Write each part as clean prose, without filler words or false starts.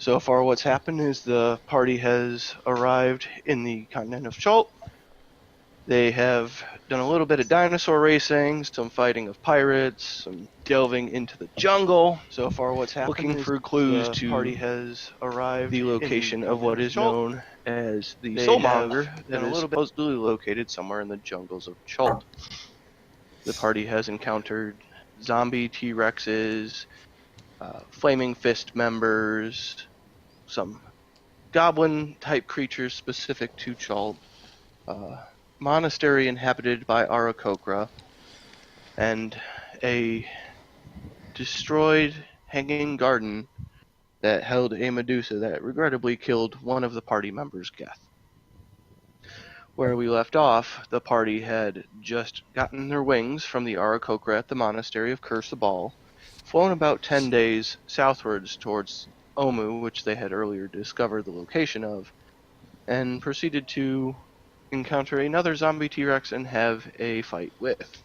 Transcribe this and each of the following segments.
So far, what's happened is the party has arrived in the continent of Chult. They have done a little bit of dinosaur racing, some fighting of pirates, some delving into the jungle. So far, what's happened looking for clues to party has arrived the location of what is known as the Soulmonger that is supposedly located somewhere in the jungles of Chult. The party has encountered zombie T-Rexes, flaming fist members, some goblin-type creatures specific to Chult, monastery inhabited by Arakokra, and a destroyed hanging garden that held a Medusa that regrettably killed one of the party members, Geth. Where we left off, the party had just gotten their wings from the Arakokra at the monastery of Kursabal, flown about 10 days southwards towards Omu, which they had earlier discovered the location of, and proceeded to encounter another zombie T-Rex and have a fight with.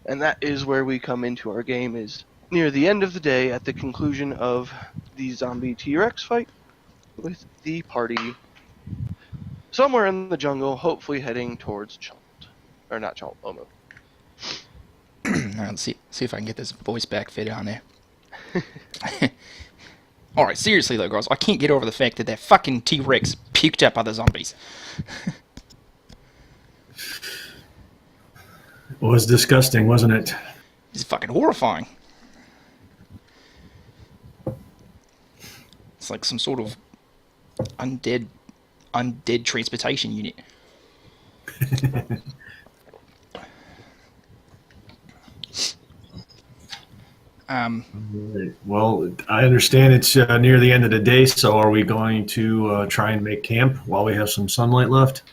And that is where we come into our game, is near the end of the day at the conclusion of the zombie T-Rex fight with the party somewhere in the jungle, hopefully heading towards Chult. Or not Chult, Omu. Let's see if I can get this voice back fit on there. Alright, seriously though, girls, I can't get over the fact that fucking T-Rex puked up other zombies. It was disgusting, wasn't it? It's fucking horrifying. It's like some sort of undead transportation unit. Right. Well, I understand it's near the end of the day, so are we going to try and make camp while we have some sunlight left?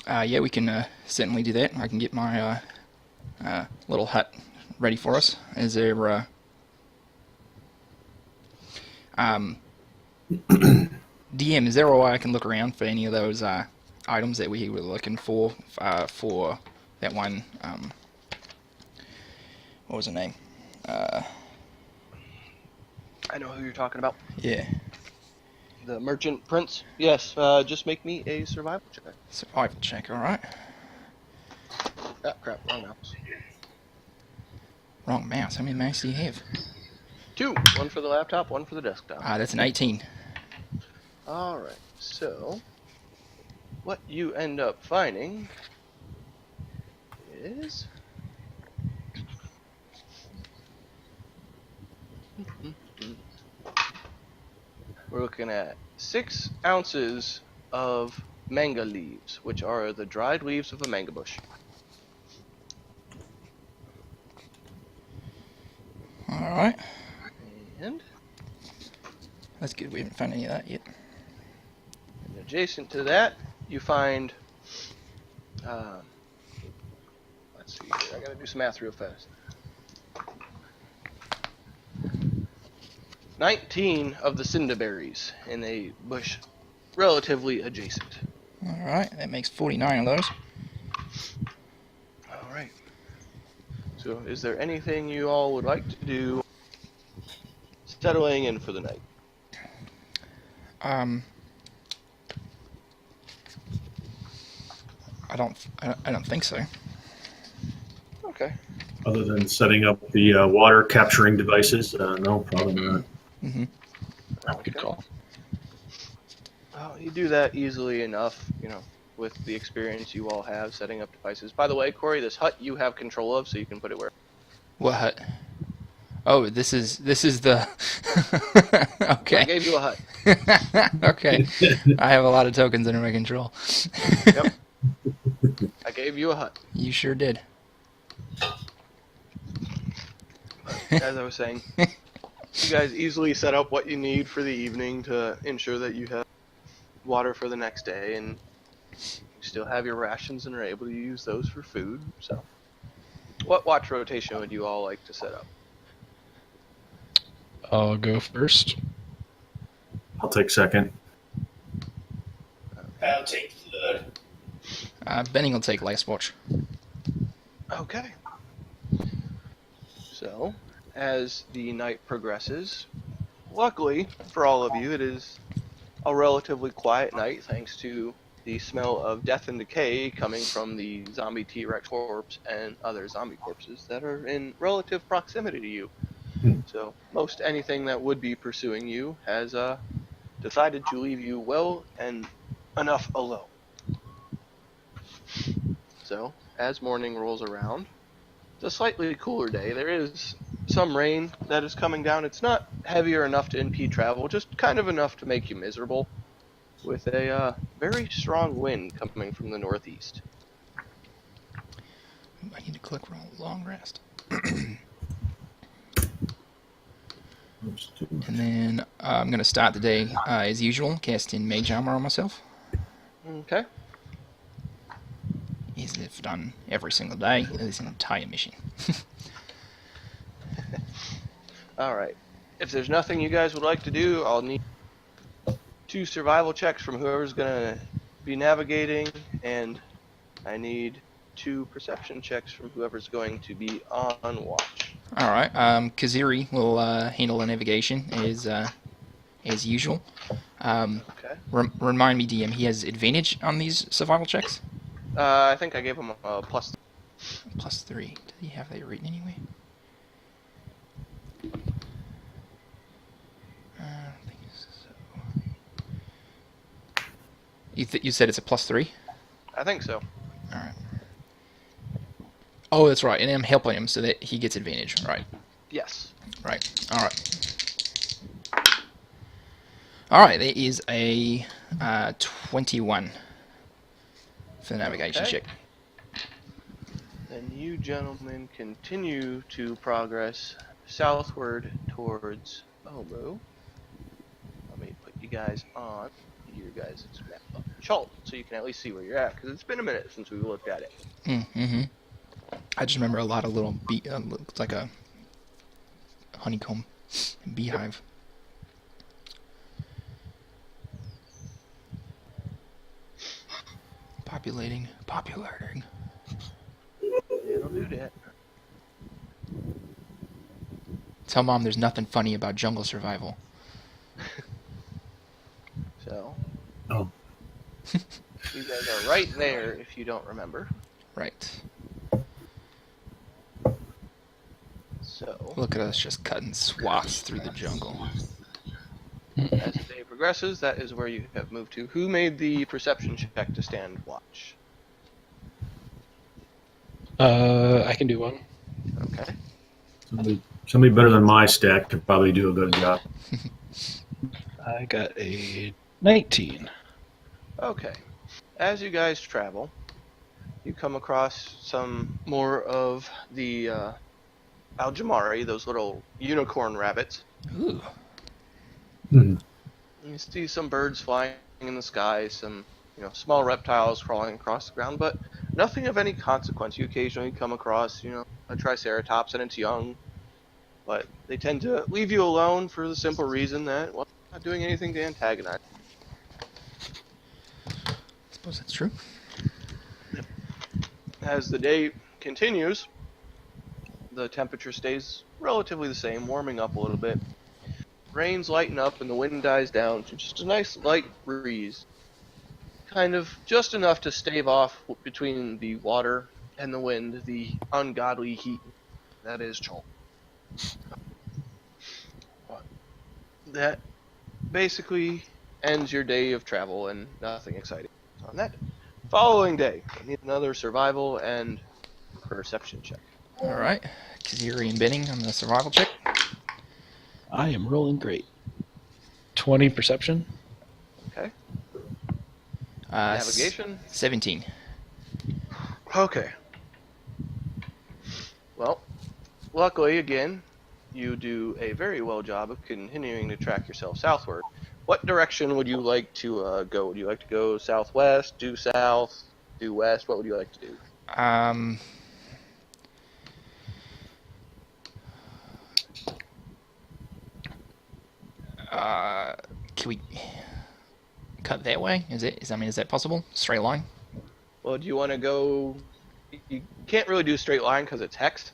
Yeah, we can certainly do that. I can get my little hut ready for us. Is there DM, is there a way I can look around for any of those items that we were looking for that one, what was her name? I know who you're talking about. Yeah. The merchant prince? Yes, just make me a survival check. Survival check, alright. Ah, crap, wrong mouse. Wrong mouse, how many mice do you have? 2, one for the laptop, one for the desktop. That's an 18. Alright, so what you end up finding is we're looking at 6 ounces of manga leaves, which are the dried leaves of a manga bush. Alright. And That's good, we haven't found any of that yet. adjacent to that, you find, let's see here, I gotta do some math real fast. 19 of the cinderberries in a bush relatively adjacent. Alright, that makes 49 of those. Alright. So, is there anything you all would like to do settling in for the night? I don't think so. Okay. Other than setting up the water capturing devices, no, probably not. Mm-hmm. Good call. Well, you do that easily enough, with the experience you all have setting up devices. By the way, Corey, this hut you have control of, so you can put it where. What hut? Oh, this is the. Okay. I gave you a hut. Okay. I have a lot of tokens under my control. Yep. I gave you a hut. You sure did. As I was saying, you guys easily set up what you need for the evening to ensure that you have water for the next day, and you still have your rations and are able to use those for food. So, what watch rotation would you all like to set up? I'll go first. I'll take second. I'll take third. Benning will take last watch. Okay. So, as the night progresses, luckily for all of you, it is a relatively quiet night thanks to the smell of death and decay coming from the zombie T-Rex corpse and other zombie corpses that are in relative proximity to you. Hmm. So most anything that would be pursuing you has decided to leave you well and enough alone. So as morning rolls around, it's a slightly cooler day. There is some rain that is coming down. It's not heavier enough to impede travel, just kind of enough to make you miserable, with a very strong wind coming from the northeast. I need to click long rest. And then I'm going to start the day as usual, casting Mage Armor on myself. Okay. As if done every single day of this entire mission. Alright. If there's nothing you guys would like to do, I'll need 2 survival checks from whoever's going to be navigating, and I need 2 perception checks from whoever's going to be on watch. Alright, Kaziri will handle the navigation as usual. Okay. Remind me, DM, he has advantage on these survival checks? I think I gave him a plus. +3. Did he have that written anyway? I don't think so. You said it's a +3? I think so. Alright. Oh, that's right, and I'm helping him so that he gets advantage, right? Yes. Right, alright. Alright, there is a 21 for the navigation Okay. check. Then you gentlemen continue to progress southward towards Omu. Let me put you guys on your guys' map of Chult, so you can at least see where you're at, because it's been a minute since we looked at it. Mm-hmm. I just remember a lot of little looks like a honeycomb beehive. Populating. It'll do that. Tell Mom there's nothing funny about jungle survival. So, Oh, you guys are right there if you don't remember. Right. So, Look at us just cutting swaths through the jungle. as the day progresses, that is where you have moved to. Who made the perception check to stand watch? I can do one. Okay. somebody better than my stat could probably do a good job. I got a 19. Okay. As you guys travel, you come across some more of the Aljamari, those little unicorn rabbits. Ooh. Mhm. You see some birds flying in the sky, some small reptiles crawling across the ground, but nothing of any consequence. You occasionally come across a triceratops and its young, but they tend to leave you alone for the simple reason that, well, they're not doing anything to antagonize. I suppose that's true. As the day continues, the temperature stays relatively the same, warming up a little bit. Rains lighten up and the wind dies down to just a nice light breeze. Kind of just enough to stave off between the water and the wind the ungodly heat that is Chult. That basically ends your day of travel and nothing exciting on that following day. I need another survival and perception check. Alright. Kaziri and Benning on the survival check. I am rolling great. 20 perception. Okay. Uh, Navigation. 17. Okay. Well, luckily again, you do a very well job of continuing to track yourself southward. What direction would you like to go? Would you like to go southwest, due south, due west? What would you like to do? Can we cut that way? Is that possible? Straight line? Well, do you want to go? You can't really do a straight line because it's hexed.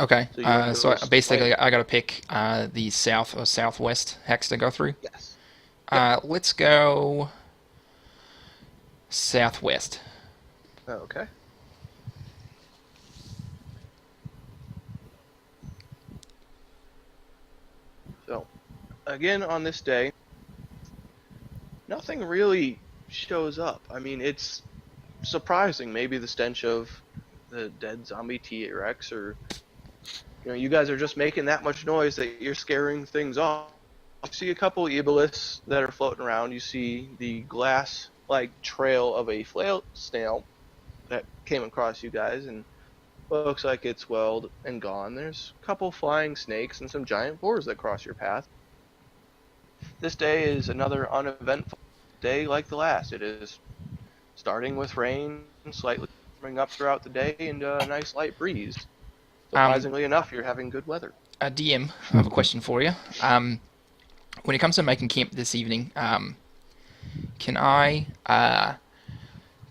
Okay. So you want to So go basically, I got to pick the south or southwest hex to go through. Yes. Yep. Let's go southwest. Okay. So, again on this day, nothing really shows up. I mean, it's surprising. Maybe the stench of the dead zombie T-Rex, or you guys are just making that much noise that you're scaring things off. You see a couple Eboliths that are floating around. You see the glass-like trail of a flail snail that came across you guys, and looks like it's welled and gone. There's a couple flying snakes and some giant boars that cross your path. This day is another uneventful day like the last. It is starting with rain, slightly warming up throughout the day, and a nice light breeze. Surprisingly enough, you're having good weather. DM, I have a question for you. When it comes to making camp this evening, can I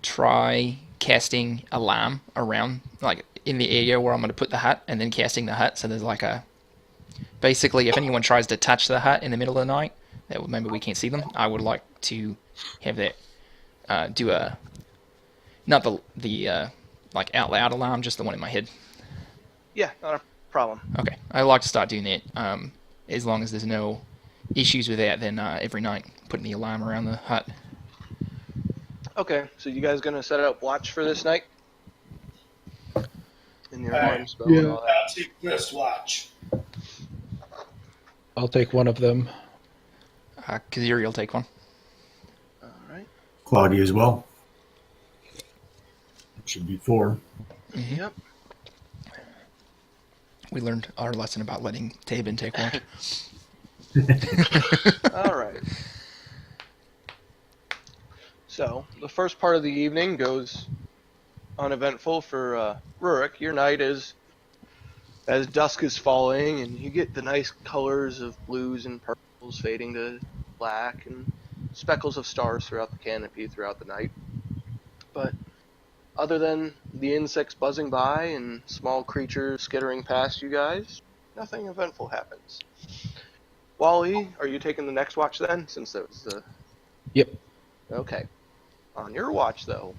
try casting alarm around, like in the area where I'm going to put the hut, and then casting the hut so there's like a... Basically, if anyone tries to touch the hut in the middle of the night, that maybe we can't see them, I would like to have that do a... Not the like out loud alarm, just the one in my head. Yeah, not a problem. Okay, I like to start doing that. As long as there's no issues with that, then every night putting the alarm around the hut. Okay, so you guys gonna set up watch for this night? And your alarm spell Yeah, and all that. I'll take first watch. I'll take one of them. Kaziri will take one. Alright. Cloggy as well. Should be 4. Mm-hmm. Yep. We learned our lesson about letting Tabin take one. Alright. So, the first part of the evening goes uneventful for Rurik. Your night is, as dusk is falling, and you get the nice colors of blues and purples fading to black, and speckles of stars throughout the canopy throughout the night. But other than the insects buzzing by and small creatures skittering past you guys, nothing eventful happens. Wally, are you taking the next watch then, since that was the... Yep. Okay. On your watch, though,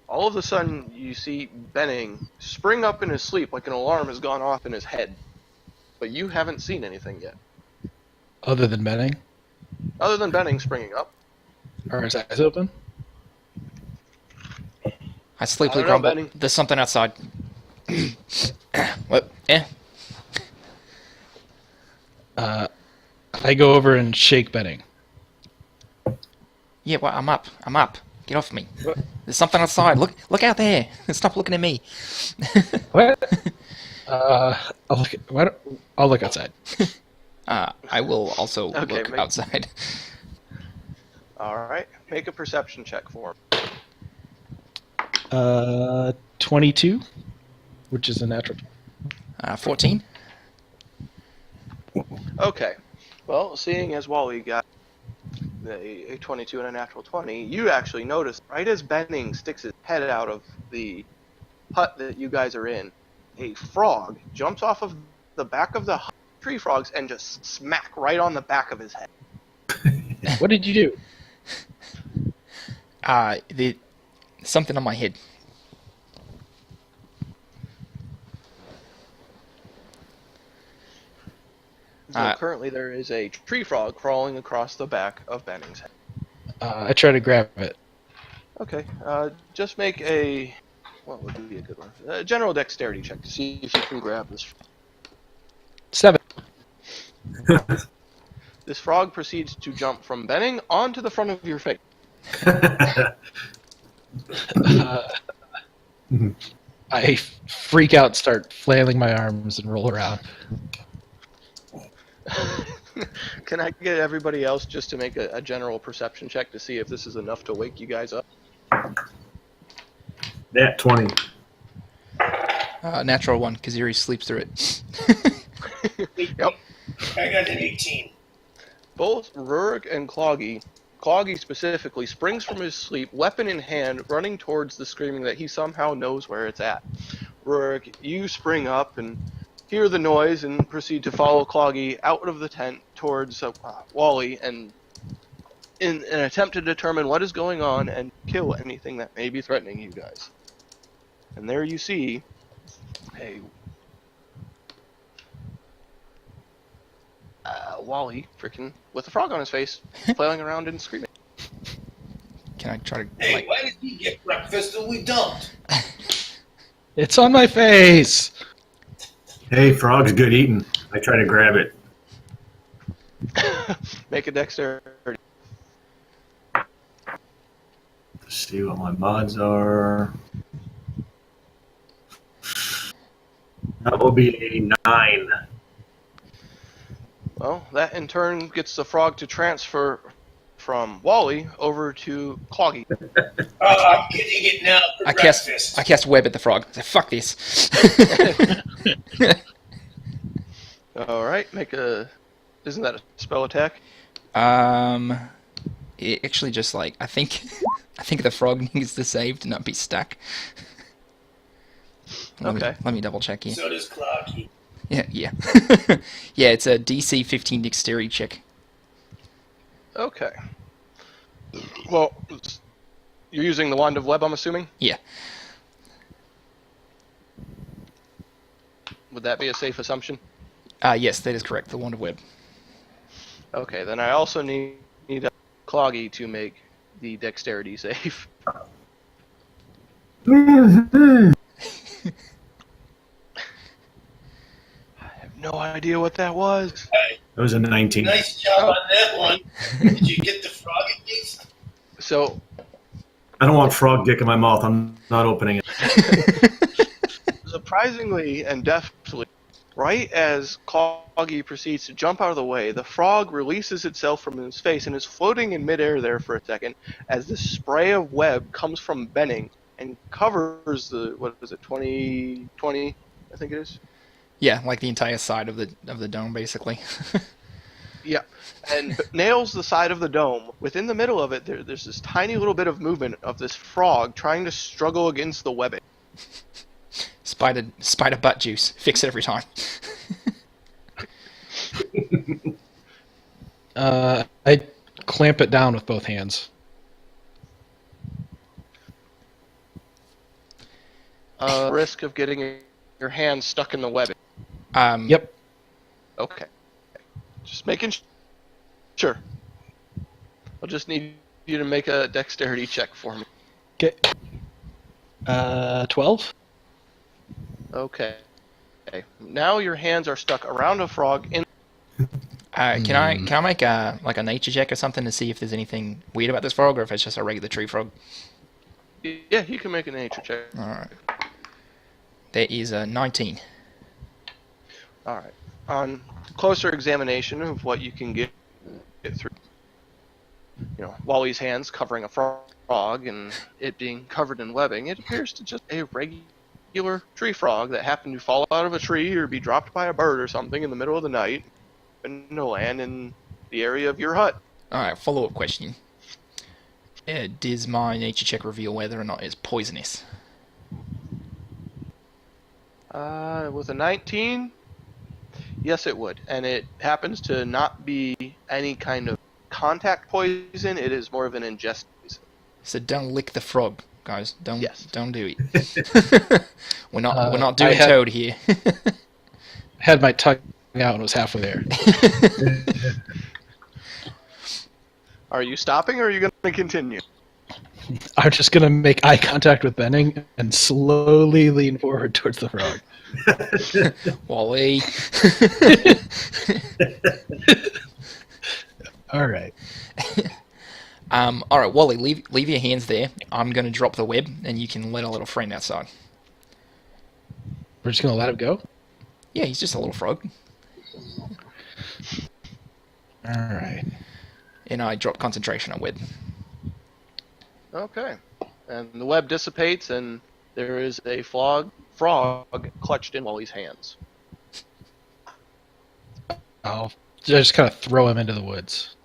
all of a sudden you see Benning spring up in his sleep like an alarm has gone off in his head. But you haven't seen anything yet. Other than Benning? Other than Benning springing up. Are his eyes open? I sleepily I don't know, grumble. Benny. There's something outside. What? I go over and shake Benning. Yeah, well, I'm up. I'm up. Get off me. There's something outside. Look out there. Stop looking at me. What? I'll look outside. I will also Okay, look outside. Alright, make a perception check for him. 22, which is a natural. 14. Okay. Well, seeing as Wally got a 22 and a natural 20, you actually notice, right as Benning sticks his head out of the hut that you guys are in, a frog jumps off of the back of the hut, tree frogs, and just smack right on the back of his head. What did you do? Something on my head. So currently there is a tree frog crawling across the back of Benning's head. I try to grab it. Okay, just make a... what would be a good one? A general dexterity check to see if you can grab this. 7. This frog proceeds to jump from Benning onto the front of your face. I freak out, start flailing my arms, and roll around. Can I get everybody else just to make a general perception check to see if this is enough to wake you guys up? That 20. Natural 1. Kaziri sleeps through it. Yep. I got an 18. Both Rurik and Cloggy specifically, springs from his sleep, weapon in hand, running towards the screaming that he somehow knows where it's at. Rurik, you spring up and hear the noise and proceed to follow Cloggy out of the tent towards Wally and in an attempt to determine what is going on and kill anything that may be threatening you guys. And there you see a Wally freaking with a frog on his face, flailing around and screaming. Can I try to Hey, why did he get breakfast and we don't? It's on my face. Hey, frog's good eating. I try to grab it. Make a dexterity. Let's see what my mods are. That will be a 9. Well, that in turn gets the frog to transfer from Wally over to Cloggy. I'm getting it now for breakfast. I cast web at the frog. I say, fuck this. All right, isn't that a spell attack? It actually just like I think the frog needs to save to not be stuck. Let me double check here. So does Cloggy. Yeah. Yeah, it's a DC 15 dexterity check. Okay. Well, you're using the Wand of Web, I'm assuming? Yeah. Would that be a safe assumption? Yes, that is correct. The Wand of Web. Okay, then I also need Cloggy to make the dexterity save. I have no idea what that was. That was a 19. Nice job on that one. Did you get the frog at least? So, I don't want frog dick in my mouth. I'm not opening it. surprisingly and deftly, right as Cloggy proceeds to jump out of the way, the frog releases itself from his face and is floating in midair there for a second as this spray of web comes from Benning and covers the, 20, I think it is? Yeah, like the entire side of the dome, basically. Yeah, and nails the side of the dome. Within the middle of it, there's this tiny little bit of movement of this frog trying to struggle against the webbing. Spider butt juice. Fix it every time. I clamp it down with both hands. Risk of getting your hand stuck in the webbing. Yep. Okay. Just making sure. I'll just need you to make a dexterity check for me. Okay. 12. Okay. Now your hands are stuck around a frog in. Can I make a nature check or something to see if there's anything weird about this frog, or if it's just a regular tree frog? Yeah, you can make a nature check. All right. There is a 19. All right. On closer examination of what you can get through, Wally's hands covering a frog and it being covered in webbing, it appears to just a regular tree frog that happened to fall out of a tree or be dropped by a bird or something in the middle of the night and to land in the area of your hut. All right. Follow-up question. Does my nature check reveal whether or not it's poisonous? With a 19, yes, it would, and it happens to not be any kind of contact poison. It is more of an ingest poison. So don't lick the frog, guys. Don't do it. we're not doing Toad here. I had my tongue out and was halfway there. Are you stopping, or are you going to continue? I'm just gonna make eye contact with Benning and slowly lean forward towards the frog. Wally. All right. All right, Wally, leave your hands there. I'm going to drop the web, and you can let our little friend outside. We're just gonna let him go? Yeah, he's just a little frog. All right. And I drop concentration on web. Okay. And the web dissipates, and there is a frog clutched in Wally's hands. I'll just kind of throw him into the woods.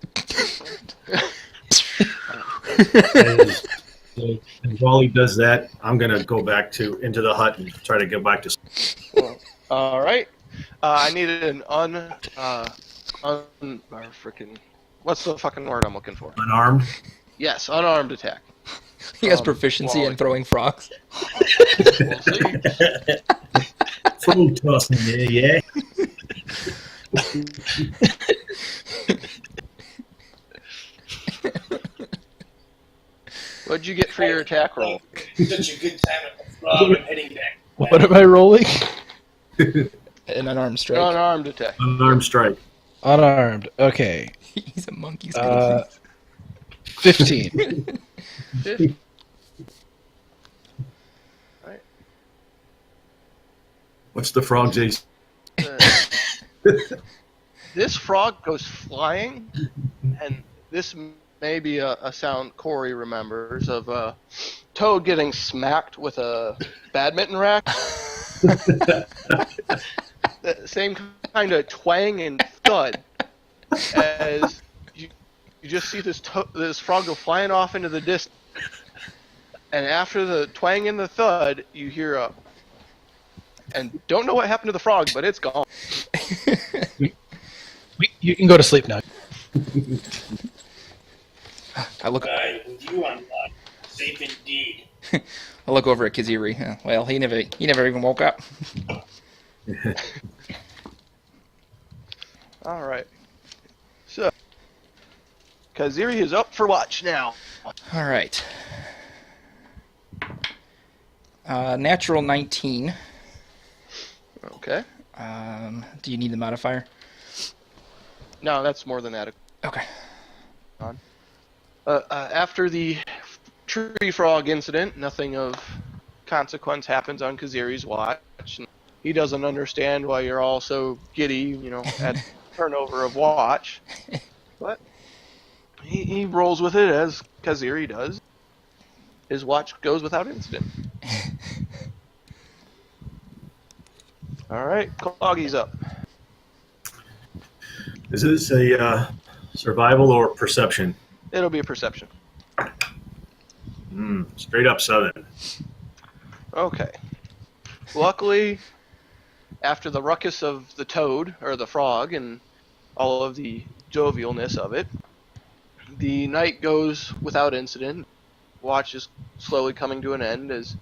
And while he does that, I'm going to go back into the hut and try to get back to. Well, all right. I need an freaking. What's the fucking word I'm looking for? Unarmed. Yes, unarmed attack. He has proficiency in throwing frogs. We'll see. Frog tossing there, yeah. What'd you get for your attack roll? Such a good time at the frog and heading back. What am I rolling? An unarmed strike. Unarmed attack. Unarmed strike. Unarmed. Okay. He's a monkey. 15. Right. What's the frog's AC? This frog goes flying, and this may be a sound Corey remembers of a toad getting smacked with a badminton rack. The same kind of twang and thud as you just see this frog go flying off into the distance. And after the twang and the thud, you hear a... And don't know what happened to the frog, but it's gone. You can go to sleep now. I look With you on lock. Safe indeed. I look over at Kaziri. Well, he never even woke up. All right. So, Kaziri is up for watch now. All right. Natural 19. Okay. Do you need the modifier? No, that's more than adequate. Okay. After the tree frog incident, nothing of consequence happens on Kaziri's watch. He doesn't understand why you're all so giddy, at turnover of watch. But he rolls with it as Kaziri does. His watch goes without incident. All right, Cloggy's up. Is this a survival or perception? It'll be a perception. Straight up 7. Okay. Luckily, after the ruckus of the toad, or the frog, and all of the jovialness of it, the night goes without incident. Watch is slowly coming to an end as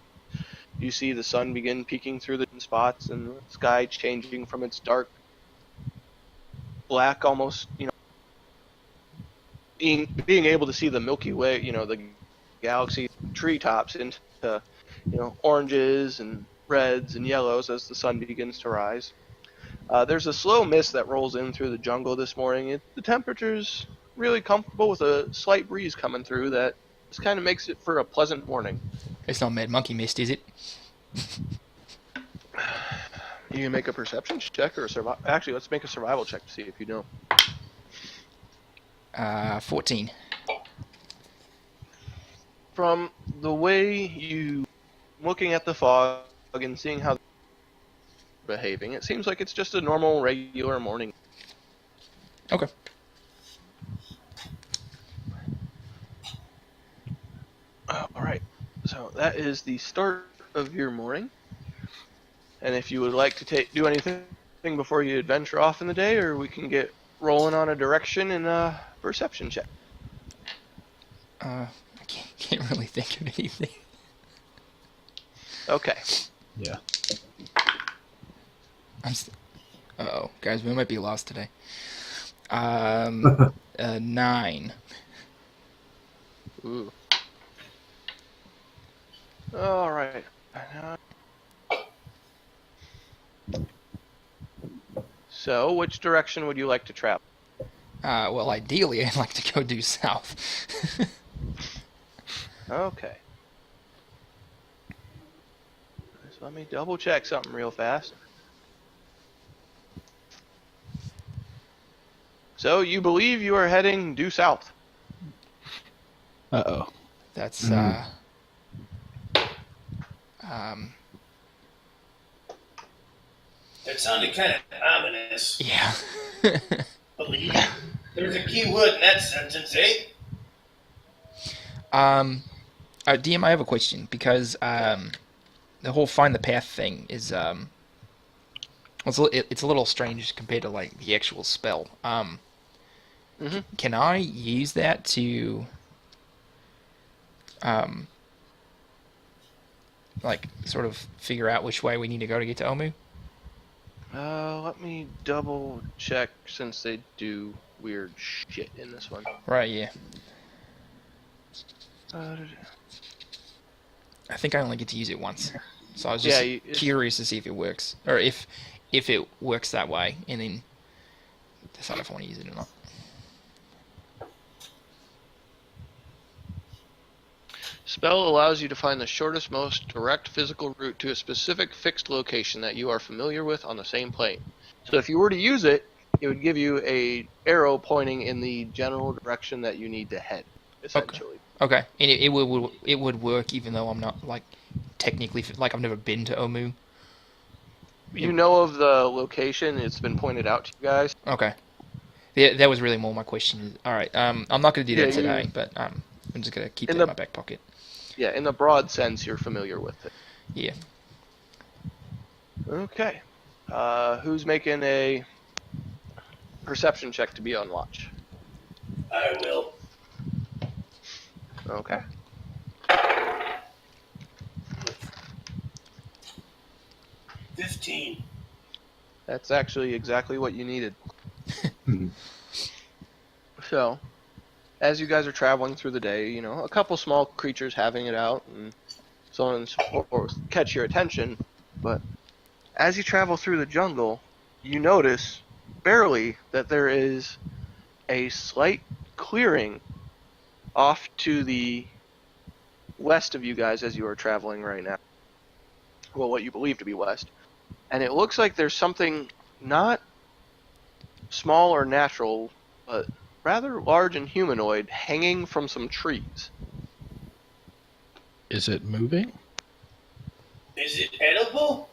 you see the sun begin peeking through the spots and the sky changing from its dark black almost, being able to see the Milky Way, the galaxy treetops into, oranges and reds and yellows as the sun begins to rise. There's a slow mist that rolls in through the jungle this morning. The temperature's really comfortable with a slight breeze coming through that just kind of makes it for a pleasant morning. It's not mad monkey mist, is it? You can make a perception check or a survival. Actually, let's make a survival check to see if you know. 14. From the way you looking at the fog and seeing how they're behaving, it seems like it's just a normal, regular morning. Okay. All right. So that is the start of your morning. And if you would like to do anything before you adventure off in the day, or we can get rolling on a direction and a perception check. I can't really think of anything. Okay. Yeah. Uh-oh. Guys, we might be lost today. 9. Ooh. All right. So, which direction would you like to travel? Well, ideally, I'd like to go due south. Okay. So let me double check something real fast. So, you believe you are heading due south? Uh-oh. That's, That sounded kind of ominous. yeah. Believe. There's a key word in that sentence, eh? DM, I have a question because the whole find the path thing is it's a little strange compared to like the actual spell. Can I use that to um, like sort of figure out which way we need to go to get to Omu? Let me double check since they do weird shit in this one. Right. Yeah. I think I only get to use it once, so I was just curious to see if it works or if it works that way, and then decide if I want to use it or not. Spell allows you to find the shortest, most direct physical route to a specific fixed location that you are familiar with on the same plane. So if you were to use it, it would give you a arrow pointing in the general direction that you need to head, essentially. Okay. And it would work even though I'm not like technically like I've never been to Omu. You know of the location; it's been pointed out to you guys. Okay. Yeah, that was really more my question. All right. I'm not going to do that today, but I'm just going to keep that in my back pocket. Yeah, in the broad sense, you're familiar with it. Yeah. Okay. Who's making a perception check to be on watch? I will. Okay. 15. That's actually exactly what you needed. So, as you guys are traveling through the day, you know, a couple small creatures having it out and so on and so forth catch your attention, but as you travel through the jungle, you notice, barely, that there is a slight clearing off to the west of you guys as you are traveling right now. Well, what you believe to be west. And it looks like there's something not small or natural, but rather large and humanoid hanging from some trees. Is it moving? Is it edible?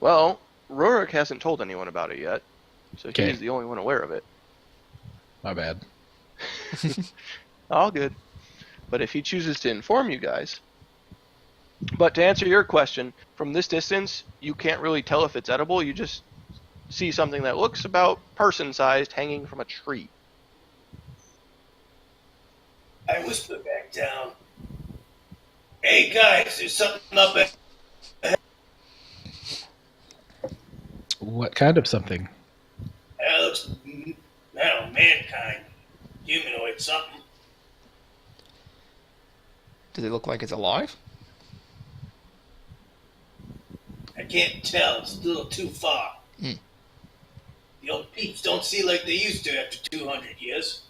Well, Rurik hasn't told anyone about it yet, so Okay. he's the only one aware of it. My bad. All good. But if he chooses to inform you guys... But to answer your question, from this distance, you can't really tell if it's edible. You just see something that looks about person-sized hanging from a tree. I whisper back down. Hey guys, there's something up ahead. What kind of something? That looks, I don't know, mankind. Humanoid something. Does it look like it's alive? I can't tell. It's a little too far. The old peeps don't see like they used to after 200 years.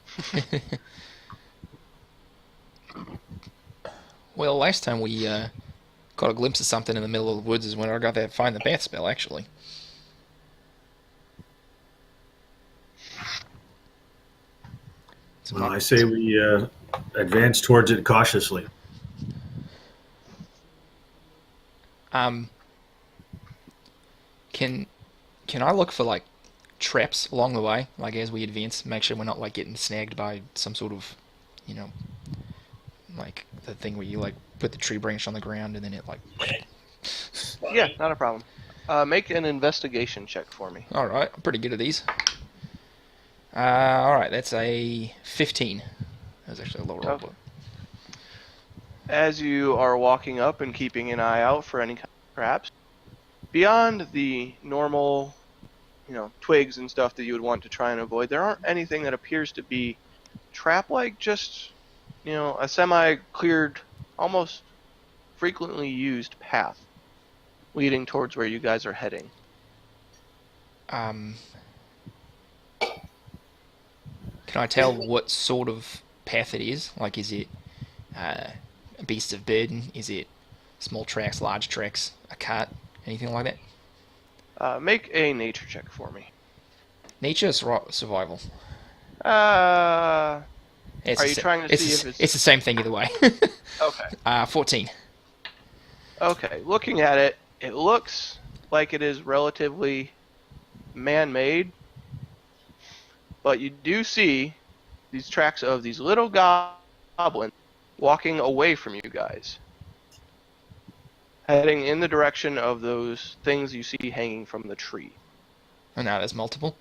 Well, last time we got a glimpse of something in the middle of the woods is when I got that find the path spell, actually. Well, I say we advance towards it cautiously. Can I look for like traps along the way, like as we advance, make sure we're not like getting snagged by some sort of, you know, like the thing where you like put the tree branch on the ground and then it like. Yeah, not a problem. Make an investigation check for me. All right, I'm pretty good at these. All right, that's a 15. That's actually a low roll. Okay. As you are walking up and keeping an eye out for any kind of traps, beyond the normal, you know, twigs and stuff that you would want to try and avoid, there aren't anything that appears to be trap-like, just, you know, a semi-cleared, almost frequently used path leading towards where you guys are heading. Can I tell what sort of path it is? Like, is it a beast of burden? Is it small tracks, large tracks, a cart, anything like that? Make a nature check for me. Nature or survival? Are It's you trying to see if it's... It's the same thing either way. Okay. 14. Okay, looking at it, it looks like it is relatively man-made, but you do see these tracks of these little goblins walking away from you guys, heading in the direction of those things you see hanging from the tree. Oh, now there's multiple.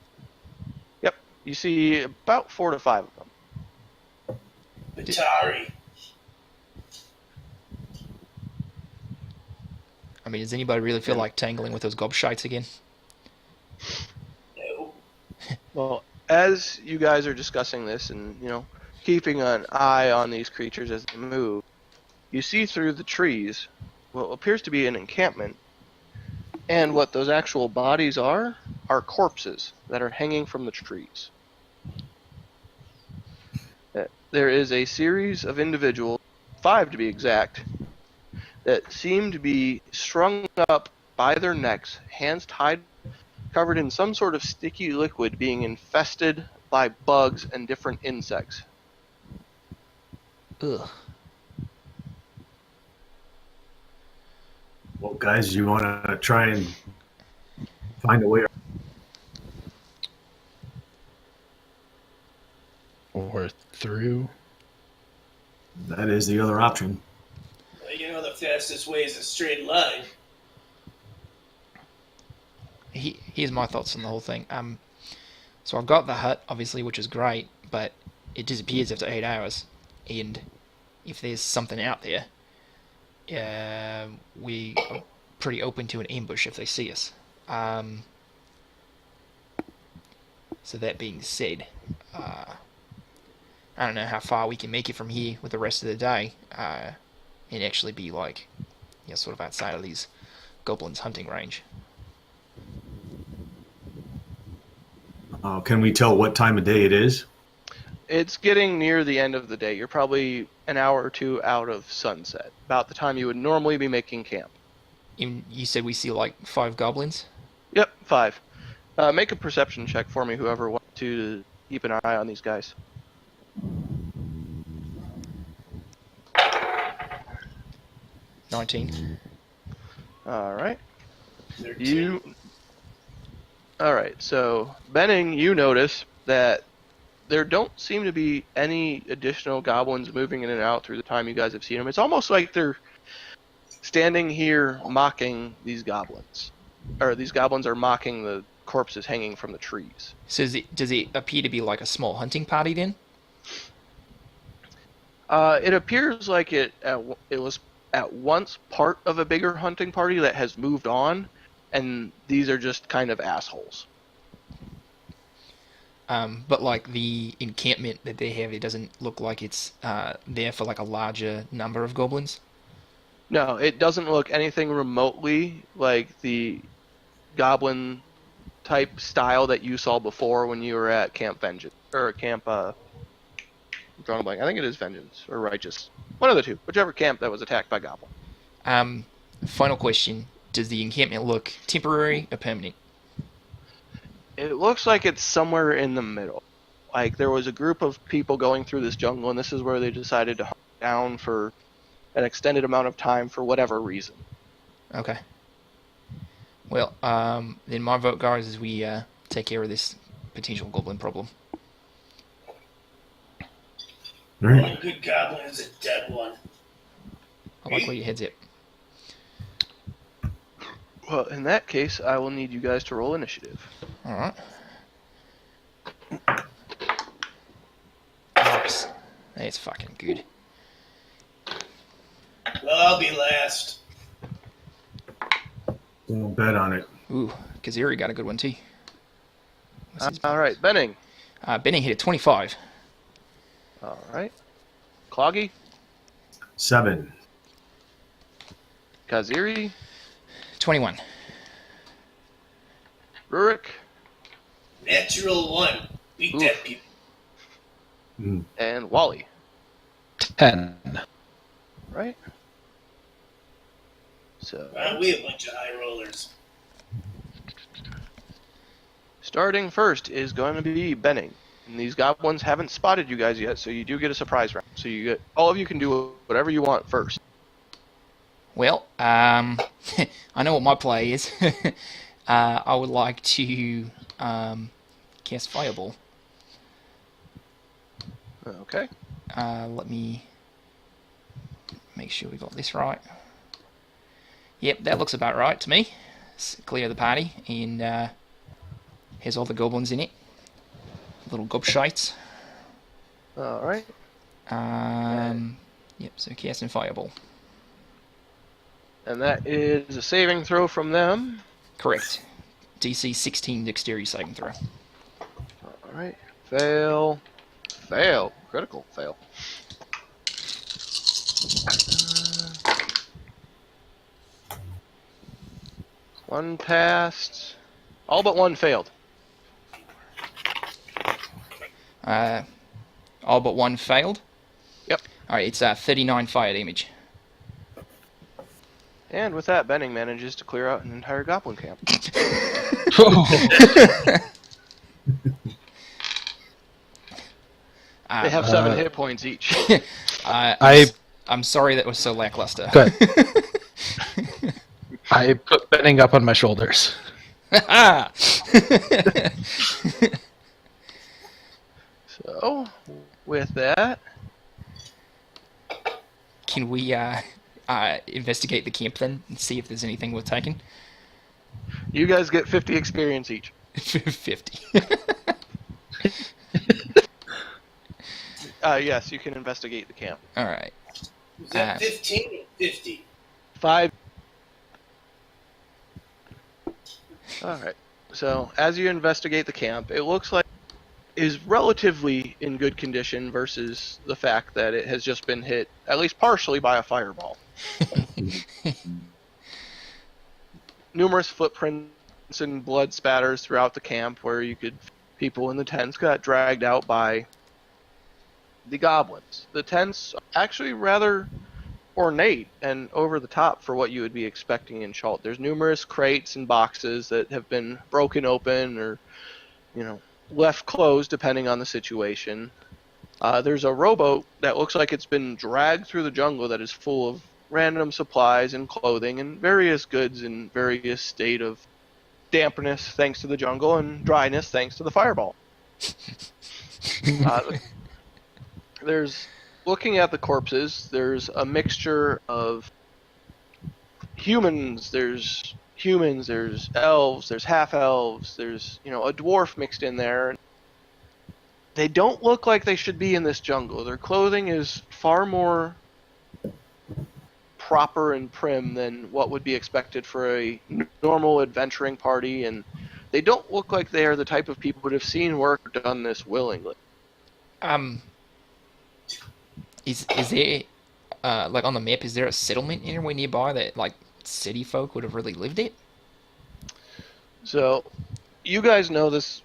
Yep, you see about 4 to 5 of them. Batari. I mean, does anybody really feel like tangling with those gobshites again? No. Well, as you guys are discussing this and, keeping an eye on these creatures as they move, you see through the trees what appears to be an encampment, and what those actual bodies are corpses that are hanging from the trees. There is a series of individuals, 5 to be exact, that seem to be strung up by their necks, hands tied, covered in some sort of sticky liquid, being infested by bugs and different insects. Ugh. Well, guys, you want to try and find a way? Or through. That is the other option. Well, the fastest way is a straight line. Here's my thoughts on the whole thing. So I've got the hut, obviously, which is great, but it disappears after 8 hours. And if there's something out there, we are pretty open to an ambush if they see us. So that being said, I don't know how far we can make it from here with the rest of the day, and actually be sort of outside of these goblins' hunting range. Can we tell what time of day it is? It's getting near the end of the day. You're probably an hour or 2 out of sunset, about the time you would normally be making camp. You said we see 5 goblins? Yep, 5. Make a perception check for me, whoever wants to keep an eye on these guys. 19. Alright. 13. Alright, so, Benning, you notice that there don't seem to be any additional goblins moving in and out through the time you guys have seen them. It's almost like they're standing here mocking these goblins. Or these goblins are mocking the corpses hanging from the trees. So does it appear to be like a small hunting party then? It appears like it was at once part of a bigger hunting party that has moved on, and these are just kind of assholes. But the encampment that they have, it doesn't look like it's there for a larger number of goblins. No, it doesn't look anything remotely like the goblin type style that you saw before when you were at Camp Vengeance or Camp I'm drawing a blank. I think it is Vengeance or Righteous, one of the two, whichever camp that was attacked by goblin. Final question: does the encampment look temporary or permanent? It looks like it's somewhere in the middle. Like there was a group of people going through this jungle, and this is where they decided to hunt down for an extended amount of time for whatever reason. Okay. Well, then my vote, guys, is we take care of this potential goblin problem. All right. One good goblin is a dead one. I like where your head's at. Well, in that case, I will need you guys to roll initiative. All right. Nice. That's fucking good. Well, I'll be last. Don't bet on it. Ooh, Kaziri got a good one too. All right, Benning. Benning hit a 25. All right. Cloggy. 7. Kaziri. 21. Rurik. Natural 1. Beat Oof. that people. And Wally. 10. Right? So, Aren't we a bunch of high rollers? starting first is going to be Benning. And these goblins haven't spotted you guys yet, so you do get a surprise round. So all of you can do whatever you want first. Well, I know what my play is. I would like to cast Fireball. Okay. Let me make sure we got this right. Yep, that looks about right to me. Let's clear the party, and here's all the goblins in it. Little gobshites. Alright. Yep, so cast and fireball. And that is a saving throw from them. Correct. DC 16 dexterity saving throw. Alright. Fail. Fail. Critical fail. One passed. All but one failed. All but one failed. Yep. Alright, it's 39 fire damage. And with that, Benning manages to clear out an entire goblin camp. They have 7 hit points each. I'm sorry that was so lackluster. Good. I put Benning up on my shoulders. So, with that, Can we investigate the camp then and see if there's anything worth taking? you guys get 50 experience each. 50. Yes, you can investigate the camp. Alright. Was that 15 or 50? 5. Alright. So, as you investigate the camp, it looks like it is relatively in good condition versus the fact that it has just been hit, at least partially, by a fireball. Numerous footprints and blood spatters throughout the camp where people in the tents got dragged out by the goblins. The tents are actually rather ornate and over the top for what you would be expecting in Chult. There's numerous crates and boxes that have been broken open or, left closed depending on the situation. There's a rowboat that looks like it's been dragged through the jungle that is full of random supplies and clothing and various goods in various state of dampness thanks to the jungle and dryness thanks to the fireball. Looking at the corpses, there's a mixture of humans, there's elves, there's half-elves, there's, a dwarf mixed in there. They don't look like they should be in this jungle. Their clothing is far more proper and prim than what would be expected for a normal adventuring party, and they don't look like they are the type of people who would have seen work or done this willingly. Is there, on the map, is there a settlement anywhere nearby that, city folk would have really lived it? So, you guys know this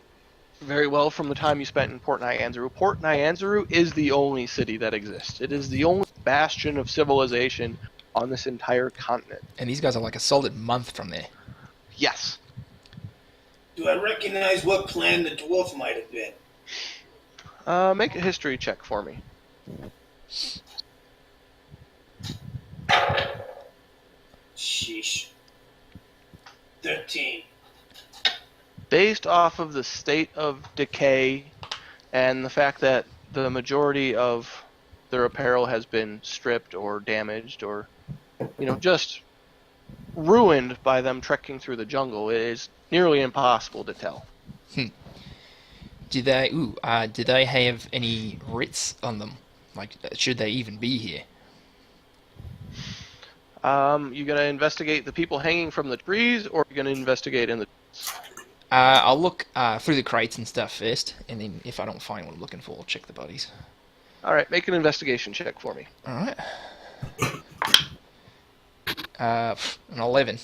very well from the time you spent in Port Nyanzaru. Port Nyanzaru is the only city that exists. It is the only bastion of civilization on this entire continent. And these guys are a solid month from there. Yes. Do I recognize what clan the dwarf might have been? Make a history check for me. Sheesh. 13. Based off of the state of decay and the fact that the majority of their apparel has been stripped or damaged or, just ruined by them trekking through the jungle, it is nearly impossible to tell. Do they have any writs on them? Should they even be here? You gonna investigate the people hanging from the trees, or you gonna investigate in the... I'll look through the crates and stuff first, and then if I don't find what I'm looking for, I'll check the bodies. Alright, make an investigation check for me. Alright. An 11.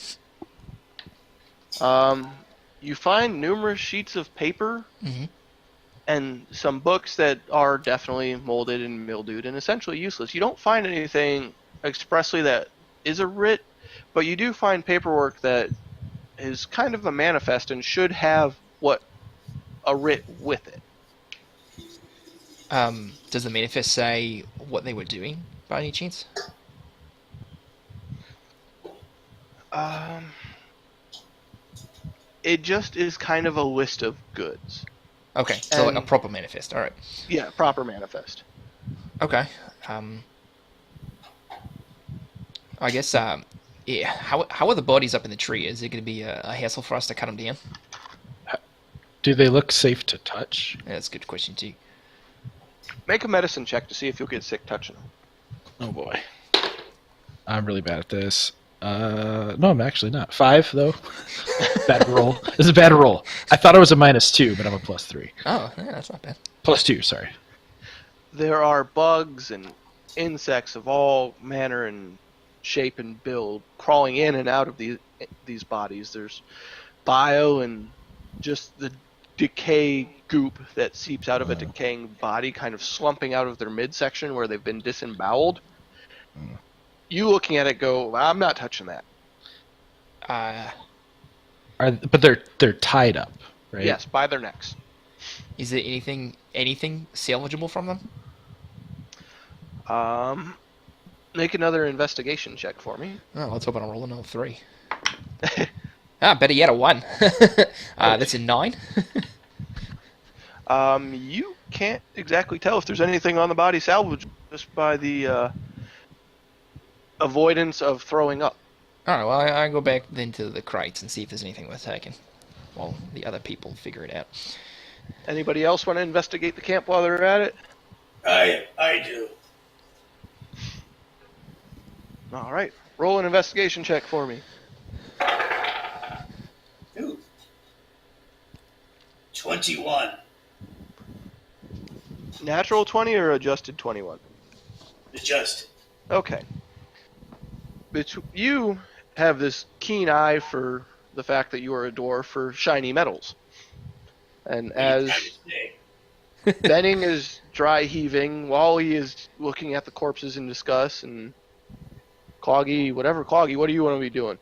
You find numerous sheets of paper Mm-hmm. and some books that are definitely molded and mildewed and essentially useless. You don't find anything expressly that is a writ, but you do find paperwork that is kind of a manifest and should have what a writ with it. Does the manifest say what they were doing by any chance? It just is kind of a list of goods. Okay, so a proper manifest. All right. Yeah, proper manifest. Okay. I guess, yeah. How are the bodies up in the tree? Is it going to be a hassle for us to cut them down? Do they look safe to touch? Yeah, that's a good question too. Make a medicine check to see if you'll get sick touching them. Oh boy. I'm really bad at this. No, I'm actually not. 5, though. Bad roll. This is a bad roll. I thought it was a -2, but I'm a +3. Oh, yeah, that's not bad. +2, sorry. There are bugs and insects of all manner and shape and build crawling in and out of these bodies. There's bio and just the decay goop that seeps out of a decaying body kind of slumping out of their midsection where they've been disemboweled. You looking at it go, I'm not touching that. But they're tied up, right? Yes, by their necks. Is there anything salvageable from them? Make another investigation check for me. Oh, let's hope I don't roll another 3. Better yet, a 1. That's a 9. You can't exactly tell if there's anything on the body salvageable just by the avoidance of throwing up. Alright, well, I go back then to the crates and see if there's anything worth taking while the other people figure it out. Anybody else want to investigate the camp while they're at it? I do. All right. Roll an investigation check for me. Ooh. 21. Natural 20 or adjusted 21? Adjusted. Okay. You have this keen eye for the fact that you are a dwarf for shiny metals. And as Benning is dry heaving, Wally is looking at the corpses in disgust, and Cloggy, what do you want to be doing?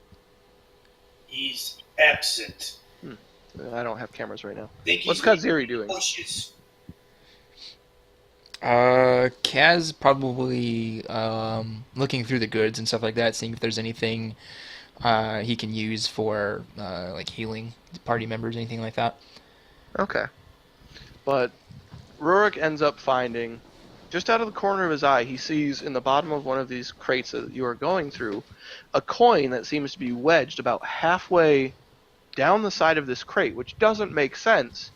He's absent. I don't have cameras right now. What's Kaziri doing? Bushes. Kaz probably looking through the goods and stuff like that, seeing if there's anything he can use for like healing party members, anything like that. Okay. But Rurik ends up finding, just out of the corner of his eye, he sees in the bottom of one of these crates that you are going through, a coin that seems to be wedged about halfway down the side of this crate, which doesn't make sense,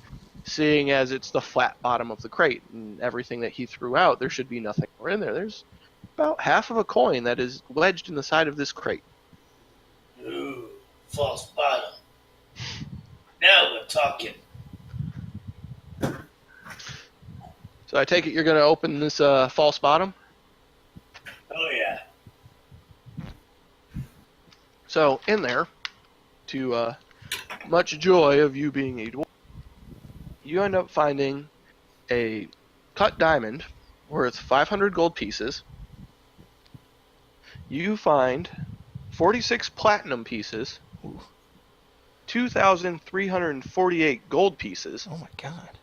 seeing as it's the flat bottom of the crate, and everything that he threw out, there should be nothing more in there. There's about half of a coin that is wedged in the side of this crate. Ooh, false bottom. Now we're talking. So I take it you're going to open this false bottom? Oh yeah. So in there, to much joy of you being a dwarf, you end up finding a cut diamond worth 500 gold pieces. You find 46 platinum pieces, 2,348 gold pieces, Oh my god.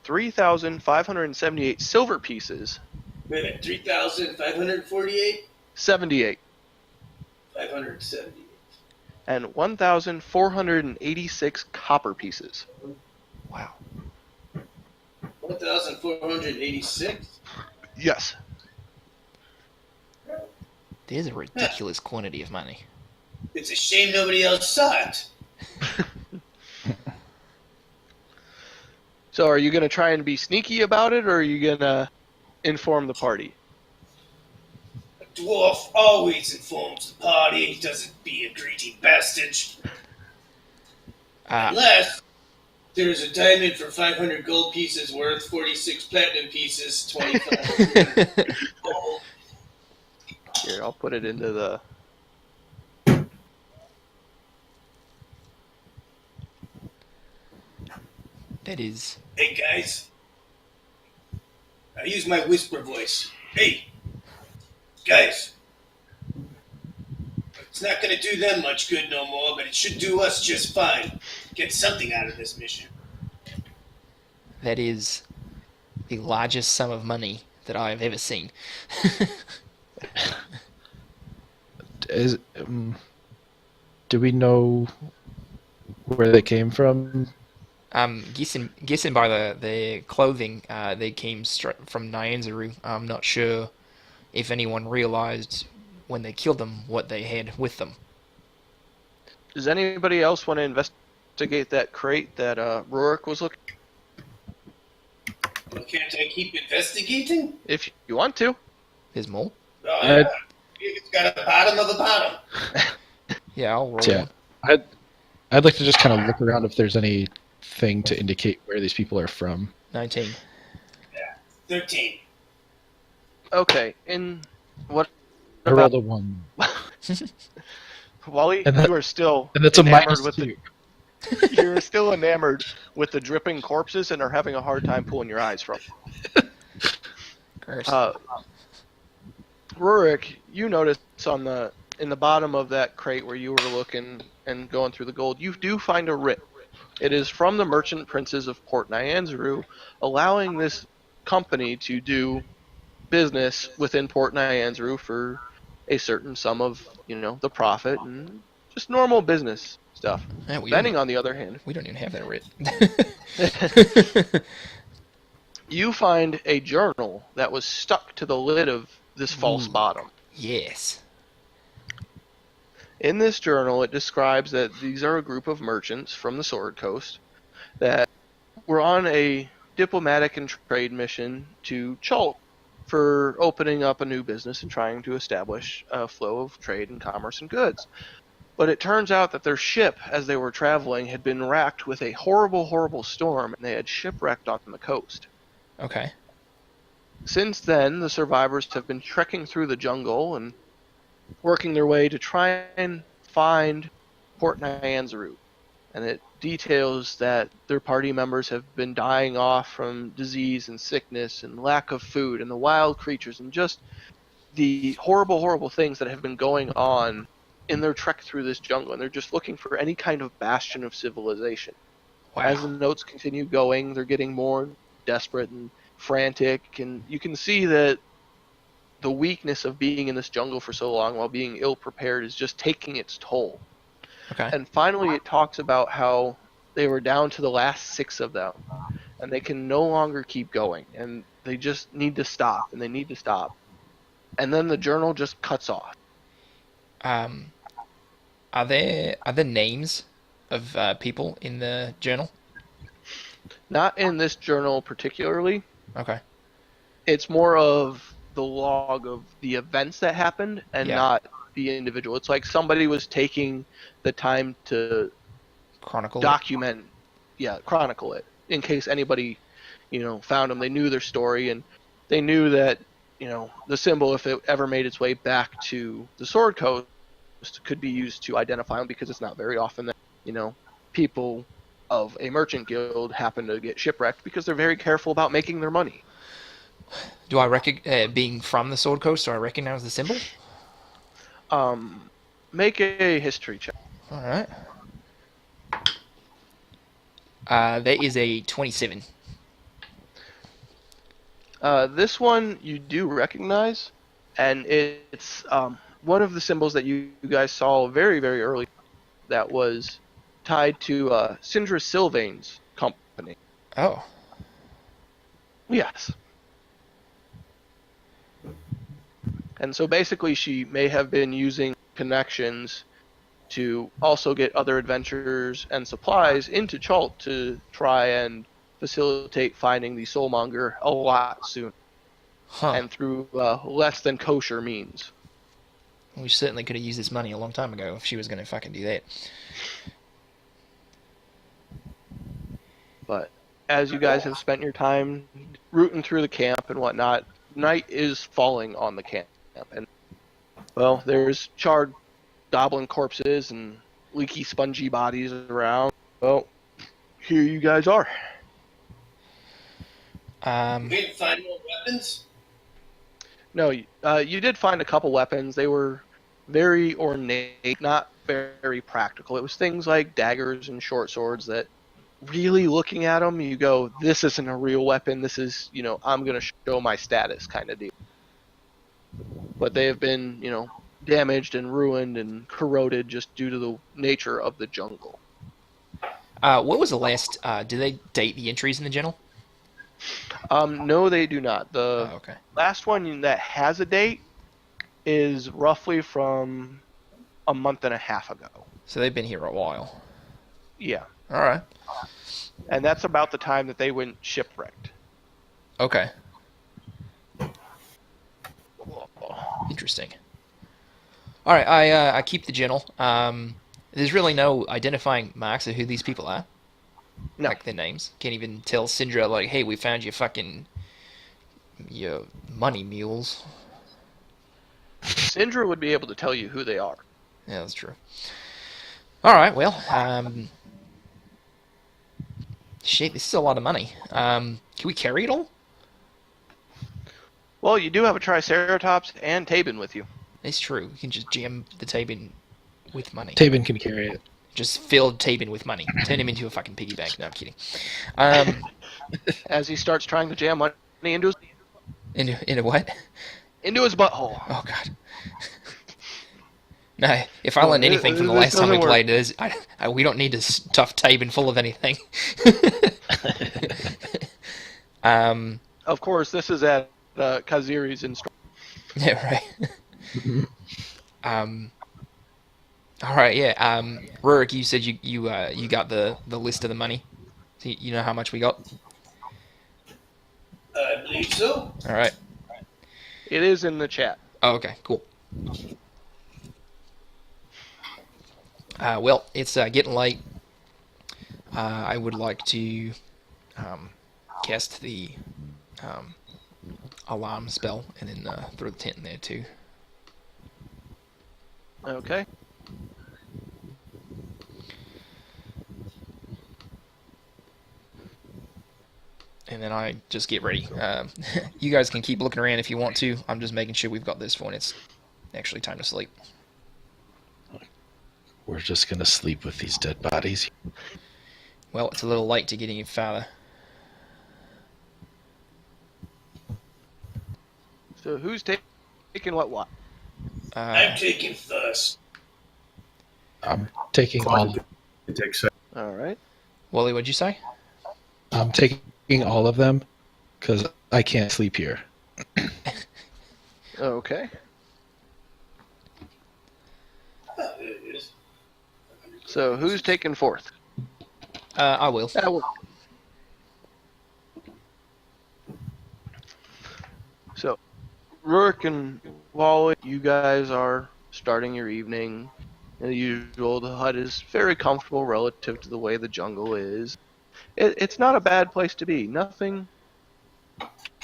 3,578 silver pieces, Wait a minute, 3,548? 78, 578. and 1,486 copper pieces. Wow. 1,486? Yes. There's a ridiculous quantity of money. It's a shame nobody else saw it. So are you going to try and be sneaky about it, or are you going to inform the party? A dwarf always informs the party. He doesn't be a greedy bastard. Unless there's a diamond for 500 gold pieces worth 46 platinum pieces, 25 gold. Here, I'll put it into the... That is... Hey guys. I use my whisper voice. Hey, guys. It's not gonna do them much good no more, but it should do us just fine. Get something out of this mission. That is the largest sum of money that I have ever seen. Do we know where they came from? Guessing by the clothing, they came straight from Nyanzaru. I'm not sure if anyone realized when they killed them what they had with them. Does anybody else want to investigate that crate that Rourke was looking? Well, can't I keep investigating? If you want to. There's more. Oh, yeah. It's got a bottom of the bottom. Yeah, I'll roll Yeah. one. I'd like to just kind of look around if there's anything to indicate where these people are from. 19. 13. Okay, in what I rolled a 1. Wally, And that- you are still And that's a enamored minus with 2. you're still enamored with the dripping corpses and are having a hard time pulling your eyes from. Gross. Rurik, you notice in the bottom of that crate where you were looking and going through the gold, you do find a writ. It is from the merchant princes of Port Nyanzaru, allowing this company to do business within Port Nyanzaru for a certain sum of, the profit and just normal business stuff. Yeah, we Benning, don't- on the other hand, We don't even have that writ. you find a journal that was stuck to the lid of this false Ooh. bottom. Yes. In this journal, it describes that these are a group of merchants from the Sword Coast that were on a diplomatic and trade mission to Chult for opening up a new business and trying to establish a flow of trade and commerce and goods. But it turns out that their ship, as they were traveling, had been racked with a horrible, horrible storm, and they had shipwrecked on the coast. Okay. Since then, the survivors have been trekking through the jungle and working their way to try and find Port Nyanzaru. And it details that their party members have been dying off from disease and sickness and lack of food and the wild creatures and just the horrible, horrible things that have been going on in their trek through this jungle. And they're just looking for any kind of bastion of civilization. Wow. As the notes continue going, they're getting more desperate and frantic, and you can see that the weakness of being in this jungle for so long while being ill prepared is just taking its toll. Okay. And finally, it talks about how they were down to the last 6 of them, and they can no longer keep going, and they just need to stop, and they need to stop. And then the journal just cuts off. Are there names of people in the journal? Not in this journal particularly. Okay. It's more of the log of the events that happened and Yeah. not the individual. It's like somebody was taking the time to Chronicle. chronicle it in case anybody, found them. They knew their story and they knew that, the symbol, if it ever made its way back to the Sword Coast, could be used to identify them, because it's not very often that, people of a merchant guild happen to get shipwrecked, because they're very careful about making their money. Do I being from the Sword Coast, do I recognize the symbol? Make a history check. All right. That is a 27. This one you do recognize, and it's one of the symbols that you guys saw very, very early that was tied to Sindra Sylvain's company. Oh. Yes. And so basically she may have been using connections to also get other adventurers and supplies into Chult to try and facilitate finding the Soulmonger a lot sooner, Huh. and through less than kosher means. We certainly could have used this money a long time ago if she was going to fucking do that. But as you guys have spent your time rooting through the camp and whatnot, night is falling on the camp. And, well, there's charred goblin corpses and leaky, spongy bodies around. Well, here you guys are. We didn't find no weapons. No, you did find a couple weapons. They were very ornate, not very practical. It was things like daggers and short swords that, really looking at them, you go, this isn't a real weapon. This is, I'm going to show my status kind of deal. But they have been, damaged and ruined and corroded just due to the nature of the jungle. What was the last... do they date the entries in the journal? No, they do not. The Oh, okay. last one that has a date is roughly from a month and a half ago. So they've been here a while. Yeah. All right. And that's about the time that they went shipwrecked. Okay. Interesting. All right, I keep the journal. There's really no identifying marks of who these people are. No. Like their names. Can't even tell Syndra, like, hey, we found your money mules. Syndra would be able to tell you who they are. Yeah, that's true. All right, well, shit, this is a lot of money. Can we carry it all? Well, you do have a Triceratops and Tabin with you. It's true. We can just jam the Tabin with money. Tabin can carry it. Just fill Tabin with money. Turn him into a fucking piggy bank. No, I'm kidding. As he starts trying to jam money into Into what? his butthole. Oh god. No, if I learned anything from the last time we played, we don't need to stuff Tabin full of anything. Of course, this is at Kaziri's instruction. Yeah, right. All right, yeah. Rurik, you said you got the list of the money. So you know how much we got? I believe so. All right. It is in the chat. Oh, okay, cool. Well, it's getting late. I would like to cast the alarm spell and then throw the tent in there too. Okay. And then I just get ready. You guys can keep looking around if you want to. I'm just making sure we've got this for when it's actually time to sleep. We're just gonna sleep with these dead bodies. Well, it's a little late to get any farther. So who's taking what? I'm taking first. I'm taking all. It takes All right. Wally, what'd you say? I'm taking all of them because I can't sleep here. Okay. There it is. So who's taking fourth? I will. So, Rurik and Wally, you guys are starting your evening. As usual, the hut is very comfortable relative to the way the jungle is. It's not a bad place to be. Nothing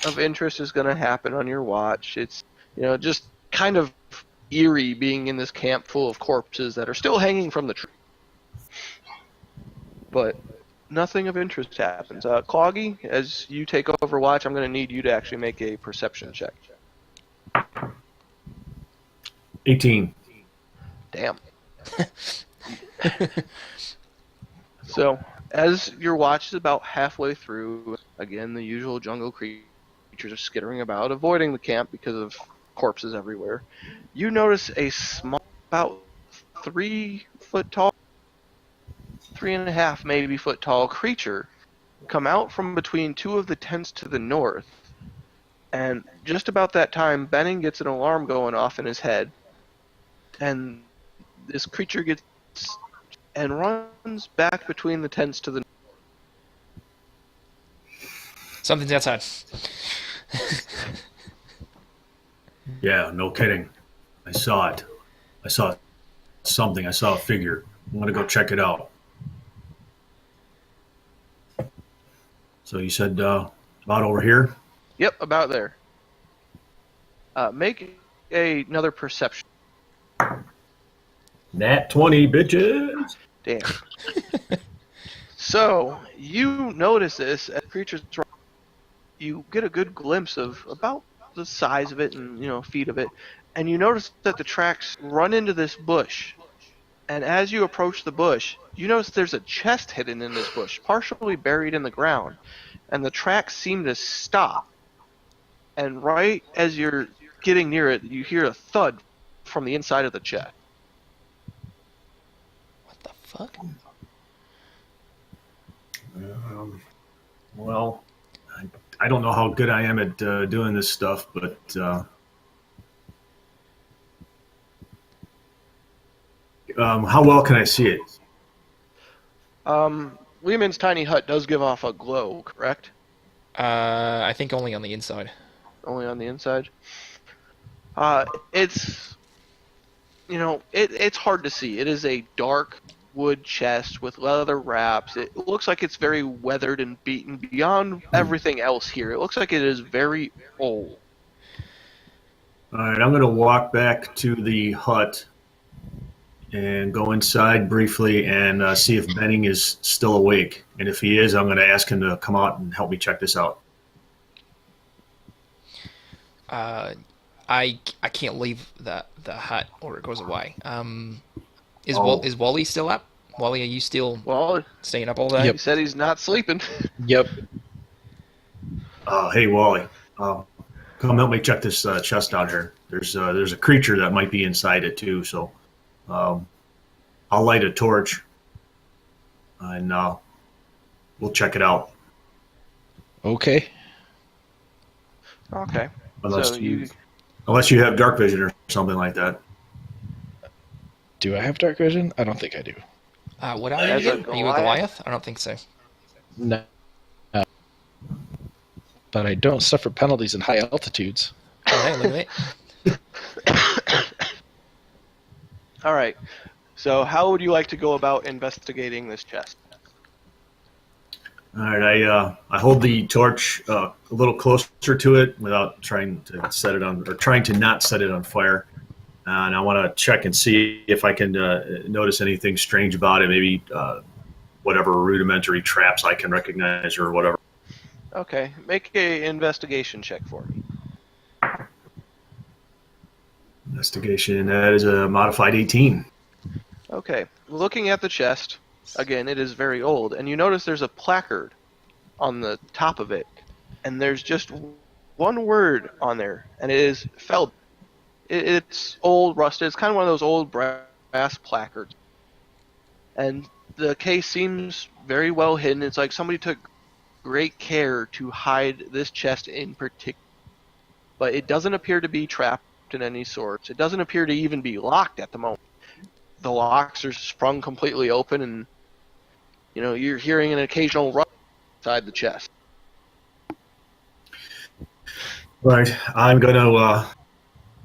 of interest is going to happen on your watch. It's, just kind of eerie being in this camp full of corpses that are still hanging from the tree. But nothing of interest happens. Cloggy, as you take over watch, I'm going to need you to actually make a perception check. 18. Damn. So, as your watch is about halfway through, again, the usual jungle creatures are skittering about, avoiding the camp because of corpses everywhere. You notice a small, about 3 foot tall, 3.5 maybe foot tall creature come out from between two of the tents to the north. And just about that time, Benning gets an alarm going off in his head. And this creature gets and runs back between the tents to the Something's outside. Yeah, no kidding. I saw it. I saw something. I saw a figure. I'm going to go check it out. So you said about over here? Yep, about there. Make another perception. Nat 20, bitches. Damn. So, you notice this as creatures. You get a good glimpse of about the size of it and, feet of it. And you notice that the tracks run into this bush. And as you approach the bush, you notice there's a chest hidden in this bush, partially buried in the ground. And the tracks seem to stop. And right as you're getting near it, you hear a thud from the inside of the chest. What the fuck? Well, I don't know how good I am at doing this stuff, but How well can I see it? Lehman's tiny hut does give off a glow, correct? I think only on the inside. Only on the inside. It's it's hard to see. It is a dark wood chest with leather wraps. It looks like it's very weathered and beaten beyond everything else here. It looks like it is very old. All right, I'm going to walk back to the hut and go inside briefly and see if Benning is still awake. And if he is, I'm going to ask him to come out and help me check this out. I can't leave the hut or it goes away. Is Oh. Is Wally still up? Wally, are you still Well, staying up all day? Yep. he said he's not sleeping. Yep. Hey, Wally, come help me check this chest out here. There's a creature that might be inside it too. So I'll light a torch and we'll check it out. Okay. Okay. Unless So unless you have dark vision or something like that. Do I have dark vision? I don't think I do. What are As you? a Are you a Goliath? Goliath? I don't think so. No. But I don't suffer penalties in high altitudes. Oh, hey, look at that. All right. So how would you like to go about investigating this chest? All right, I hold the torch a little closer to it without trying to set it on, or trying to not set it on fire. And I want to check and see if I can notice anything strange about it. Maybe whatever rudimentary traps I can recognize or whatever. Okay. Make a investigation check for me. Investigation. That is a modified 18. Okay. Looking at the chest, again, it is very old, and you notice there's a placard on the top of it, and there's just one word on there, and it is Feld. It's old, rusted. It's kind of one of those old brass placards, and the case seems very well hidden. It's like somebody took great care to hide this chest in particular, but it doesn't appear to be trapped in any sorts. It doesn't appear to even be locked at the moment. The locks are sprung completely open, and you're hearing an occasional run inside the chest. Right. I'm going to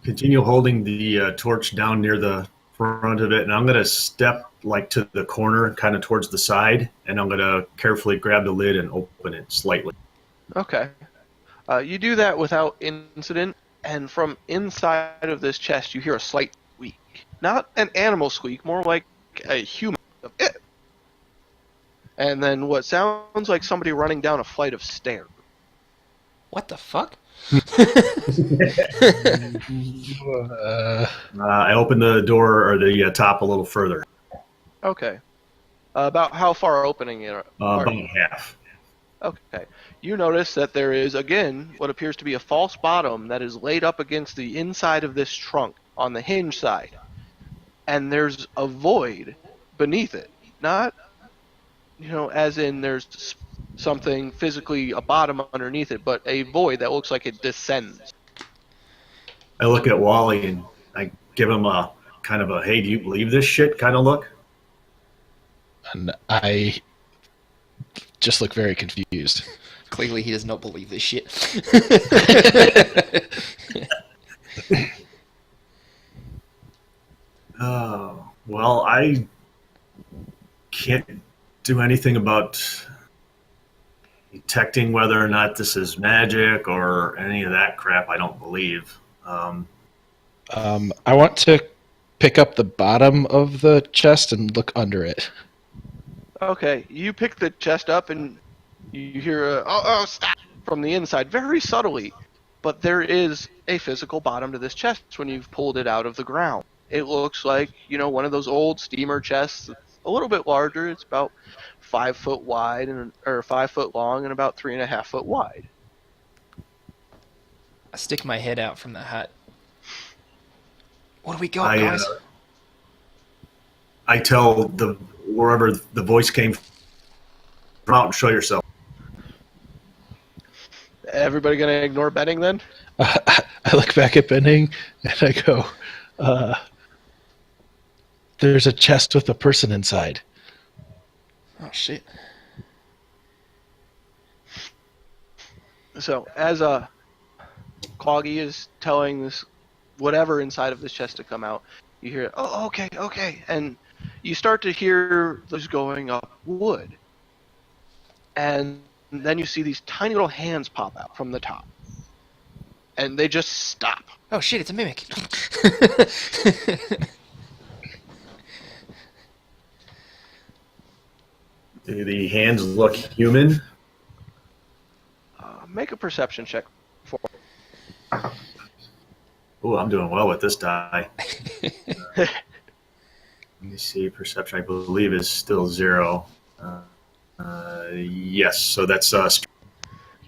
continue holding the torch down near the front of it, and I'm going to step like to the corner, kind of towards the side, and I'm going to carefully grab the lid and open it slightly. Okay. You do that without incident, and from inside of this chest, you hear a slight squeak. Not an animal squeak, more like a human. And then what sounds like somebody running down a flight of stairs. What the fuck? I open the door or the top a little further, Okay. About how far opening it are about you? half. Okay. You notice that there is, again, what appears to be a false bottom that is laid up against the inside of this trunk on the hinge side. And there's a void beneath it. Not, as in there's something physically, a bottom underneath it, but a void that looks like it descends. I look at Wally and I give him a kind of a, hey, do you believe this shit kind of look? And I just look very confused. Clearly, he does not believe this shit. Well, I can't do anything about detecting whether or not this is magic or any of that crap. I don't believe. I want to pick up the bottom of the chest and look under it. Okay, you pick the chest up and you hear a, oh, stop, from the inside, very subtly. But there is a physical bottom to this chest when you've pulled it out of the ground. It looks like, one of those old steamer chests, a little bit larger. It's about 5 foot wide, or 5 foot long and about 3.5 foot wide. I stick my head out from the hut. What do we got, I, guys? I tell wherever the voice came from, come out and show yourself. Everybody gonna ignore Benning then? I look back at Benning and I go, There's a chest with a person inside. Oh shit. So as Cloggy is telling this whatever inside of this chest to come out, you hear, oh, okay, okay, and you start to hear those going up wood, and then you see these tiny little hands pop out from the top, and they just stop. Oh shit, it's a mimic. Do the hands look human? Make a perception check for. Oh, I'm doing well with this die. Let me see. Perception, I believe, is still 0. Yes, so that's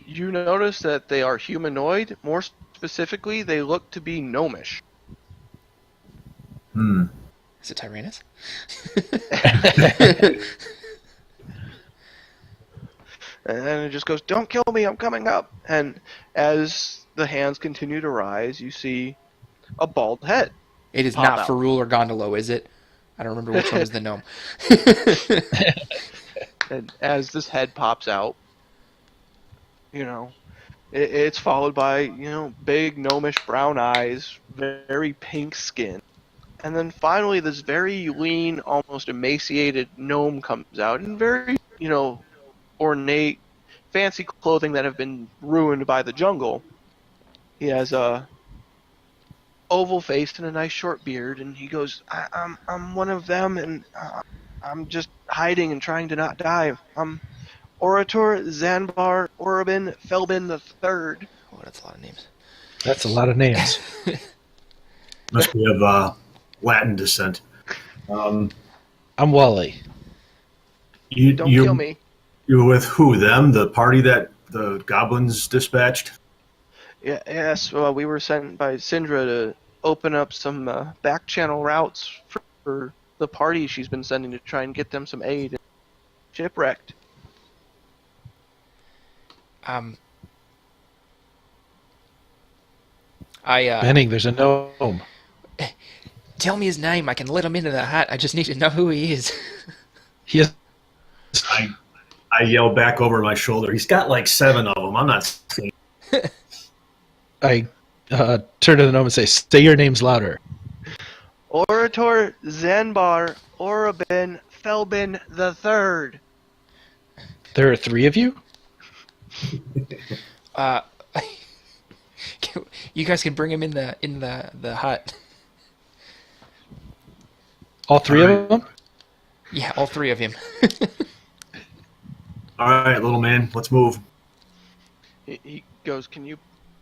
You notice that they are humanoid. More specifically, they look to be gnomish. Is it Tyrannus? And then it just goes, don't kill me, I'm coming up. And as the hands continue to rise, you see a bald head. It is Pop not out. Ferul or Gondolo, is it? I don't remember which one was the gnome. And as this head pops out, it's followed by, big gnomish brown eyes, very pink skin. And then finally this very lean, almost emaciated gnome comes out in very, ornate, fancy clothing that have been ruined by the jungle. He has a oval face and a nice short beard, and he goes, I'm one of them, and I'm just hiding and trying to not die. I'm Orator Zanbar Orabin Felbin III. Oh, that's a lot of names. That's a lot of names. must be of Latin descent. I'm Wally. Don't kill me. You were with who? Them? The party that the goblins dispatched? Yeah, yes, well, we were sent by Syndra to open up some back channel routes for the party she's been sending to try and get them some aid. Shipwrecked. Benning, there's a gnome. Tell me his name. I can let him into the hut. I just need to know who he is. He is. I yell back over my shoulder. He's got like 7 of them. I'm not seeing. I turn to the gnome and say, "Say your names louder." Orator Zanbar Orabin Felbin III. There are 3 of you? You guys can bring him in the hut. All 3 of them? Yeah, all 3 of him. All right, little man, let's move. He goes, can you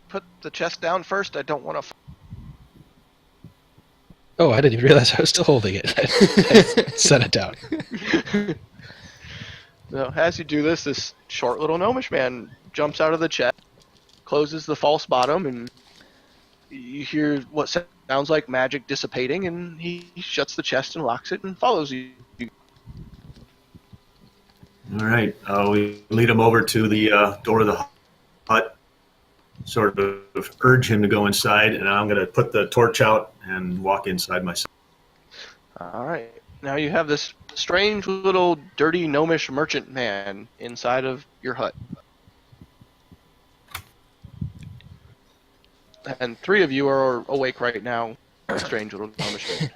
put the chest down first? I don't want to... Oh, I didn't even realize I was still holding it. I set it down. So as you do this, this short little gnomish man jumps out of the chest, closes the false bottom, and you hear what sounds like magic dissipating, and he shuts the chest and locks it and follows you. All right, we lead him over to the door of the hut, sort of urge him to go inside, and I'm going to put the torch out and walk inside myself. All right. Now you have this strange little dirty gnomish merchant man inside of your hut. And 3 of you are awake right now. Strange little gnomish man.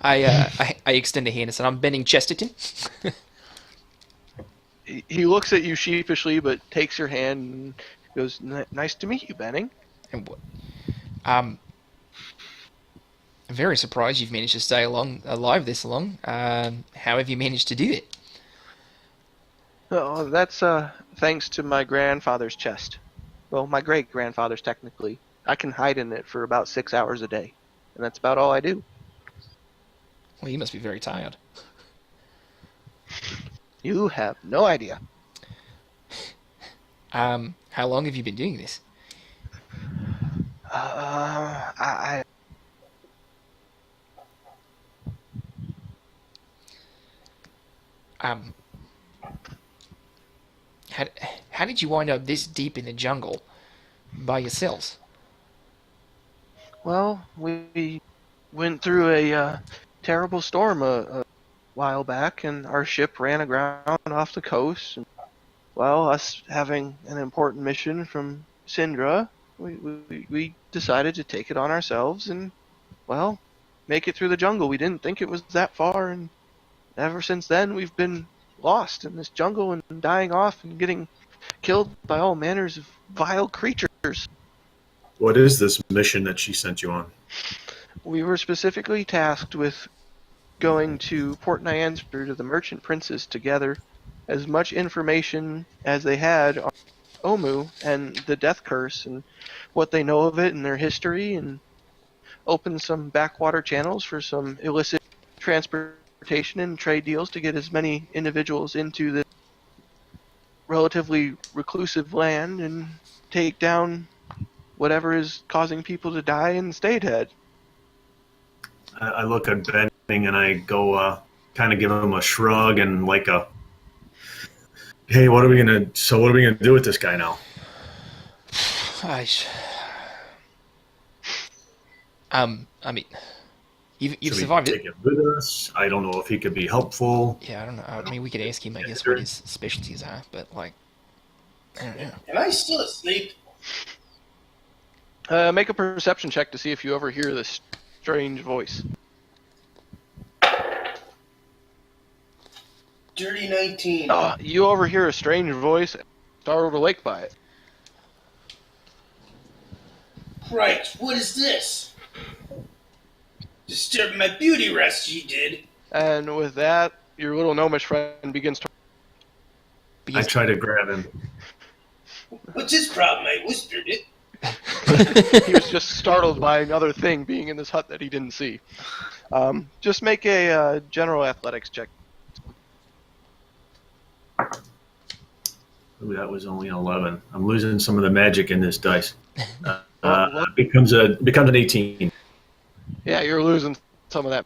I extend a hand and said, "I'm Benning Chesterton." He looks at you sheepishly, but takes your hand and goes, "Nice to meet you, Benning." And I'm very surprised you've managed to stay alive this long. How have you managed to do it? Oh, that's thanks to my grandfather's chest. Well, my great-grandfather's technically. I can hide in it for about 6 hours a day, and that's about all I do. Well, you must be very tired. You have no idea. How long have you been doing this? I How did you wind up this deep in the jungle by yourselves? Well, we went through a terrible storm a while back, and our ship ran aground off the coast. And, well, us having an important mission from Syndra, we decided to take it on ourselves and, well, make it through the jungle. We didn't think it was that far, and ever since then we've been lost in this jungle and dying off and getting killed by all manners of vile creatures. What is this mission that she sent you on? We were specifically tasked with going to Port Nyanspur to the merchant princes to gather as much information as they had on Omu and the death curse and what they know of it and their history, and open some backwater channels for some illicit transportation and trade deals to get as many individuals into the relatively reclusive land and take down whatever is causing people to die in Statehead. I look at Benning and I go, kind of give him a shrug and like a, hey, what are we gonna do with this guy now? I mean, you've Should survived we it. take him with us? I don't know if he could be helpful. Yeah, I don't know. I mean, we could ask him, I guess, what his specialties are, but like, I don't know. Am I still asleep? Make a perception check to see if you overhear this strange voice. Dirty 19. You overhear a strange voice, startled awake by it. Right, what is this? Disturbed my beauty rest, ye did. And with that, your little gnomish friend begins to... I try to grab him. What's his problem? I whispered it. He was just startled by another thing being in this hut that he didn't see. Just make a general athletics check. Ooh, that was only an 11. I'm losing some of the magic in this dice. It becomes an 18. Yeah, you're losing some of that.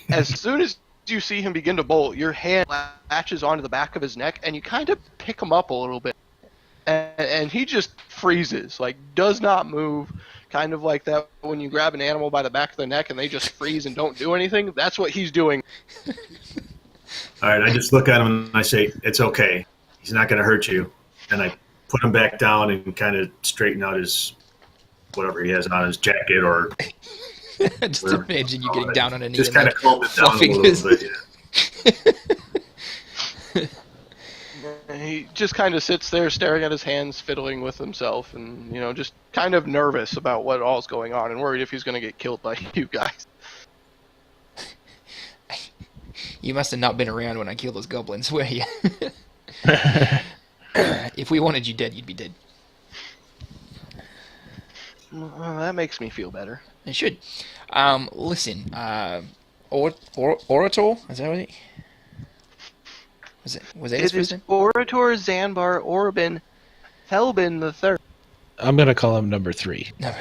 As soon as you see him begin to bolt, your hand latches onto the back of his neck, and you kind of pick him up a little bit. And he just freezes, like, does not move. Kind of like that when you grab an animal by the back of the neck and they just freeze and don't do anything. That's what he's doing. All right, I just look at him and I say, it's okay. He's not going to hurt you. And I put him back down and kind of straighten out his, whatever he has on his jacket or Just whatever. imagine you getting down on a knee Just and kind like of calm it down a fluffing little his... bit. Yeah. And he just kind of sits there staring at his hands, fiddling with himself, and, you know, just kind of nervous about what all's going on and worried if he's going to get killed by you guys. You must have not been around when I killed those goblins, were you? If we wanted you dead, you'd be dead. Well, that makes me feel better. It should. Listen, Orator? Is that what it... Was that his It is first name? Orator Zanbar Orbin Helbin III. I'm gonna call him number 3. No,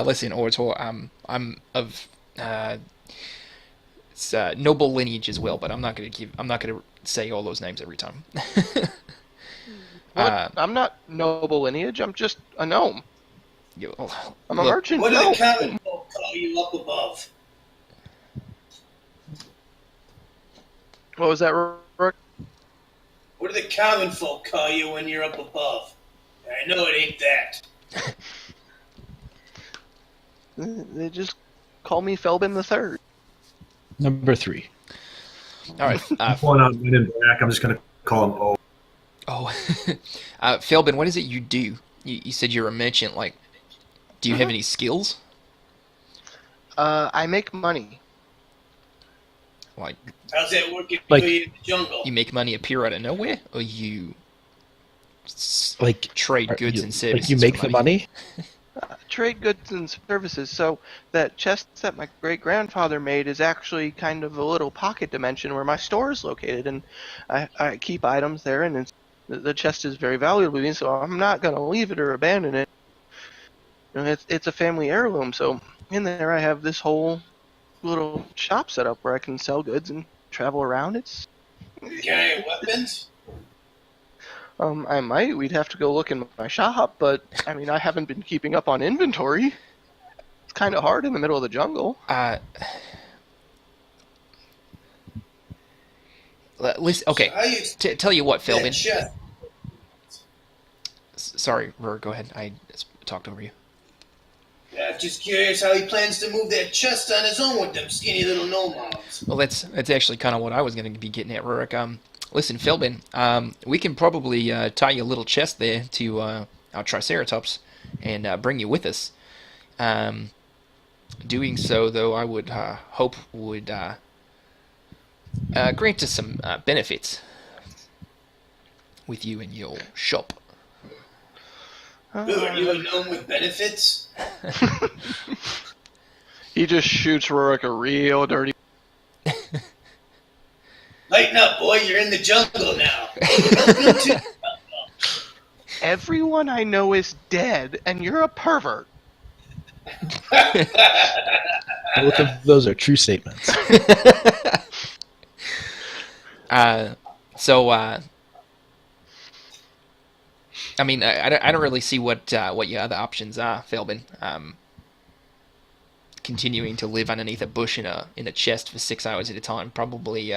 listen, Orator. I'm of it's noble lineage as well, but I'm not gonna say all those names every time. What? I'm not noble lineage. I'm just a gnome. I'm a look, merchant. What do gnome. the common folk call you up above? What was that, Rook? What do the common folk call you when you're up above? I know it ain't that. They just call me Felbin III. Number 3. All right. Pulling out Men in Black, I'm just going to call him O. Oh, Felbin, what is it you do? You said you're a merchant. Like, do you have any skills? I make money. Like, How's that working Like- for you in the jungle? you make money appear out of nowhere, or you Like trade goods you, and services? Like you make for the money? Trade goods and services. So that chest that my great-grandfather made is actually kind of a little pocket dimension where my store is located, and I keep items there, and the chest is very valuable to me, so I'm not going to leave it or abandon it. You know, it's a family heirloom, so in there I have this whole little shop set up where I can sell goods and travel around. It's Can I have weapons? I might. We'd have to go look in my shop, but I mean, I haven't been keeping up on inventory. It's kind of hard in the middle of the jungle. Listen, So okay. how you Tell you what, that Philbin. chest? Sorry, Roar, go ahead. I talked over you. Yeah, just curious how he plans to move that chest on his own with them skinny little gnome arms. Well, that's actually kind of what I was going to be getting at, Rurik. Listen, Philbin, we can probably tie your little chest there to our Triceratops and bring you with us. Doing so, though, I would hope would grant us some benefits with you in your shop. Ooh, are you a gnome with benefits? He just shoots Rurik a real dirty. Lighten up, boy. You're in the jungle now. Don't feel too. Everyone I know is dead, and you're a pervert. Both of those are true statements. So, I mean, I don't really see what your other options are, Philbin. Continuing to live underneath a bush in a chest for 6 hours at a time, probably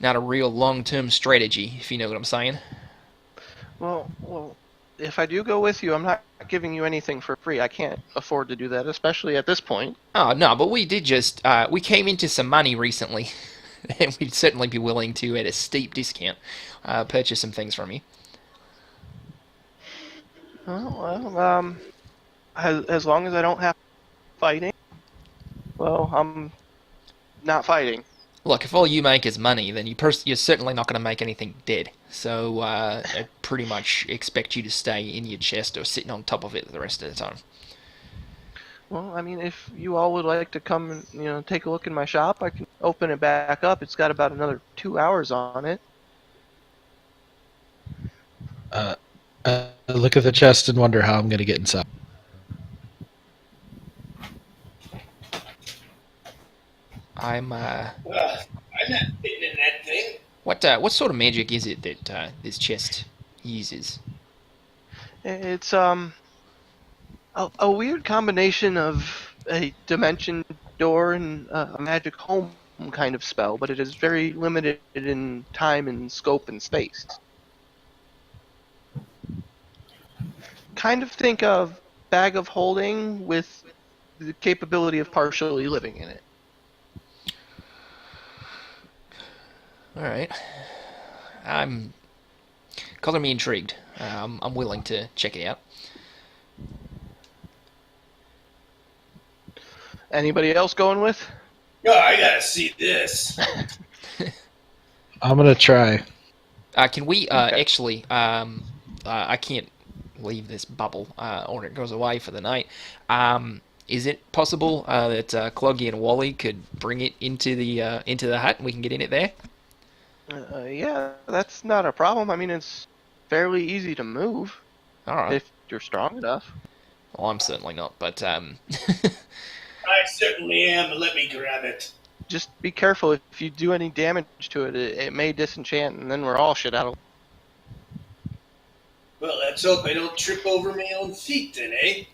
not a real long-term strategy, if you know what I'm saying. Well, if I do go with you, I'm not giving you anything for free. I can't afford to do that, especially at this point. Oh, no, but we did just, we came into some money recently, and we'd certainly be willing to, at a steep discount, purchase some things from you. As long as I don't have fighting, well, I'm not fighting. Look, if all you make is money, then you're certainly not going to make anything dead. So I pretty much expect you to stay in your chest or sitting on top of it the rest of the time. Well, I mean, if you all would like to come and take a look in my shop, I can open it back up. It's got about another 2 hours on it. I look at the chest and wonder how I'm going to get inside. I'm I'm not fitting in that thing. what sort of magic is it that this chest uses? It's a weird combination of a dimension door and a magic home kind of spell, but it is very limited in time and scope and space. Kind of think of bag of holding with the capability of partially living in it. All right, I'm color me intrigued. I'm willing to check it out. Anybody else going with? Oh, I gotta see this. I'm going to try. Can we Okay. actually? I can't leave this bubble, or it goes away for the night. Is it possible that Cloggy and Wally could bring it into the hut and we can get in it there? Yeah, that's not a problem. I mean, it's fairly easy to move All right. if you're strong enough. Well, I'm certainly not, but I certainly am, but let me grab it. Just be careful. If you do any damage to it, it may disenchant, and then we're all shit out of. Well, let's hope I don't trip over my own feet then, eh?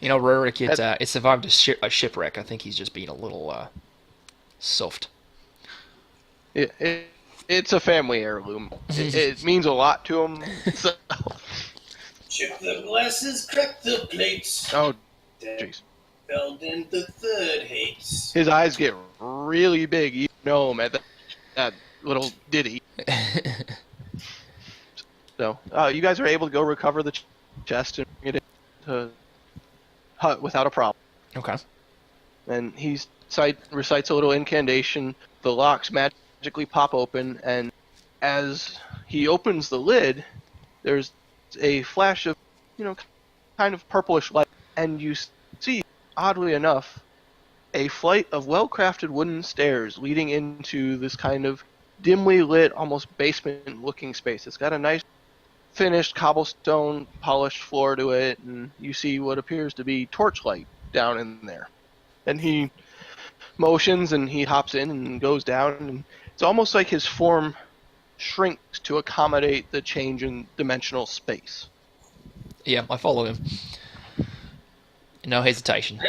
Rurik, it survived a shipwreck. I think he's just being a little soft. It's a family heirloom. It means a lot to him. So. Chip the glasses, crack the plates. Oh, jeez. Belden the third hates. His eyes get really big. You know him at that little ditty. So, you guys are able to go recover the chest and bring it into hut without a problem. Okay. And he recites a little incantation. The locks magically pop open, and as he opens the lid, there's a flash of, kind of purplish light, and you see, oddly enough, a flight of well-crafted wooden stairs leading into this kind of dimly lit, almost basement-looking space. It's got a nice finished cobblestone polished floor to it, and you see what appears to be torchlight down in there. And he motions and he hops in and goes down, and it's almost like his form shrinks to accommodate the change in dimensional space. Yeah, I follow him. No hesitation.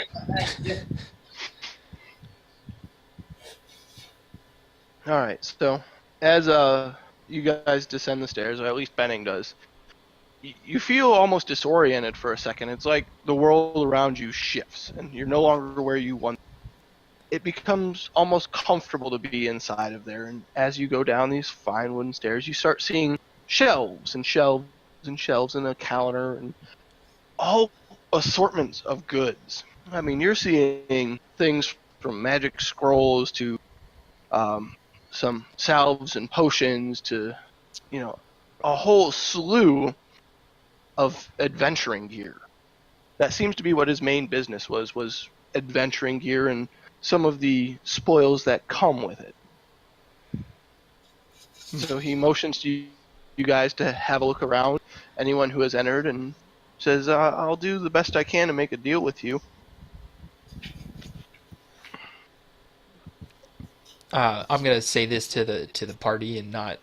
All right. So as you guys descend the stairs, or at least Benning does, you feel almost disoriented for a second. It's like the world around you shifts, and you're no longer where you once. It becomes almost comfortable to be inside of there. And as you go down these fine wooden stairs, you start seeing shelves and shelves and shelves and a counter and all assortments of goods. I mean, you're seeing things from magic scrolls to some salves and potions to, a whole slew of adventuring gear. That seems to be what his main business was adventuring gear and some of the spoils that come with it. So he motions to you guys to have a look around, anyone who has entered, and says, I'll do the best I can to make a deal with you. I'm gonna say this to the party and not.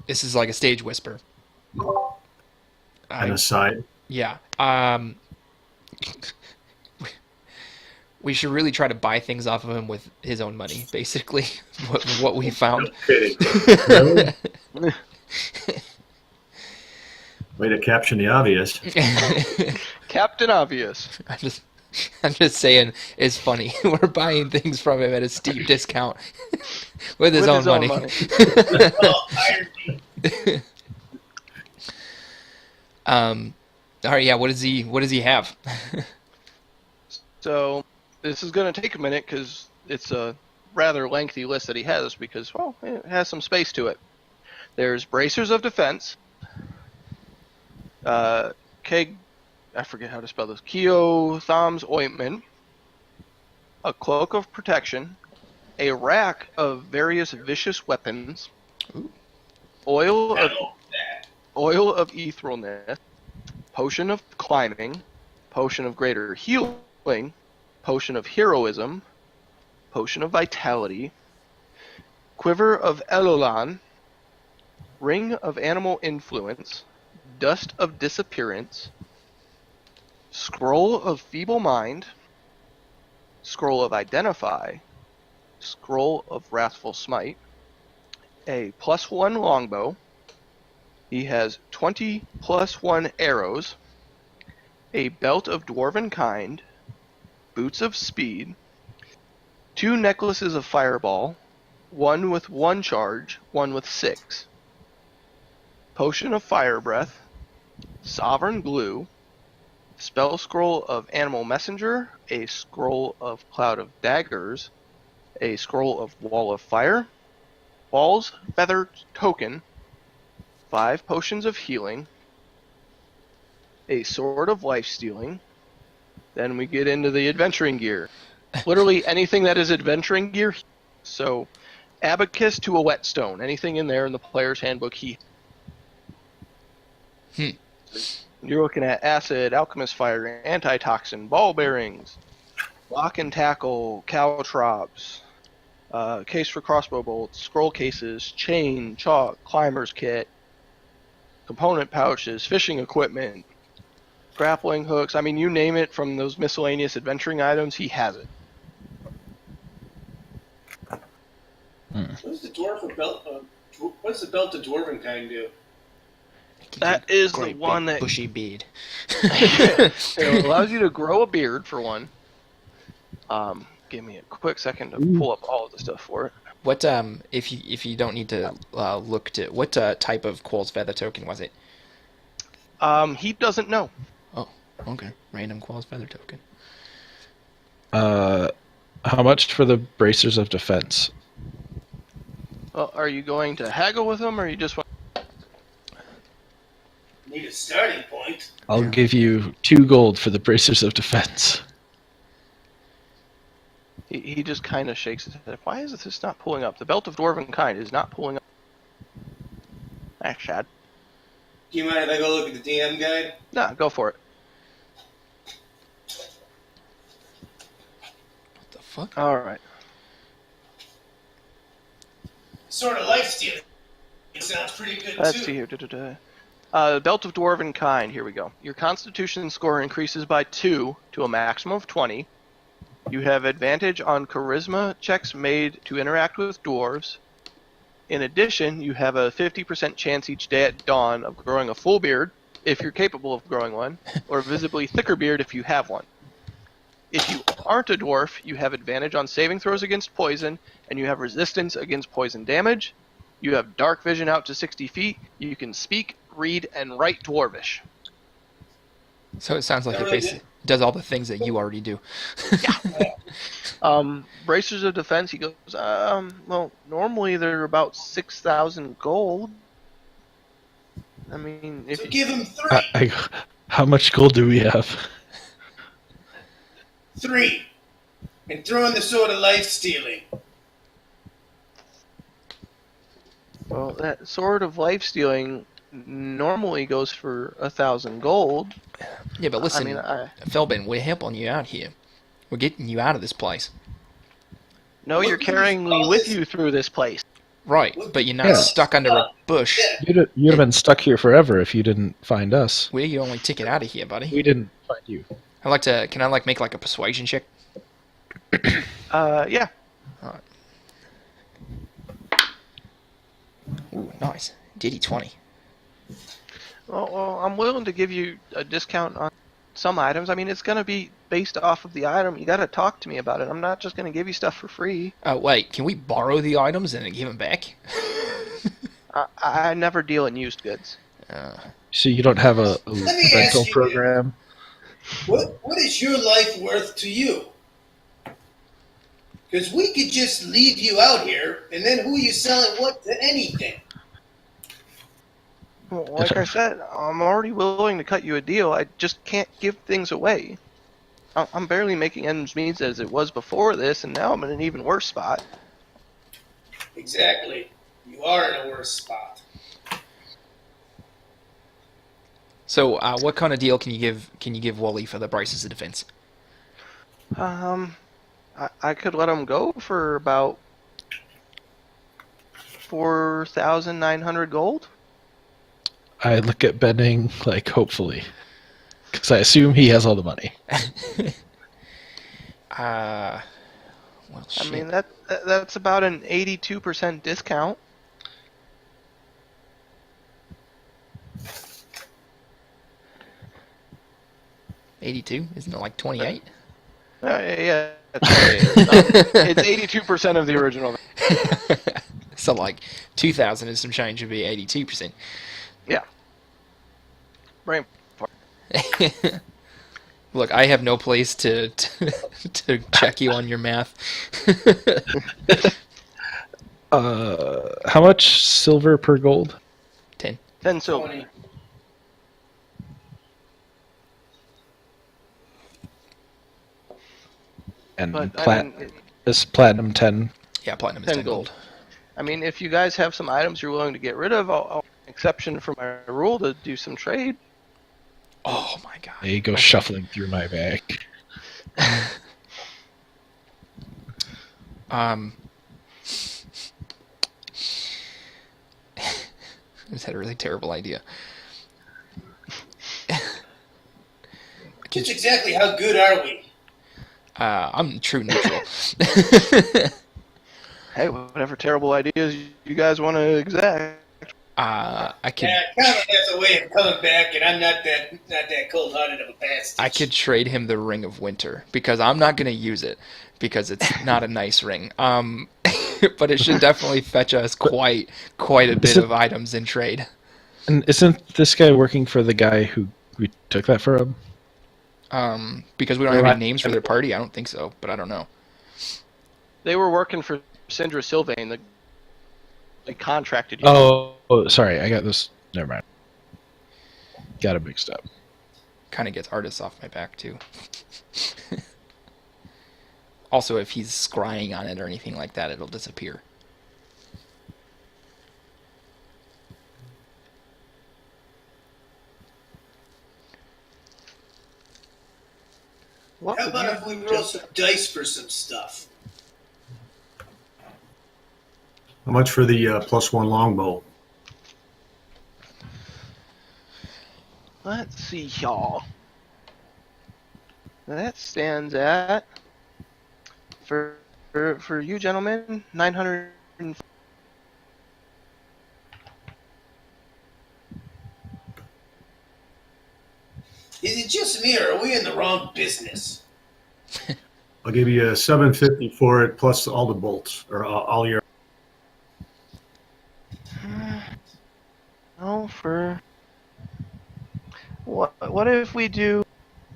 This is like a stage whisper. And aside. Yeah. We should really try to buy things off of him with his own money, basically. what we found. No kidding. Really? Way to caption the obvious. Captain Obvious. I'm just saying, it's funny. We're buying things from him at a steep discount with his own money. All right, yeah. What does he have? So this is going to take a minute because it's a rather lengthy list that he has because, well, it has some space to it. There's bracers of defense. I forget how to spell this. Keotham's ointment. A cloak of protection. A rack of various vicious weapons. Ooh. Oil of etherealness. Potion of climbing. Potion of greater healing. Potion of heroism. Potion of vitality. Quiver of Elolan. Ring of animal influence. Dust of disappearance. Scroll of feeble mind. Scroll of identify. Scroll of wrathful smite. A +1 longbow. He has 20 +1 arrows. A belt of dwarven kind. Boots of speed. 2 necklaces of fireball. 1 with 1 charge, 1 with 6. Potion of fire breath. Sovereign glue. Spell scroll of animal messenger. A scroll of cloud of daggers. A scroll of wall of fire. Ball's feather token. 5 potions of healing. A sword of life stealing. Then we get into the adventuring gear. Literally anything that is adventuring gear. So, abacus to a whetstone. Anything in there in the player's handbook, You're looking at acid, alchemist fire, antitoxin, ball bearings, lock and tackle, caltrops, case for crossbow bolts, scroll cases, chain, chalk, climber's kit, component pouches, fishing equipment, grappling hooks. I mean, you name it from those miscellaneous adventuring items, he has it. What does the dwarf belt? What does the belt of dwarven kind do? That is the one that bushy beard. it allows you to grow a beard for one. Give me a quick second to pull up all of the stuff for it. What if you don't need to look to what type of Quoll's feather token was it? He doesn't know. Oh, okay. Random Quoll's feather token. How much for the bracers of defense? Well, are you going to haggle with him, or you just want? Need a starting point. I'll give you 2 gold for the bracers of defense. He just kind of shakes his head. Why is this not pulling up? The belt of dwarven kind is not pulling up. Shad. Do you mind if I go look at the DM guide? Nah, go for it. What the fuck? All right. Sort of life stealing. It sounds pretty good Let's too. see here. Belt of dwarven kind. Here we go. Your Constitution score increases by 2 to a maximum of 20. You have advantage on charisma checks made to interact with dwarves. In addition, you have a 50% chance each day at dawn of growing a full beard, if you're capable of growing one, or a visibly thicker beard if you have one. If you aren't a dwarf, you have advantage on saving throws against poison, and you have resistance against poison damage. You have dark vision out to 60 feet. You can speak, read, and write dwarvish. So it sounds like That it really basically does all the things that you already do. Bracers of defense, he goes, well, normally they're about 6,000 gold. I mean, if So you, give him three. How much gold do we have? 3. And throw in the sword of life stealing. well, that sort of life stealing normally goes for 1,000 gold. Yeah, but listen, Felbin, we're helping you out here. We're getting you out of this place. No, you're carrying me with you through this place. Right, but you're not Yeah. stuck under a bush. Yeah. You'd have been stuck here forever if you didn't find us. We're your only ticket out of here, buddy. We didn't find you. Can I make like a persuasion check? Yeah. Alright. Ooh, nice. Diddy 20. Well, I'm willing to give you a discount on some items. I mean, it's going to be based off of the item. You got to talk to me about it. I'm not just going to give you stuff for free. Wait, can we borrow the items and then give them back? I never deal in used goods. So you don't have a Let me rental ask you, program? What is your life worth to you? Because we could just leave you out here, and then who you selling what to anything? Well, like I said, I'm already willing to cut you a deal. I just can't give things away. I'm barely making ends meet as it was before this, and now I'm in an even worse spot. Exactly. You are in a worse spot. So, what kind of deal can you give Wally for the braces of defense? I could let him go for about 4,900 gold. I look at Benning like hopefully, because I assume he has all the money. Well, shit. I mean that's about an 82% discount. $82? Isn't it like 28? Yeah, it's 82% of the original. So like 2,000 and some change would be 82%. Yeah. Brain. Look, I have no place to check you on your math. How much silver per gold? 10. 10 silver. 20. And But I mean, is platinum 10? Yeah, platinum is 10 10 gold. gold. I mean, if you guys have some items you're willing to get rid of, I'll make an exception for my rule to do some trade. Oh my god. There you go, shuffling through my bag. I just had a really terrible idea. Just exactly how good are we? I'm true neutral. Hey, whatever terrible ideas you guys want to exact. I could Yeah, kind of has a way of coming back, and I'm not that cold-hearted of a bastard. I could trade him the Ring of Winter because I'm not going to use it because it's not a nice ring. But it should definitely fetch us quite a bit of items in trade. And isn't this guy working for the guy who we took that from? Because we don't have any names for their party, I don't think so, but I don't know. They were working for Syndra Sylvain. They contracted you. Oh, sorry, I got this. Never mind. Got it mixed up. Kind of gets artists off my back too. Also, if he's scrying on it or anything like that, it'll disappear. What How would about you if we roll some dice for some stuff? How much for the +1 longbow? Let's see, y'all. That stands at For you gentlemen, 900. Is it just me, or are we in the wrong business? I'll give you a 750 for it plus all the bolts or all your. No, for what? What if we do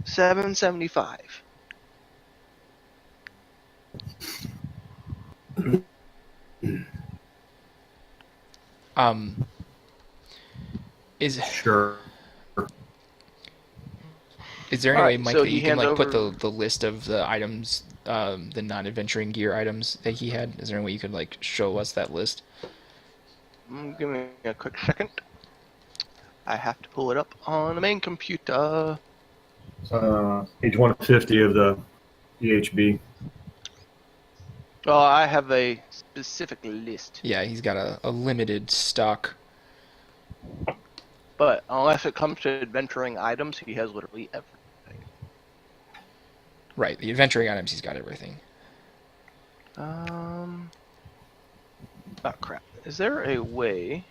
775? Is Sure. is there All any way, right. Mike, So that he you can hands like put over. the list of the items, the non-adventuring gear items that he had? Is there any way you could like show us that list? Give me a quick second. I have to pull it up on the main computer. Page 150 of the EHB. Oh, I have a specific list, Yeah, he's got a limited stock. but unless it comes to adventuring items, he has literally everything. Right, the adventuring items, he's got everything. Oh crap! Is there a way?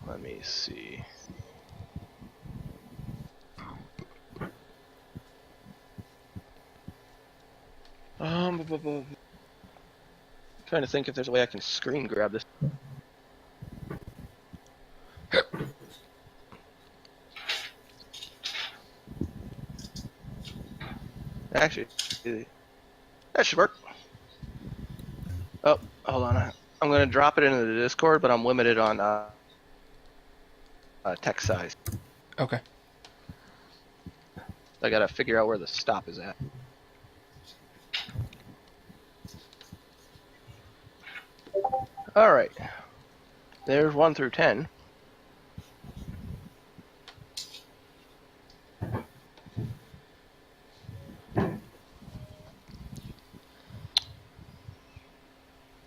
Let me see. Trying to think if there's a way I can screen grab this. Actually, that should work. Oh, hold on. I'm going to drop it into the Discord, but I'm limited on text size. Okay. I got to figure out where the stop is at. All right. There's 1 through 10.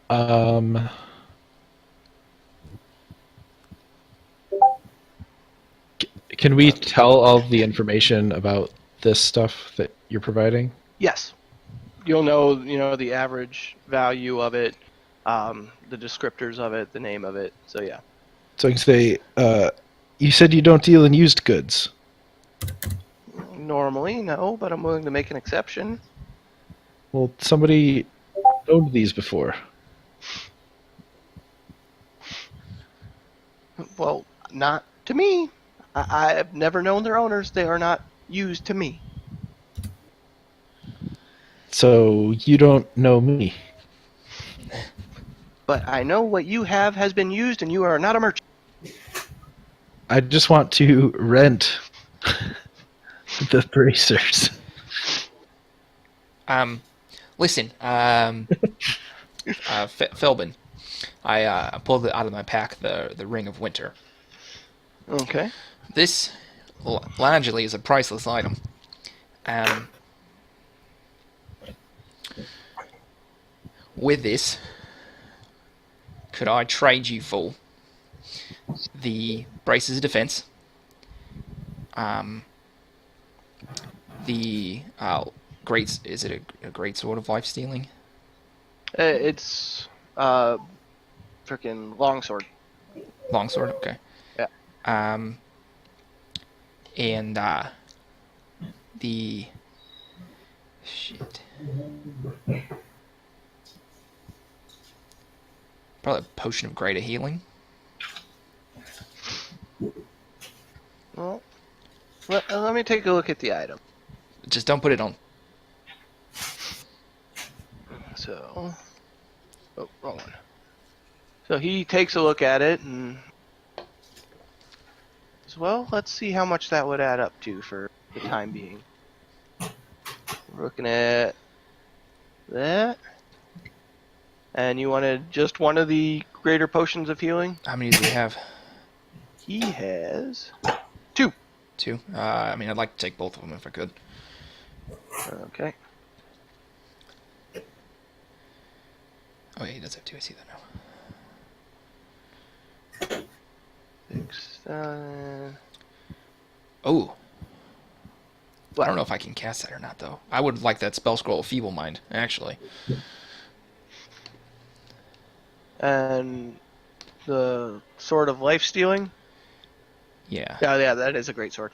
Um, can we tell all the information about this stuff that you're providing? Yes. You'll know, the average value of it, the descriptors of it, the name of it. So yeah. So I can say, you said you don't deal in used goods. Normally, no, but I'm willing to make an exception. Well, somebody owned these before. Well, not to me. I've never known their owners. They are not used to me. So you don't know me. But I know what you have has been used, and you are not a merchant. I just want to rent the bracers. Listen, Philbin, I pulled out of my pack the Ring of Winter. Okay. This largely is a priceless item. With this, could I trade you for the Braces of Defense, the great, is it a great sword of life stealing? It's freaking longsword. Longsword, okay. Yeah. And the shit. Probably a potion of greater healing. Well, let me take a look at the item. Just don't put it on. So, wrong one. So he takes a look at it and says, well, let's see how much that would add up to for the time being. We're looking at that. And you wanted just one of the greater potions of healing? How many does he have? He has 2. 2? I mean, I'd like to take both of them if I could. Okay. Oh, yeah, he does have 2. I see that now. 6, Oh. I don't know if I can cast that or not, though. I would like that spell scroll of Feeble Mind, actually. And the Sword of Life Stealing. Yeah. Yeah, that is a great sword.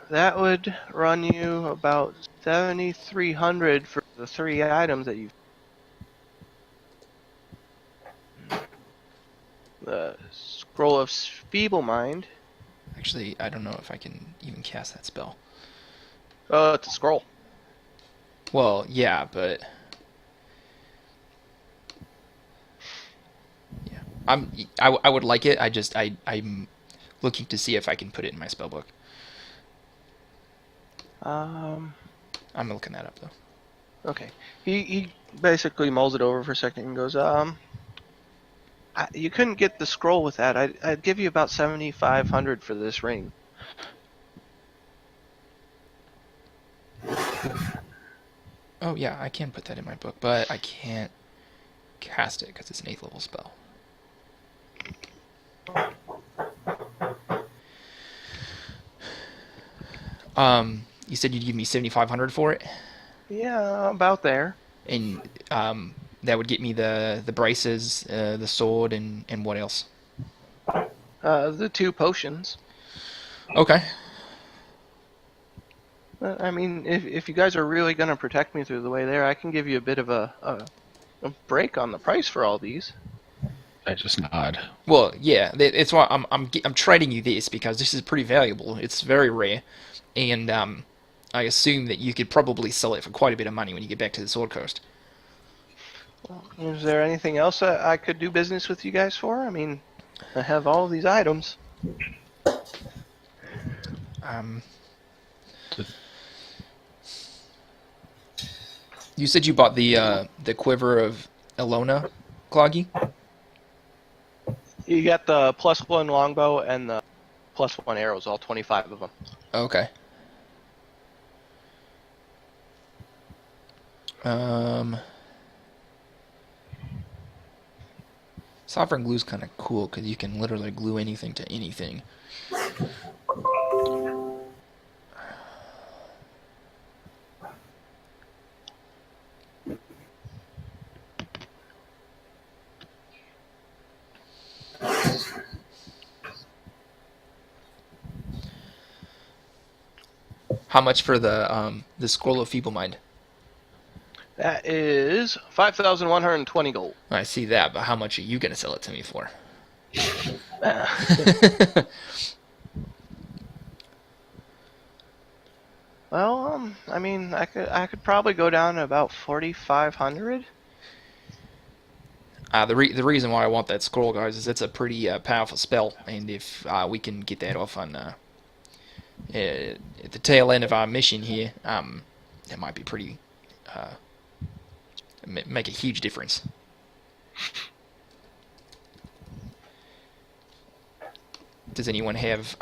That would run you about 7,300 for the 3 items that you. The Scroll of Feeble Mind. Actually, I don't know if I can even cast that spell. Oh, it's a scroll. Well, yeah, but yeah, I would like it. I'm looking to see if I can put it in my spell book. Um. I'm looking that up though. Okay. He basically mulls it over for a second and goes, you couldn't get the scroll with that. I'd give you about 7,500 for this ring. Oh yeah, I can put that in my book, but I can't cast it because it's an 8th level spell. You said you'd give me 7,500 for it, Yeah, about there. and that would get me the braces, the sword, and what else? The 2 potions. Okay. I mean, if you guys are really gonna protect me through the way there, I can give you a bit of a break on the price for all these. I just nod. Well, yeah, it's why I'm trading you this because this is pretty valuable. It's very rare, and I assume that you could probably sell it for quite a bit of money when you get back to the Sword Coast. Is there anything else I could do business with you guys for? I mean, I have all these items. You said you bought the quiver of Elona, Cloggy? You got the +1 longbow and the +1 arrows, all 25 of them. Okay. Sovereign glue's kind of cool because you can literally glue anything to anything. How much for the scroll of feeble mind? That is 5,120 gold. I see that, but how much are you gonna sell it to me for? Well, I mean, I could probably go down to about 4,500. The reason why I want that scroll, guys, is it's a pretty powerful spell, and if we can get that off on at the tail end of our mission here, that might be pretty make a huge difference. Does anyone have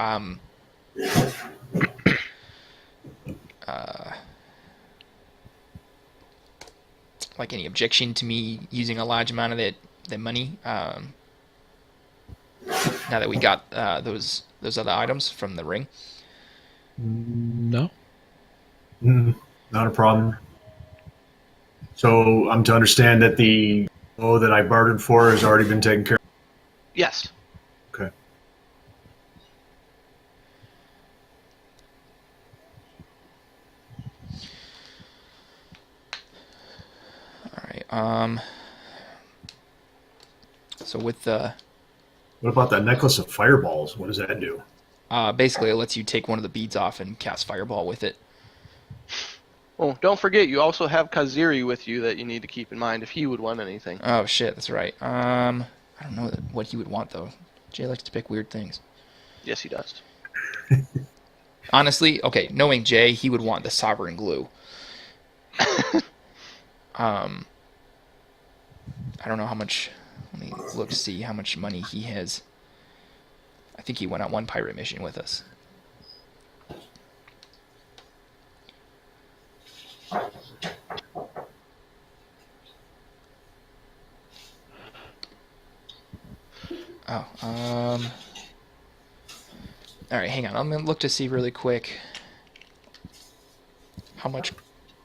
like any objection to me using a large amount of that money now that we got those other items from the ring? No. Not a problem. So I'm to understand that the bow that I bartered for has already been taken care of? Yes. Okay. All right. So with the What about that necklace of fireballs? What does that do? basically it lets you take one of the beads off and cast fireball with it. Oh, don't forget, you also have Kaziri with you that you need to keep in mind if he would want anything. Oh shit, that's right. I don't know what he would want though. Jay likes to pick weird things. Yes, he does. Honestly, okay, knowing Jay, he would want the sovereign glue. I don't know how much. Let me look to see how much money he has. I think he went on one pirate mission with us. Oh, All right, hang on. I'm gonna look to see really quick how much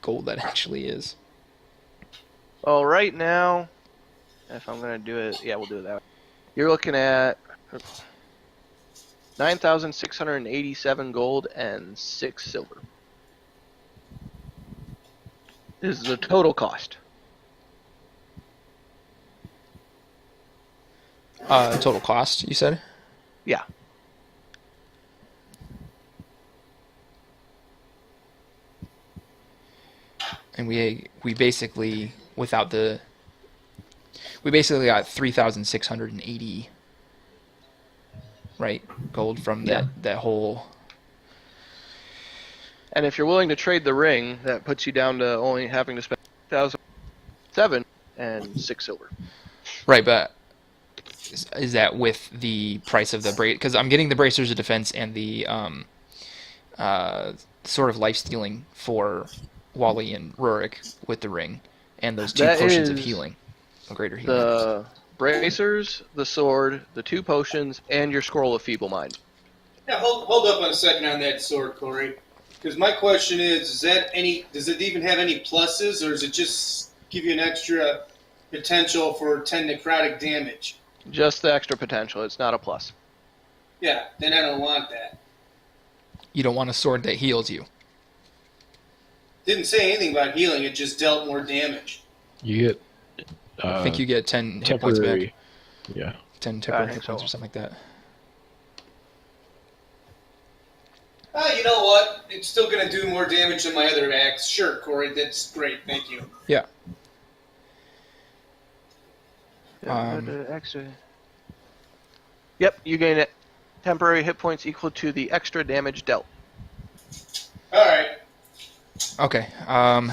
gold that actually is. Well, right now, if I'm gonna do it, yeah, we'll do it that way. You're looking at 9,687 gold and 6 silver. This is the total cost. Total cost, you said? Yeah. And we basically we basically got 3,680, right, gold from that whole. And if you're willing to trade the ring, that puts you down to only having to spend 1,007 and 6 silver. Right, but is that with the price of the brace? Because I'm getting the bracers of defense and the sort of life stealing for Wally and Rurik with the ring, and those 2 That potions of is healing, a greater healing. The bracers, the sword, the 2 potions, and your scroll of feeble mind. Yeah, hold up on a second on that sword, Corey. Because my question is, does it even have any pluses, or does it just give you an extra potential for 10 necrotic damage? Just the extra potential. It's not a plus. Yeah, then I don't want that. You don't want a sword that heals you. Didn't say anything about healing, it just dealt more damage. You get. I think you get 10 hit points temporary. back. Yeah. 10 temporary hit think points so. or something like that. You know what? It's still going to do more damage than my other axe. Sure, Corey, that's great. Thank you. Yeah. Extra. Yep, you gain temporary hit points equal to the extra damage dealt. All right. Okay. All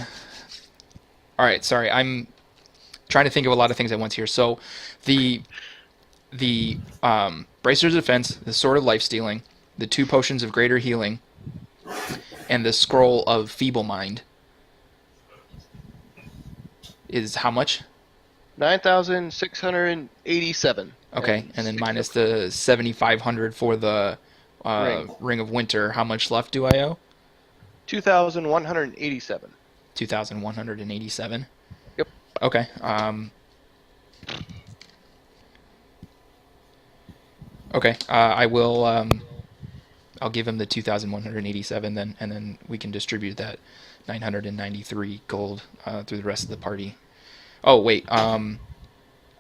right. Sorry, I'm trying to think of a lot of things at once here. So, the bracers of defense, the sword of life stealing, the 2 potions of greater healing, and the scroll of feeble mind is how much? 9,687. Okay, and then minus the 7,500 for the Ring. Ring of Winter. How much left do I owe? 2,187. 2,187. Yep. Okay. Okay. I will. I'll give him the 2,187 then, and then we can distribute that 993 gold through the rest of the party. Oh wait.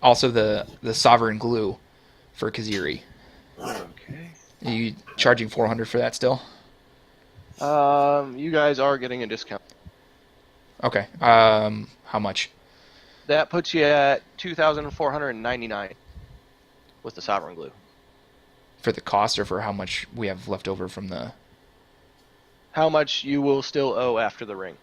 Also the Sovereign Glue for Kaziri. Okay. Are you charging 400 for that still? You guys are getting a discount. Okay. How much? That puts you at 2,499 with the Sovereign Glue. For the cost, or for how much we have left over from the... How much you will still owe after the ring.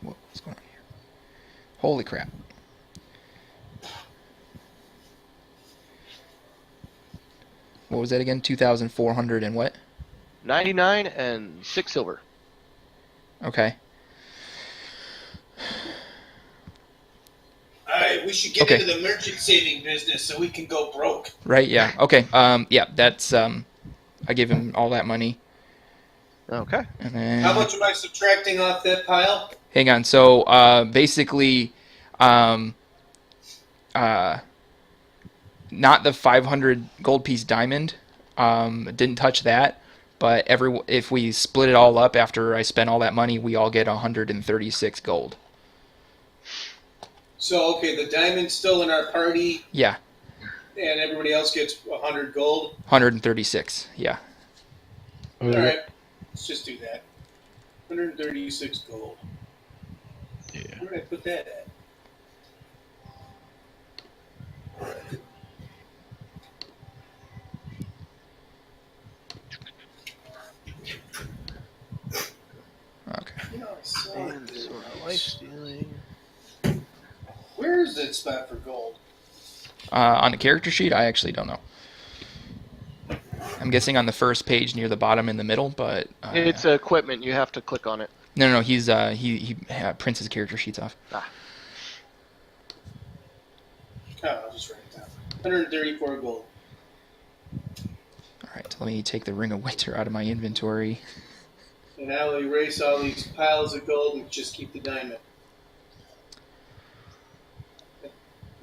What's going on here? Holy crap. What was that again? 2,400 and what? 99 and 6 silver. Okay. All right, we should get Okay. into the merchant saving business so we can go broke. Right, yeah. Okay. Yeah, that's I give him all that money. Okay. And then How much am I subtracting off that pile? hang on. So basically not the 500 gold piece diamond. Didn't touch that. But if we split it all up after I spent all that money, we all get 136 gold. So, okay, the diamond's still in our party, Yeah, and everybody else gets 100 gold. 136. Yeah. All right, let's just do that. 136 gold. Yeah. Where did I put that at? Okay. You know, I saw it And there. sort of life stealing. Where is that spot for gold? On the character sheet, I actually don't know. I'm guessing on the first page near the bottom in the middle, but It's equipment. You have to click on it. no. He's he prints his character sheets off. Ah. Oh, I'll just write it down. 134 gold. All right, let me take the Ring of Winter out of my inventory. And I'll erase all these piles of gold and just keep the diamond.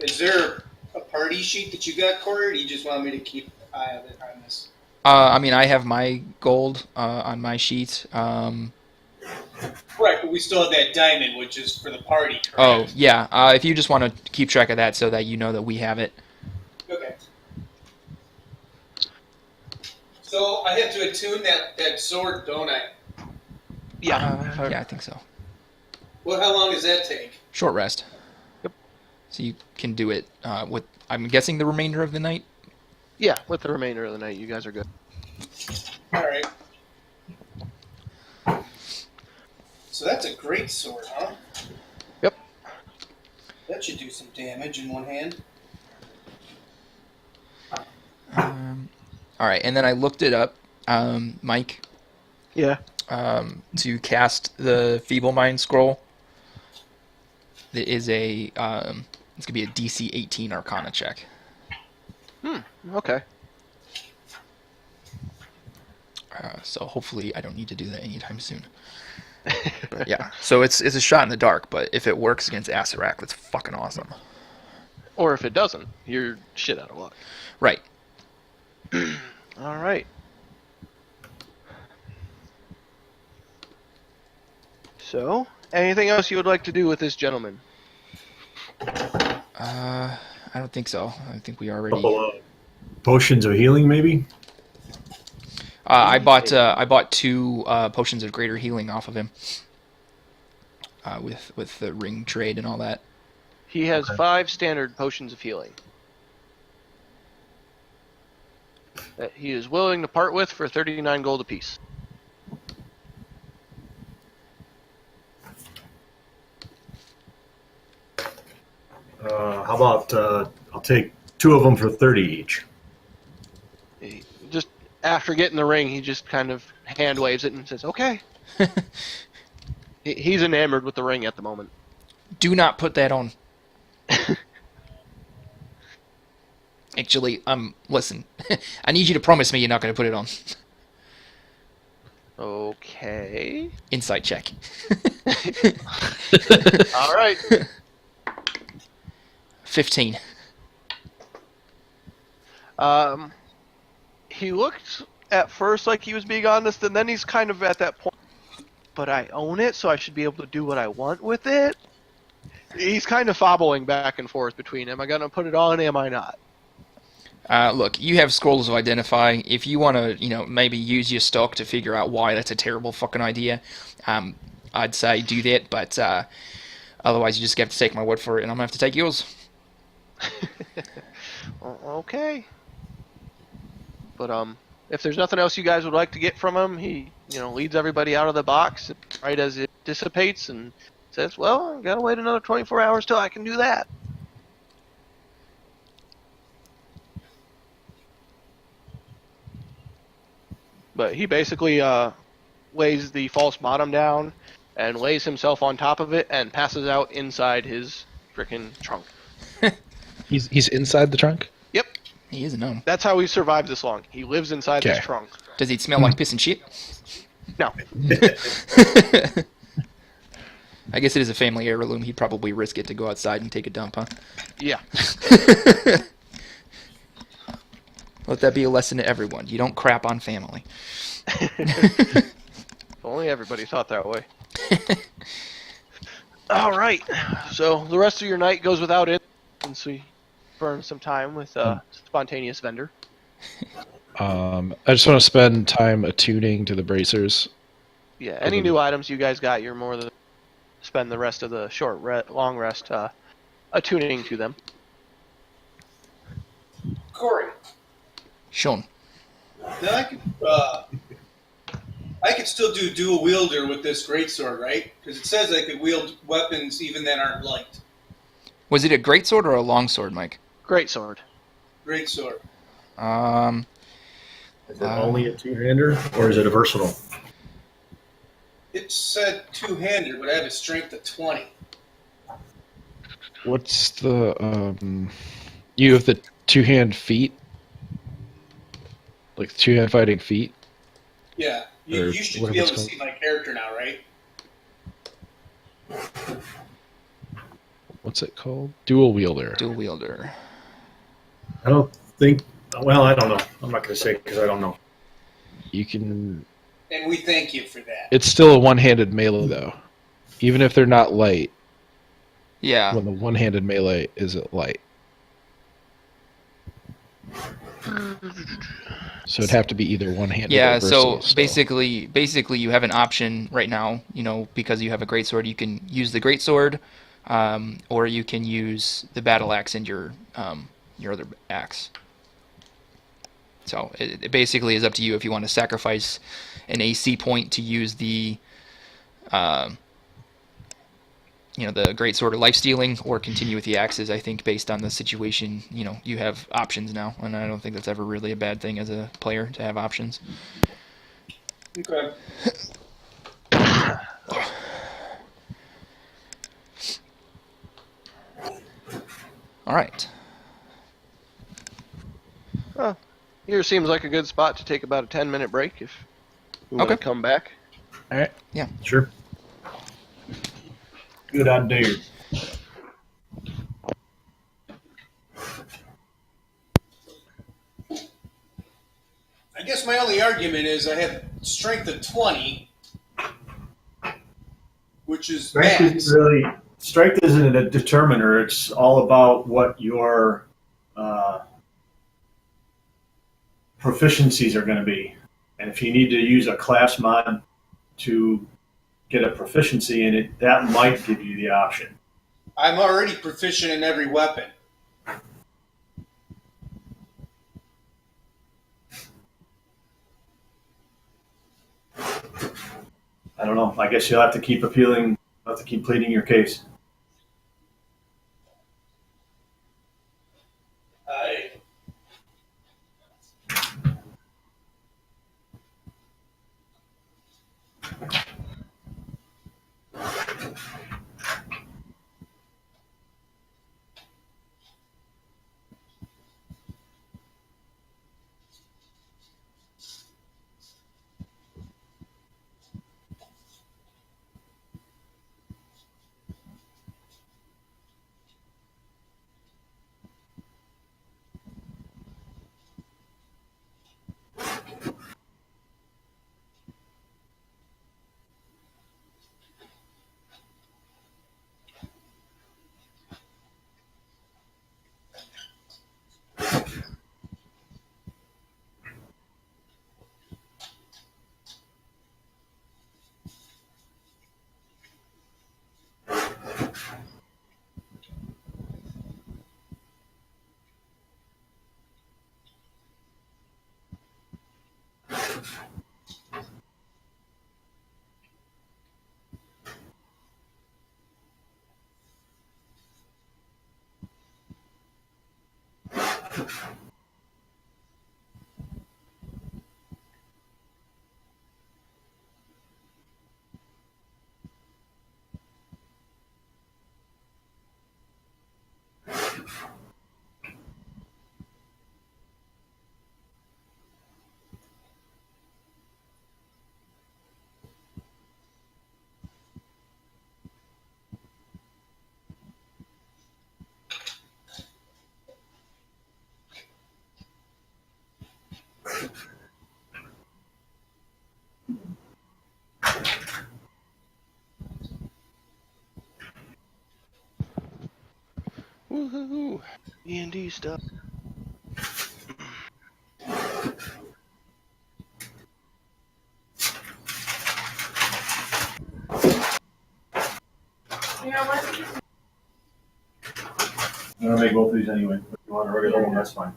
Is there a party sheet that you got, Corey, or do you just want me to keep an eye on this? I mean, I have my gold on my sheet. Right, but we still have that diamond, which is for the party, correct? Oh, yeah. If you just want to keep track of that so that you know that we have it. Okay. So I have to attune that sword, don't I? Yeah. Yeah, I think so. Well, how long does that take? Short rest. Yep. So you can do it with, I'm guessing, the remainder of the night? Yeah, with the remainder of the night, you guys are good. All right. So that's a great sword, huh? Yep. That should do some damage in one hand. All right, and then I looked it up, Mike, Yeah. to cast the Feeble Mind Scroll. It is it's going to be a DC 18 Arcana check. Okay. So hopefully I don't need to do that anytime soon. But yeah, so it's a shot in the dark, but if it works against Acerak, that's fucking awesome. Or if it doesn't, you're shit out of luck. Right. All right. So, anything else you would like to do with this gentleman? I don't think so. I think we already. Couple of potions of healing, maybe. I bought 2 potions of greater healing off of him. With the ring trade and all that. He has Okay. 5 standard potions of healing that he is willing to part with for 39 gold apiece. How about I'll take 2 of them for 30 each. Just after getting the ring, he just kind of hand waves it and says, "Okay." He's enamored with the ring at the moment. Do not put that on. Actually, listen. I need you to promise me you're not going to put it on. Okay. Insight check. All right. 15. He looked at first like he was being honest, and then he's kind of at that point. But I own it, so I should be able to do what I want with it. He's kind of fobbling back and forth between, am I going to put it on, am I not? Look, you have scrolls of identify. If you want to, maybe use your stock to figure out why that's a terrible fucking idea, I'd say do that. But otherwise, you just have to take my word for it, and I'm gonna have to take yours. Okay. But if there's nothing else you guys would like to get from him, he leads everybody out of the box right as it dissipates and says, "Well, I gotta wait another 24 hours till I can do that." But he basically lays the false bottom down and lays himself on top of it and passes out inside his frickin' trunk. He's inside the trunk? Yep, He is a gnome. that's how he survived this long. He lives inside this Okay. trunk. Does he smell like piss and shit? No. I guess it is a family heirloom. He'd probably risk it to go outside and take a dump, huh? Yeah. Let that be a lesson to everyone. You don't crap on family. If only everybody thought that way. All right. So the rest of your night goes without it, since we burned some time with spontaneous vendor. I just want to spend time attuning to the bracers. Yeah. Any new items you guys got, you're more than spend the rest of the long rest attuning to them. Corey, Sean. now I could still do dual wielder with this greatsword, right? Because it says I could wield weapons even that aren't light. Was it a greatsword or a longsword, Mike? Great sword. Greatsword. Is it only a two-hander, or is it a versatile? It said two-hander, but I have a strength of 20. What's the You have the two-hand feet, like two-hand fighting feet. Yeah, you Or should be whatever able it's to called. see my character now, right? What's it called? Dual wielder. Dual wielder. I don't think. Well, I don't know. I'm not going to say because I don't know. You can. And we thank you for that. It's still a one-handed melee though, even if they're not light. Yeah. When the one-handed melee isn't light, so it'd have to be either one-handed Yeah, or so versatile. Still. basically, you have an option right now. Because you have a greatsword, you can use the greatsword, or you can use the battle axe and your other axe. So it basically is up to you if you want to sacrifice an AC point to use the the greatsword or life stealing, or continue with the axes. I think based on the situation, you have options now, and I don't think that's ever really a bad thing as a player to have options. Okay. All right. Well, here seems like a good spot to take about a 10-minute break if we want Okay. to come back. All right. Sure. Good idea. I guess my only argument is I have strength of 20, which is Strength max. isn't a determiner. It's all about what your proficiencies are going to be. And if you need to use a class mod to get a proficiency in it, that might give you the option. I'm already proficient in every weapon. I don't know. I guess you'll have to keep appealing. You'll have to keep pleading your case. I Woohoo! D&D stuff. I'm going to make both of these anyway. But if you want a regular one, that's fine.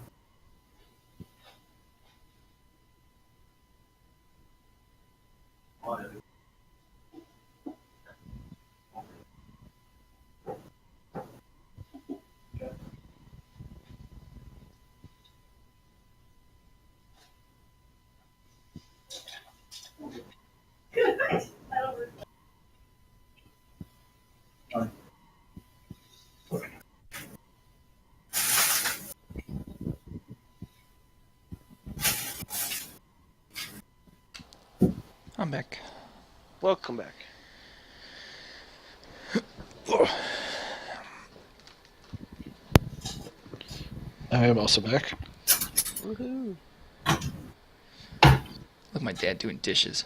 I'm back. Welcome back. I am also back. Woohoo! Look, my dad doing dishes.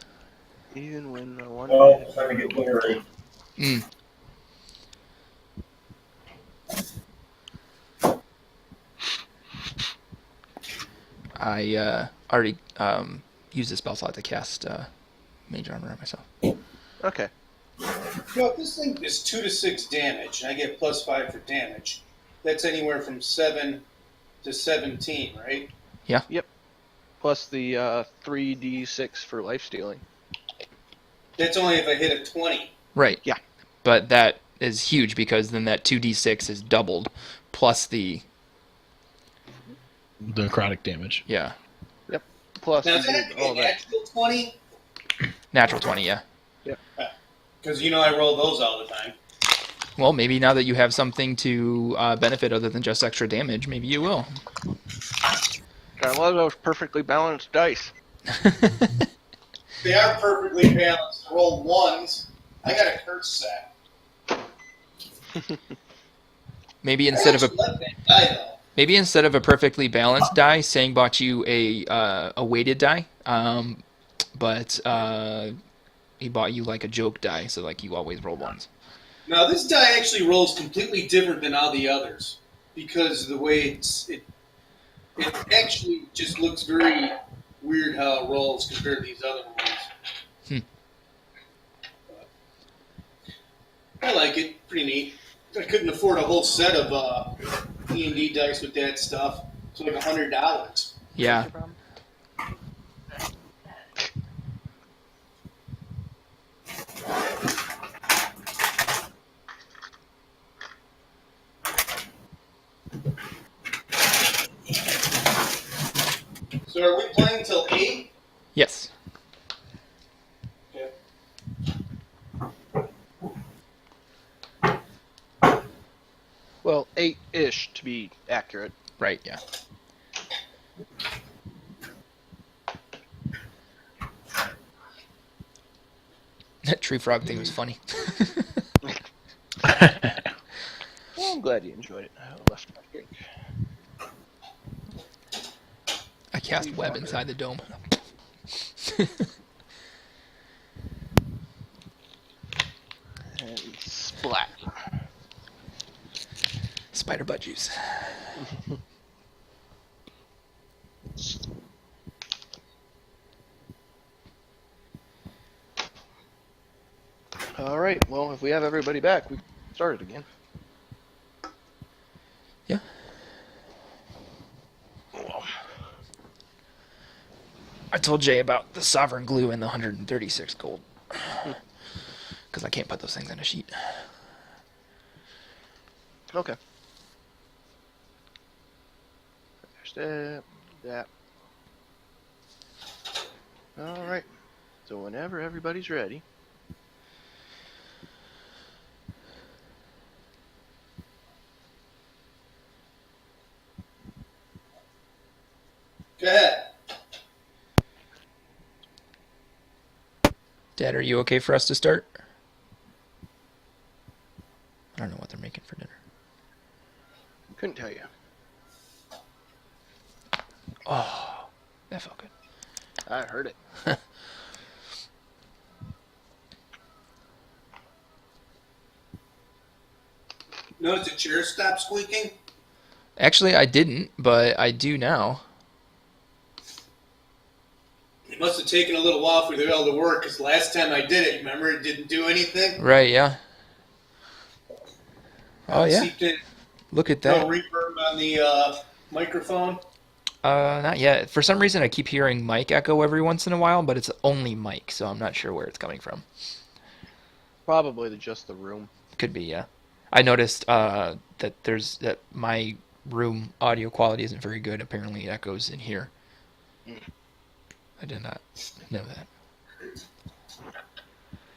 Even when I wanted Well, to. time to get dinner ready. Mm. I already used the spell slot to cast Mage Armor on myself. Okay. If this thing is 2 to 6 damage, and I get +5 for damage, that's anywhere from 7 to 17, right? Yep. Plus the 3d6 for life stealing. That's only if I hit a 20. Right. Yeah. But that is huge because then that 2d6 is doubled plus the Necrotic damage. yeah Yep. Plus Now, you is that did a all that. natural 20? natural 20. Yeah. Because I roll those all the time. Well, maybe now that you have something to benefit other than just extra damage, maybe you will. Got a lot of those perfectly balanced dice. They are perfectly balanced. I roll ones. I got a curse set. Maybe instead of a Let that die, though. maybe instead of a perfectly balanced die, Sang bought you a weighted die. But he bought you like a joke die, so like you always roll ones. Now, this die actually rolls completely different than all the others because of the way it actually just looks very weird how it rolls compared to these other ones. I like it. Pretty neat. I couldn't afford a whole set of D&D dice with that stuff. It's like $100. Yeah. So are we playing till 8? Yes. Okay. Well, 8-ish to be accurate. Right. Yeah. That tree frog thing was funny. Well, I'm glad you enjoyed it. I left my drink. I cast web inside the dome. And splat. Spider butt juice. All right. Well, if we have everybody back, we can start it again. Yeah. Well, I told Jay about the Sovereign Glue and the 136 gold. Because I can't put those things on a sheet. okay. There's that. All right. So whenever everybody's ready. Go ahead. Dad, are you okay for us to start? I don't know what they're making for dinner. Couldn't tell you. Oh, that felt good. I heard it. Notice the chair stop squeaking? Actually, I didn't, but I do now. It must have taken a little while for the bell to work, because last time I did it, remember, it didn't do anything? Right, yeah. Oh, yeah. Seeped in. Look at No that. reverb on the microphone? Not yet. For some reason, I keep hearing mic echo every once in a while, but it's only mic, so I'm not sure where it's coming from. Probably just the room. Could be, yeah. I noticed that my room audio quality isn't very good. Apparently, it echoes in here. I did not know that.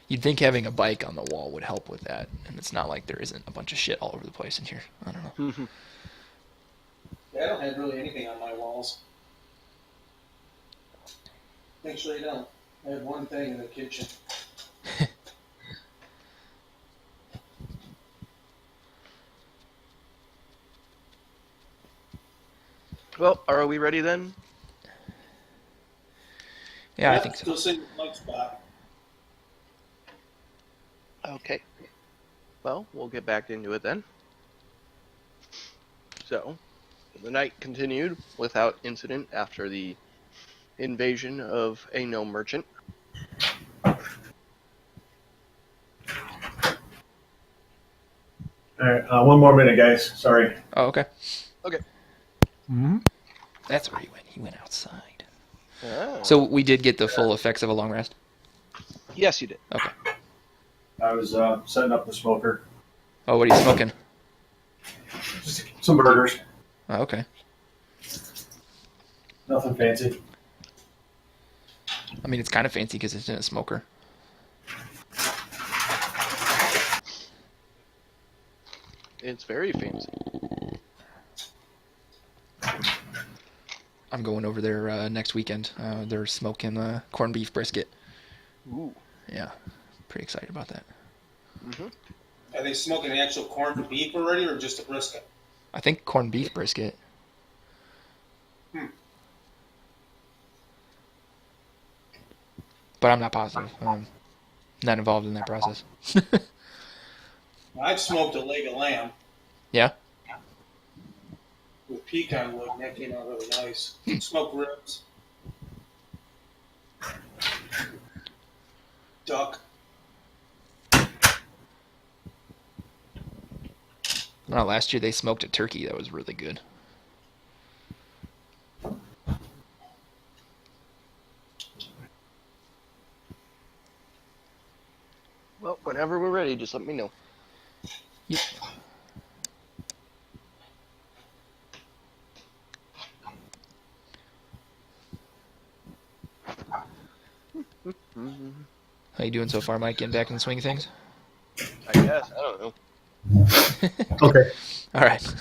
You'd think having a bike on the wall would help with that, and it's not like there isn't a bunch of shit all over the place in here. I don't know. Yeah, I don't have really anything on my walls. Actually, I don't. I have one thing in the kitchen. Well, are we ready then? Yeah, I Yep, think so. still sitting in the light spot. Okay. Well, we'll get back into it then. So, the night continued without incident after the invasion of a gnome merchant. All right, one more minute, guys. Sorry. Oh, okay. Okay. Hmm. That's where he went. He went outside. Ah. So we did get the full effects of a long rest. Yes, you did. Okay. I was setting up the smoker. Oh, what are you smoking? Some burgers. Oh, okay. Nothing fancy. I mean, it's kind of fancy because it's in a smoker. It's very fancy. I'm going over there next weekend. They're smoking corned beef brisket. Ooh. Yeah, pretty excited about that. Mm-hmm. Are they smoking the actual corned beef already, or just a brisket? I think corned beef brisket. But I'm not positive. Not involved in that process. I've smoked a leg of lamb Yeah? with pecan wood, and that came out really nice. Smoked ribs. Duck. Last year they smoked a turkey that was really good. Well, whenever we're ready, just let me know. Yep. Mm-hmm. How you doing so far, Mike? Getting back in the swing of things? I guess. I don't know. Okay. All right.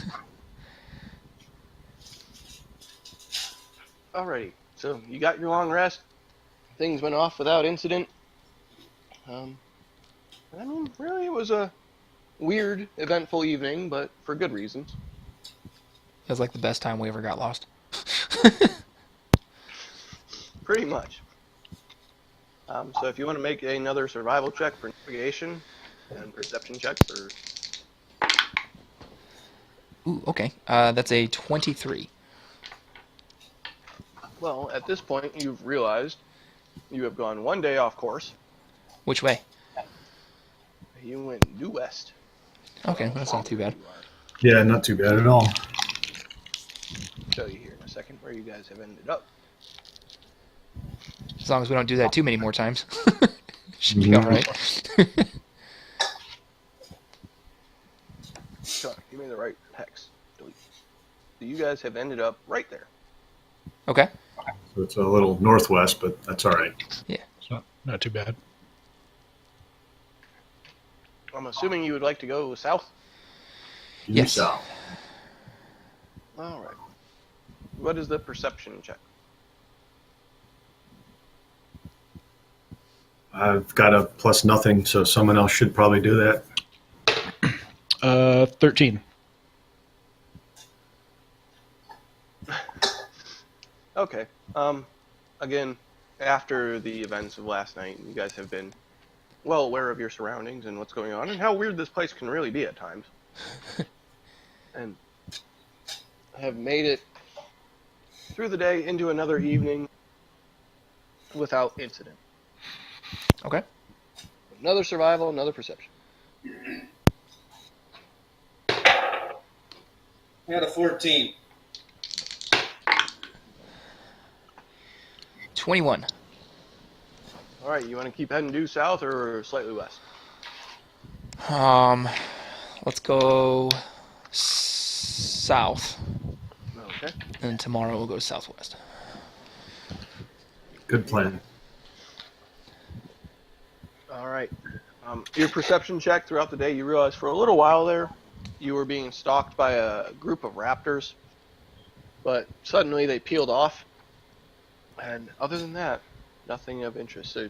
Alrighty. So, you got your long rest. Things went off without incident. I mean, really, it was a weird, eventful evening, but for good reasons. It was like the best time we ever got lost. Pretty much. So if you want to make another survival check for navigation and perception check for... Ooh, okay. That's a 23. Well, at this point, you've realized you have gone one day off course. Which way? You went due west. Okay, that's not too bad. Yeah, not too bad at all. I'll show you here in a second where you guys have ended up. As long as we don't do that too many more times. Should be all right. Come on, give me the right hex. Delete. So you guys have ended up right there. Okay. So it's a little northwest, but that's all right. It's not too bad. I'm assuming you would like to go south? Yes. South. All right. What is the perception check? I've got a plus nothing, so someone else should probably do that. 13. Okay. Again, after the events of last night, you guys have been well aware of your surroundings and what's going on and how weird this place can really be at times. And have made it through the day into another evening without incident. Okay. Another survival, another perception. I had a 14. 21. All right, you want to keep heading due south or slightly west? Let's go south, Okay. and tomorrow we'll go southwest. Good plan. All right. Your perception check throughout the day, you realize for a little while there, you were being stalked by a group of raptors, but suddenly they peeled off. And other than that, nothing of interest. So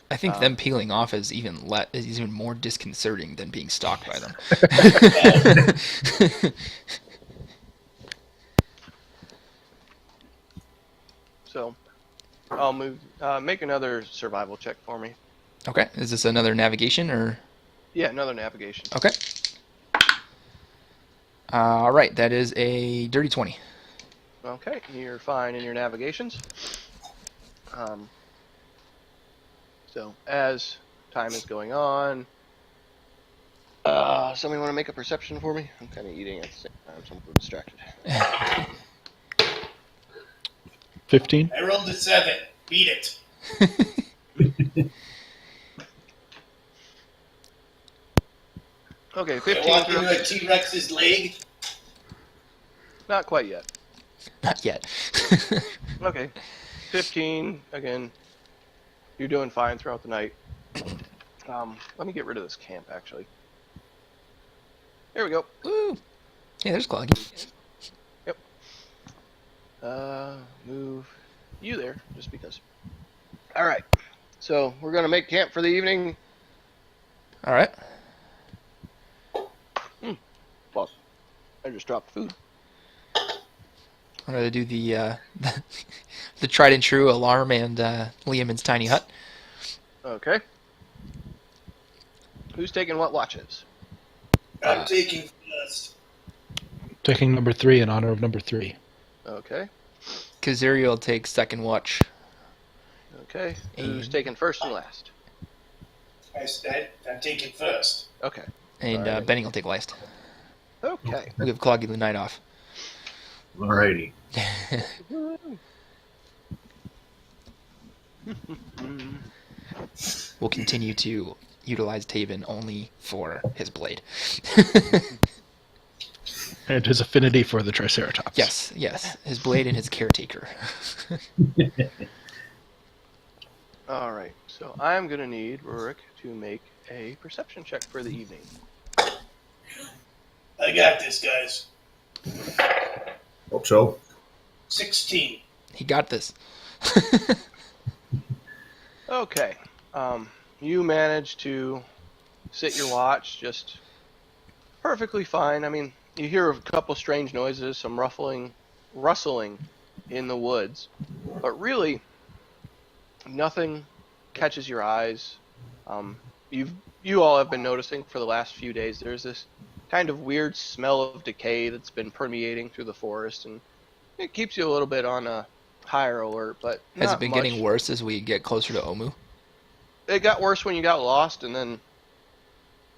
I think them peeling off is even more disconcerting than being stalked by them. So I'll move. Make another survival check for me. Okay, is this another navigation or? Yeah, another navigation. Okay. All right, that is a dirty 20. Okay, you're fine in your navigations. So as time is going on, somebody want to make a perception for me? I'm kind of eating at the same time, so I'm a little distracted. 15. I rolled a 7. Beat it. Okay, I 15. walk into a T-Rex's leg. Not quite yet. Not yet. Okay, 15. Again, you're doing fine throughout the night. Let me get rid of this camp, actually. There we go. Woo! Yeah, there's Cloggy. Yep. Move you there, just because. All right. So we're gonna make camp for the evening. All right. Well, I just dropped food. I'm gonna do the the tried and true alarm and Liam's tiny hut. Okay. Who's taking what watches? I'm taking first. Taking number 3 in honor of number 3. Okay. Kazuriel will take second watch. Okay. Who's And- taking first and last? I'm taking first. Okay. And Alright. Benny will take last. Okay. We'll give Cloggy the night off. Alrighty. We'll continue to utilize Taven only for his blade. And his affinity for the Triceratops. Yes. His blade and his caretaker. All right. So I'm gonna need Rurik to make a perception check for the evening. I got this, guys. Hope so. 16. He got this. Okay. You managed to sit your watch just perfectly fine. I mean, you hear a couple strange noises, some rustling in the woods, but really nothing catches your eyes. You all have been noticing for the last few days there's this kind of weird smell of decay that's been permeating through the forest, and it keeps you a little bit on a higher alert. But Has not it been much. getting worse as we get closer to Omu? It got worse when you got lost, and then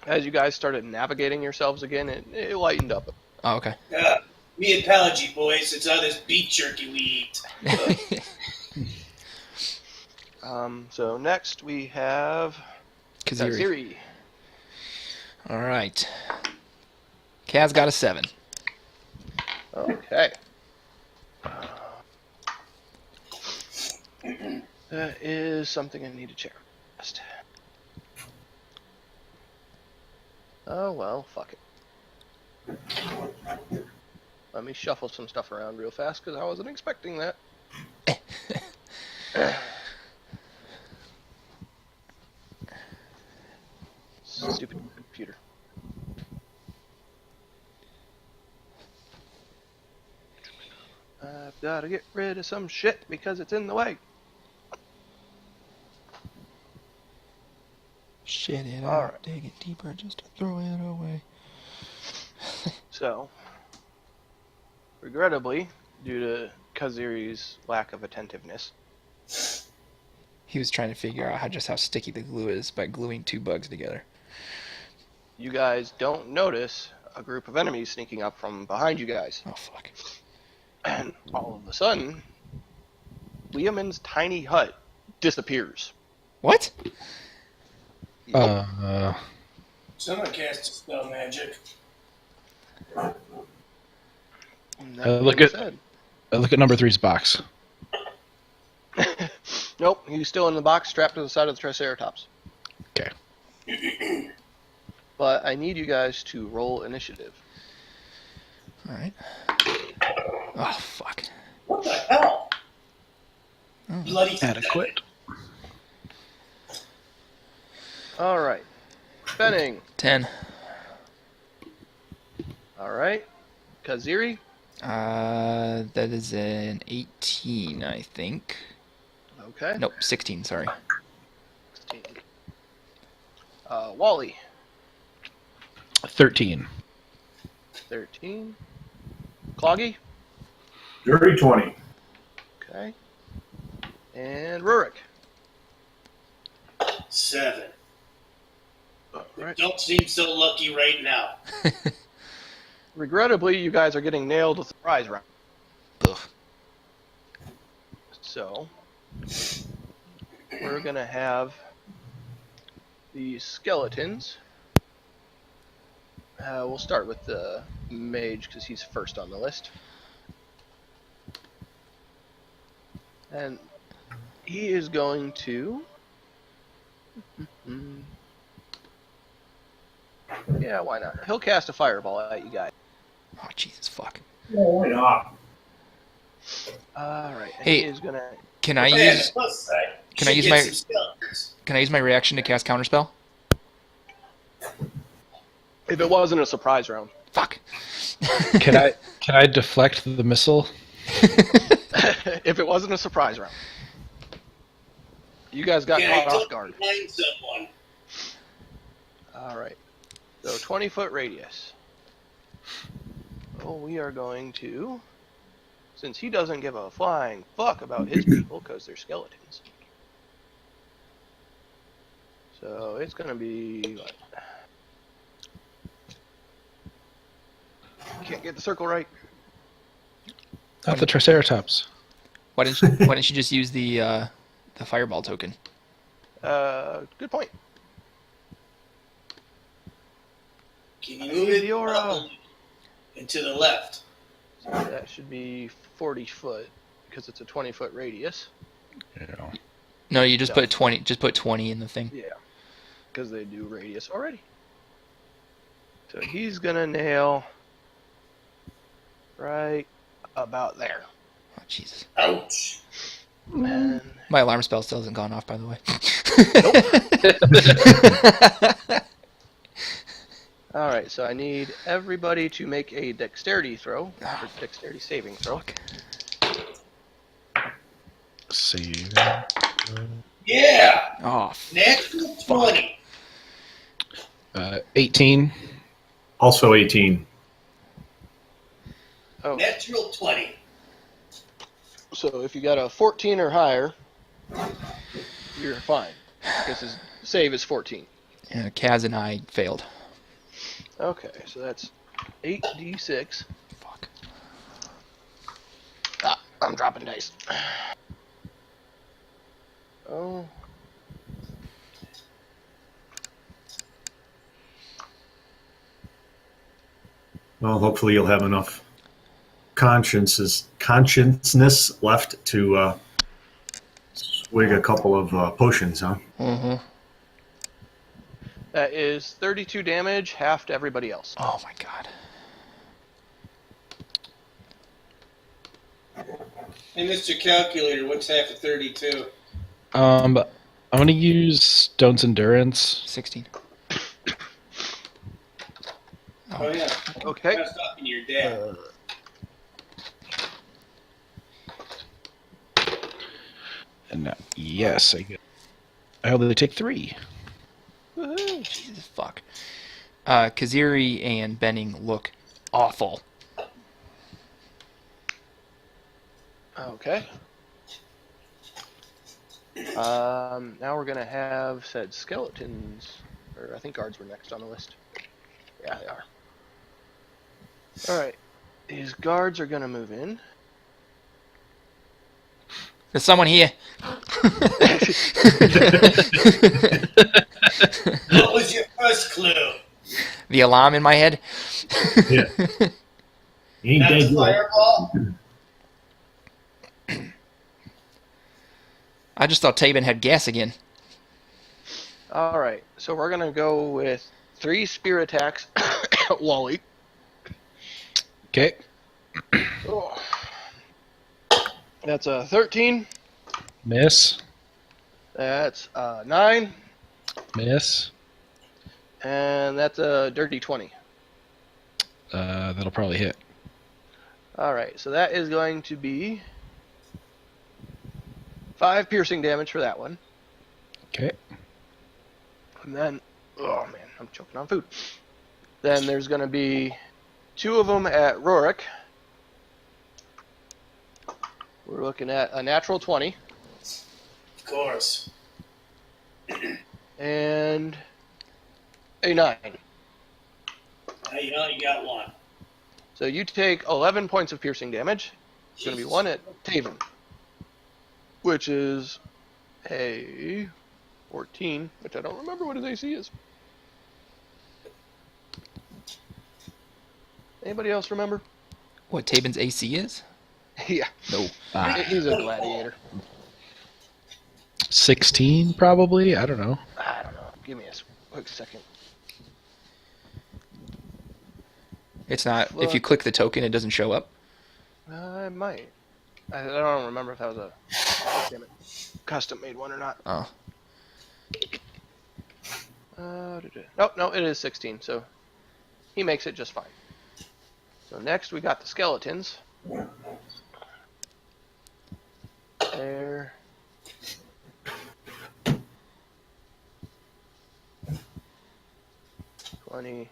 as you guys started navigating yourselves again, it lightened up. Oh, okay. Me and Pelagie, boys. It's all this beef jerky we eat. So next we have Kaziri. Kaziri. All right. Kaz got a 7. Okay. That is something I need to check first. Oh well, fuck it. Let me shuffle some stuff around real fast because I wasn't expecting that. Stupid computer. I've got to get rid of some shit because it's in the way. Shit it All out, right. dig it deeper just to throw it away. So, regrettably, due to Kaziri's lack of attentiveness, He was trying to figure out how sticky the glue is by gluing 2 bugs together. you guys don't notice a group of enemies sneaking up from behind you guys. Oh, fuck. And all of a sudden, Liamon's tiny hut disappears. What? Someone cast a spell magic. And that Look being at- said- Look at number 3's box. Nope, he's still in the box strapped to the side of the Triceratops. Okay. But I need you guys to roll initiative. All right. Oh, fuck. What the hell? Bloody Adequate. All right. Benning. 10. All right. Kaziri. That is an 18, I think. Okay. Nope, 16, sorry. 16. Wally. 13. 13. Cloggy. Dirty 20. Okay. And Rurik. 7. All right. Don't seem so lucky right now. Regrettably, you guys are getting nailed with the prize round. Ugh. So, we're going to have the skeletons. We'll start with the mage because he's first on the list. And he is going to... Yeah, why not? He'll cast a fireball at you guys. Oh, Jesus, fuck. Oh, why not? Alright, Hey, he is going to... Can I Yeah, use plus side. Can I Should use get my- some skeletons. Can I use my reaction to cast counterspell? If it wasn't a surprise round. Fuck. Can I deflect the missile? If it wasn't a surprise round. You guys got Can I caught off don't guard. find someone? Alright. So 20-foot radius. Oh, we are going to... Since he doesn't give a flying fuck about his people because they're skeletons. So it's going to be... What? Can't get the circle right. Not the Triceratops. Why didn't you just use the fireball token? Good point. Can I you move need it the aura. up and to the left? So that should be 40 foot because it's a 20-foot radius. Yeah. No, you just No. put 20. Just put 20 in the thing. Yeah, because they do radius already. So he's gonna nail right about there. Oh, Jesus. Ouch. And My alarm spell still hasn't gone off, by the way. all right, so I need everybody to make a dexterity throw, or dexterity saving throw. Save. Yeah. Oh, Natural 20. 18. Also 18. Oh, Natural 20. so if you got a 14 or higher, you're fine. Because his save is 14. yeah, Kaz and I failed. Okay, so that's 8d6. Fuck. Ah, I'm dropping dice. Oh. Well, hopefully you'll have enough consciousness left to swig a couple of potions, huh? Mm-hmm. That is 32 damage, half to everybody else. Oh my god. Hey, Mr. Calculator, what's half of 32? I'm gonna use Stone's Endurance. 16. Oh, yeah. Okay. I was talking to your dad. And now, yes, I only take 3. Woohoo! Jesus fuck. Kaziri and Benning look awful. Okay. Now we're gonna have said skeletons, or I think guards were next on the list. Yeah, they are. All right, these guards are gonna move in. There's someone here. What was your first clue? The alarm in my head. Yeah. He ain't Not dead the yet. fireball? I just thought Tabin had gas again. All right, so we're gonna go with 3 spear attacks at Wally. Okay. Oh. That's a 13, Miss. That's 9, Miss. and that's a dirty 20. That'll probably hit. All right, so that is going to be 5 piercing damage for that one. Okay. And then, oh man, I'm choking on food. Then there's going to be 2 of them at Rorik. We're looking at a natural 20 Of course. and a 9. You know, you got one. So you take 11 points of piercing damage. It's going to be 1 at Taven, which is a 14, which I don't remember what his AC is. Anybody else remember? What Taben's AC is? Yeah, No. he's a gladiator. 16, probably. I don't know. I don't know. Give me a quick second. It's not. If you click the token, it doesn't show up. I might. I don't remember if that was a damn it, custom-made one or not. Oh. No, it is 16, so he makes it just fine. So next we got the skeletons. There. $20.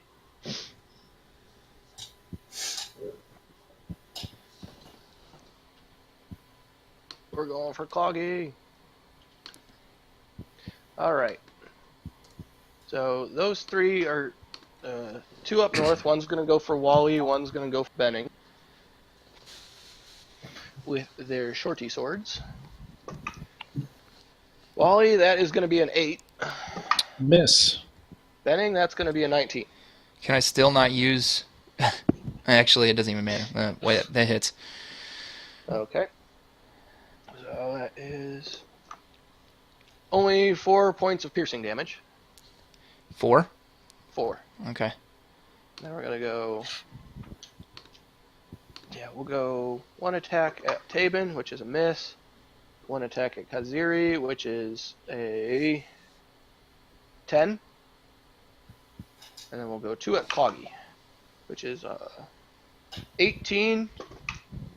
We're going for Cloggy. Alright. So those 3 are 2 up north. One's going to go for Wally, one's going to go for Benning. With their shorty swords. Wally, that is going to be an 8. Miss. Benning, that's going to be a 19. Can I still not use? Actually, it doesn't even matter. Wait, that hits. Okay. So that is only 4 points of piercing damage. 4. 4. Okay. Now we're going to go... Yeah, we'll go 1 attack at Taben, which is a miss. 1 attack at Kaziri, which is a 10. And then we'll go 2 at Cloggy, which is 18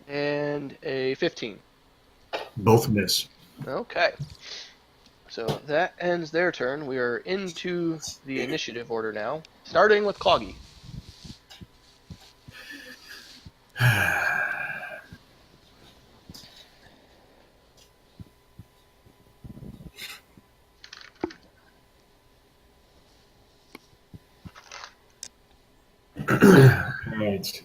and a 15. Both miss. Okay. So that ends their turn. We are into the initiative order now, starting with Cloggy. Right.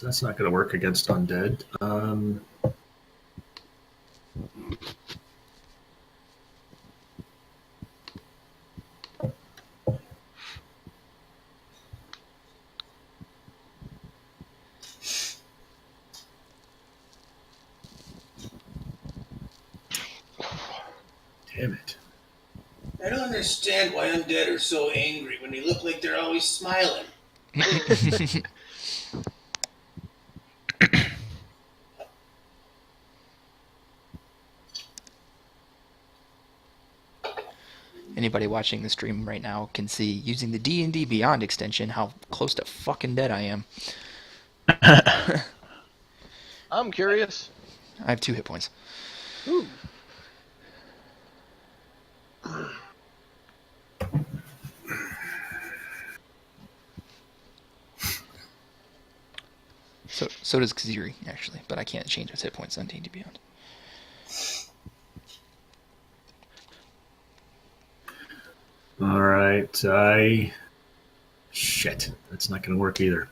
That's not going to work against undead. Damn it. I don't understand why undead are so angry when they look like they're always smiling. Anybody watching the stream right now can see, using the D&D Beyond extension, how close to fucking dead I am. I'm curious. I have 2 hit points. Ooh. So does Kaziri, actually, but I can't change his hit points on D&D Beyond. All right. Shit. That's not going to work either.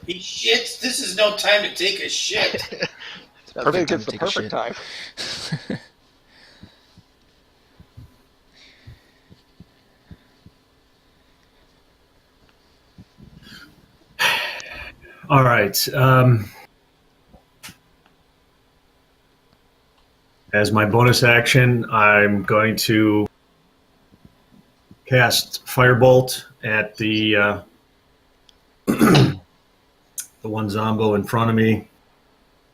He shits. This is no time to take a shit. I think time it's to the take a perfect shit. time. All right. as my bonus action, I'm going to cast Firebolt at the the one Zombo in front of me.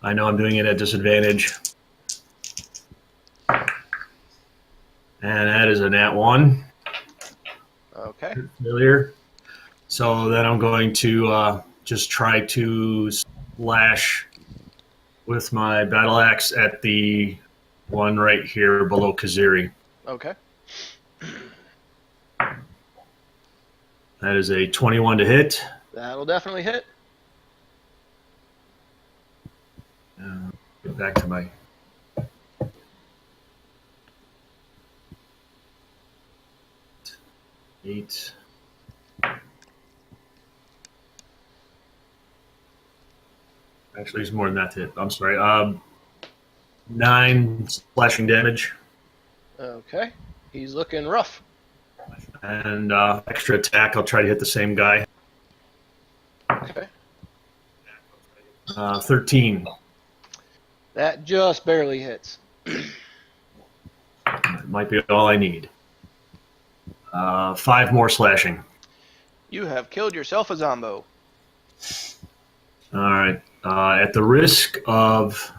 I know I'm doing it at disadvantage. And that is a nat 1. Okay. Failure. So then I'm going to just try to slash with my battle axe at the one right here below Kaziri. Okay. That is a 21 to hit. That'll definitely hit. Get back to my... Eight. Actually, it's more than that to hit. I'm sorry. 9 slashing damage. Okay. He's looking rough. And extra attack, I'll try to hit the same guy. Okay. 13. That just barely hits. That might be all I need. 5 more slashing. You have killed yourself a Zombo. All right. At the risk of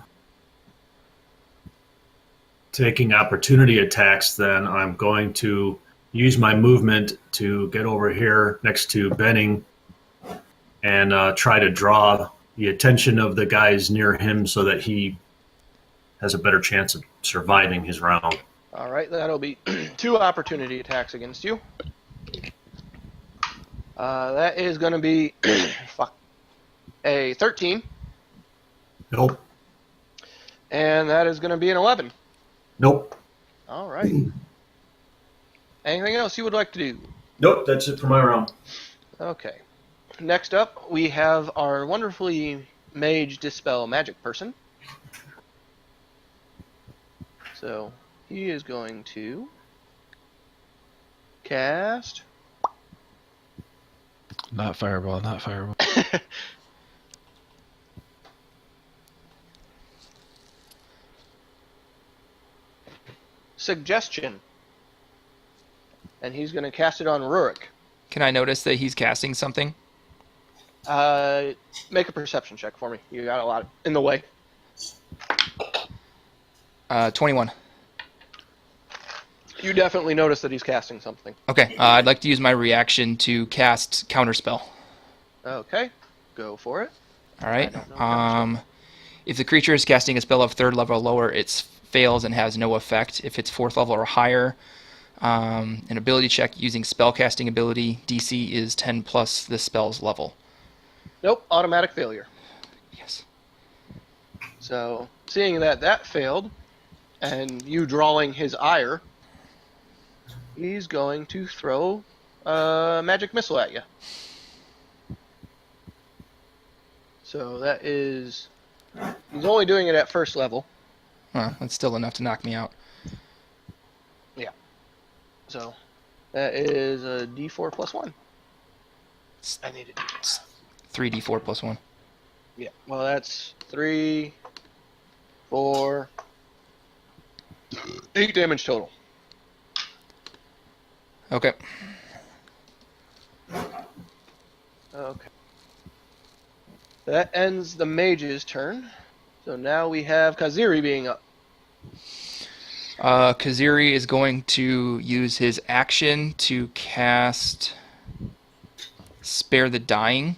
taking opportunity attacks, then I'm going to use my movement to get over here next to Benning and try to draw the attention of the guys near him so that he has a better chance of surviving his round. All right, that'll be 2 opportunity attacks against you. That is going to be a 13, Nope. and that is going to be an 11. Nope. All right. Anything else you would like to do? Nope, that's it for my round. Okay. Next up, we have our wonderfully mage dispel magic person. So he is going to cast. Not fireball, not fireball. Suggestion. And he's going to cast it on Rurik. Can I notice that he's casting something? Make a perception check for me. You got a lot in the way. 21. You definitely notice that he's casting something. Okay, I'd like to use my reaction to cast Counterspell. Okay, go for it. All right. I don't know Counterspell. If the creature is casting a spell of 3rd level or lower, it fails and has no effect. If it's 4th level or higher, an ability check using spellcasting ability, DC is 10 plus the spell's level. Nope, automatic failure. Yes. So, seeing that failed, and you drawing his ire, he's going to throw a magic missile at you. So that is... He's only doing it at 1st level. That's still enough to knock me out. Yeah. So that is a d4 plus 1. I need it. 3d4 plus 1. Yeah. Well, that's 3, 4, 8 damage total. Okay. Okay. That ends the mage's turn. So now we have Kaziri being up. Kaziri is going to use his action to cast Spare the Dying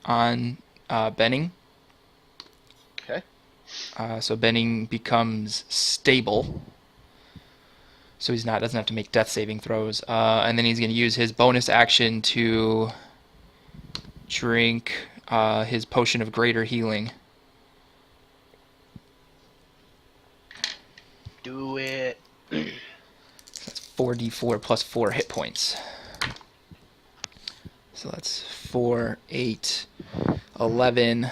on Benning. Okay. So Benning becomes stable. So he's doesn't have to make death saving throws. And then he's going to use his bonus action to drink his potion of greater healing. Do it. That's 4d4 plus 4 hit points. So that's 4, 8, 11,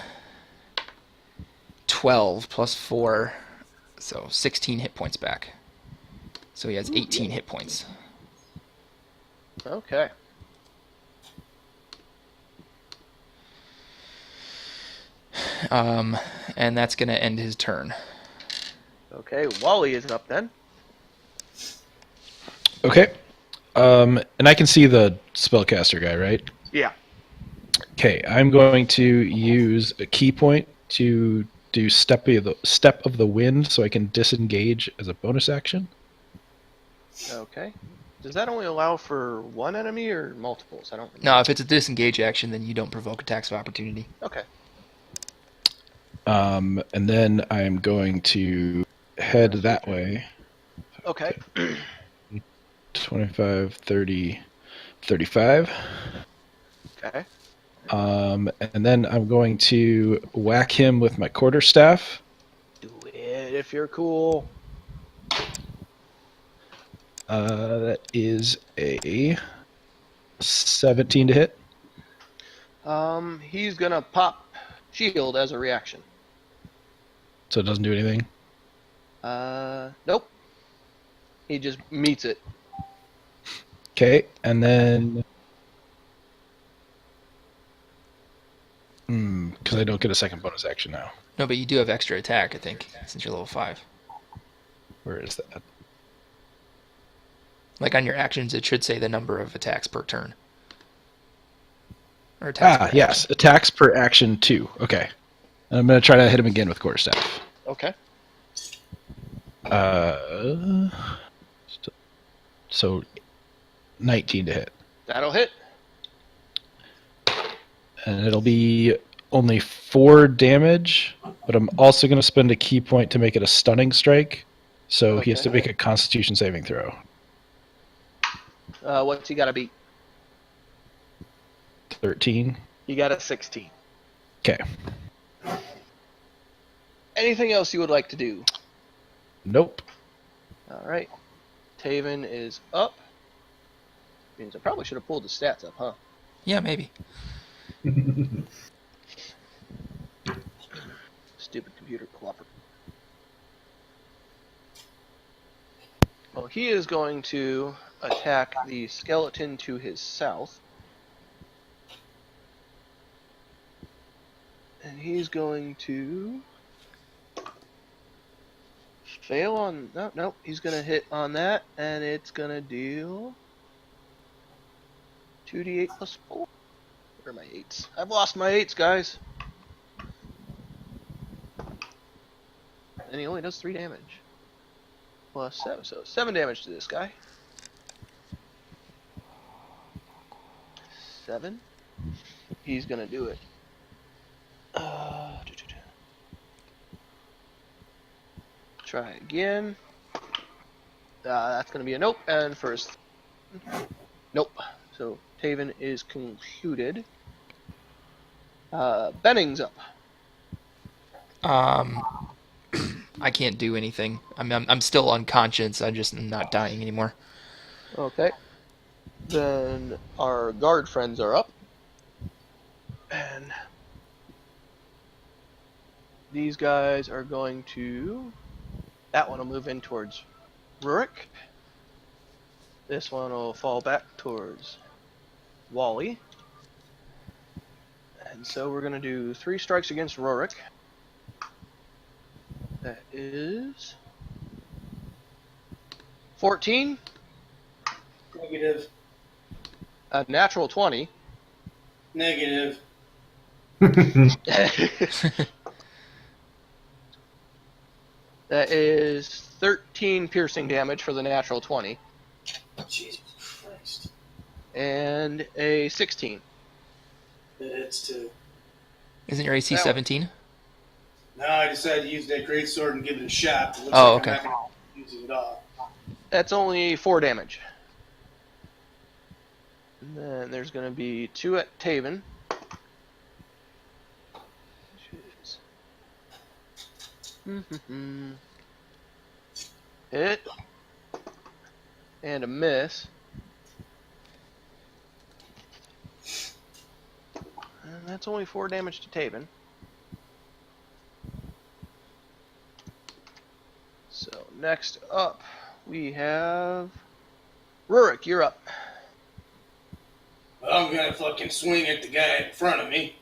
12 plus 4. So 16 hit points back. So he has 18 hit points. Okay. And that's going to end his turn. Okay, Wally is up then. Okay. And I can see the spellcaster guy, right? Yeah. Okay, I'm going to use a key point to do step of the wind, so I can disengage as a bonus action. Okay. Does that only allow for one enemy or multiples? I don't remember. No, if it's a disengage action, then you don't provoke attacks of opportunity. Okay. And then I'm going to head that way. Okay. 25, 30, 35. Okay. And then I'm going to whack him with my quarterstaff. Do it if you're cool. That is a 17 to hit. He's gonna pop shield as a reaction. So it doesn't do anything. Nope. He just meets it. Okay, and then... because I don't get a second bonus action now. No, but you do have extra attack, I think, since you're level 5. Where is that? Like on your actions, it should say the number of attacks per turn. Or attacks per Yes. action. Attacks per action 2. Okay. And I'm going to try to hit him again with quarterstaff. Okay. So 19 to hit. That'll hit. And it'll be only 4 damage, but I'm also going to spend a key point to make it a stunning strike. So he has to Okay. make a Constitution saving throw. What's he gotta beat? 13. You got a 16. Okay. Anything else you would like to do? Nope. Alright. Taven is up. Means I probably should have pulled the stats up, huh? Yeah, maybe. Stupid computer cooperate. Well, he is going to attack the skeleton to his south. And he's going to fail on... No, he's going to hit on that, and it's going to deal 2d8 plus 4. Where are my 8s? I've lost my 8s, guys. And he only does 3 damage. Plus 7, so 7 damage to this guy. 7. He's gonna do it. Try again. That's gonna be a nope, and first... Nope. So Taven is concluded. Benning's up. I can't do anything. I'm still unconscious. I'm just not dying anymore. Okay. Then our guard friends are up. And these guys are going to... That one will move in towards Rurik. This one will fall back towards Wally. And so we're going to do 3 strikes against Rurik. That is 14, Negative. a natural 20. Negative. That is 13 piercing damage for the natural 20. Jesus Christ. And a 16. That hits too. Isn't your AC That one. 17? No, I decided to use that great sword and give it a shot. It looks Oh, like okay. I'm not gonna use it at all. That's only 4 damage. And then there's going to be 2 at Taven. Hit. And a miss. And that's only 4 damage to Taven. So next up, we have Rurik. You're up. Well, I'm gonna fucking swing at the guy in front of me.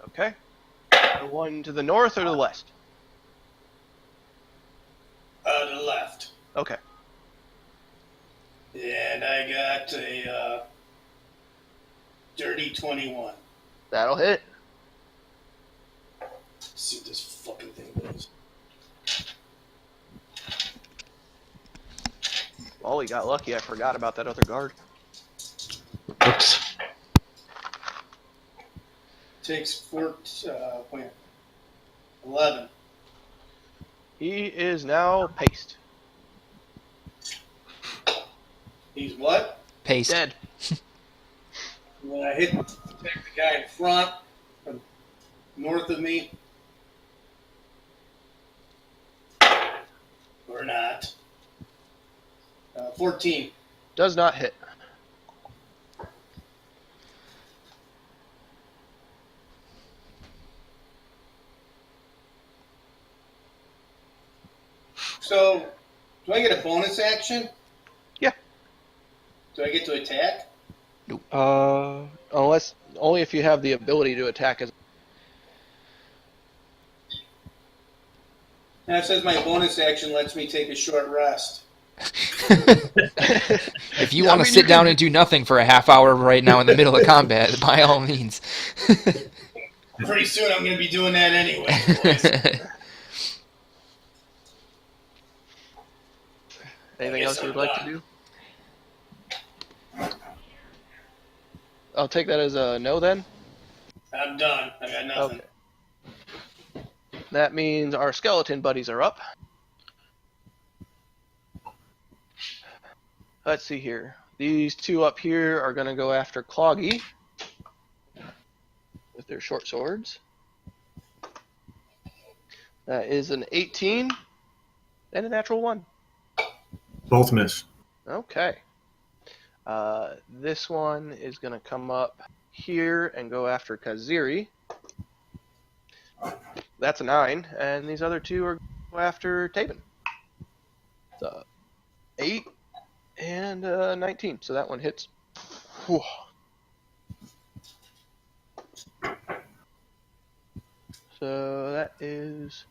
Okay. The one to the north or the west? Okay. And I got a dirty 21. That'll hit. Let's see what this fucking thing does. Well, we got lucky. I forgot about that other guard. Oops. Takes 11. He is now paced. He's what? Paste. Dead. When I attack the guy in front, north of me, or not. 14. Does not hit. So, do I get a bonus action? Yeah. Do I get to attack? Unless only if you have the ability to attack as. Now it says my bonus action lets me take a short rest. If you want to sit down and do nothing for a half hour right now in the middle of combat, by all means. Pretty soon I'm going to be doing that anyway, boys. Anything else you would like to do? I'll take that as a no then. I'm done. I got nothing. Okay. That means our skeleton buddies are up. Let's see here. These two up here are going to go after Cloggy with their short swords. That is an 18 and a natural 1. Both miss. Okay. This one is going to come up here and go after Kaziri. That's a 9, and these other two are going to go after Tabin. So 8 and 19, so that one hits. Whew. So that is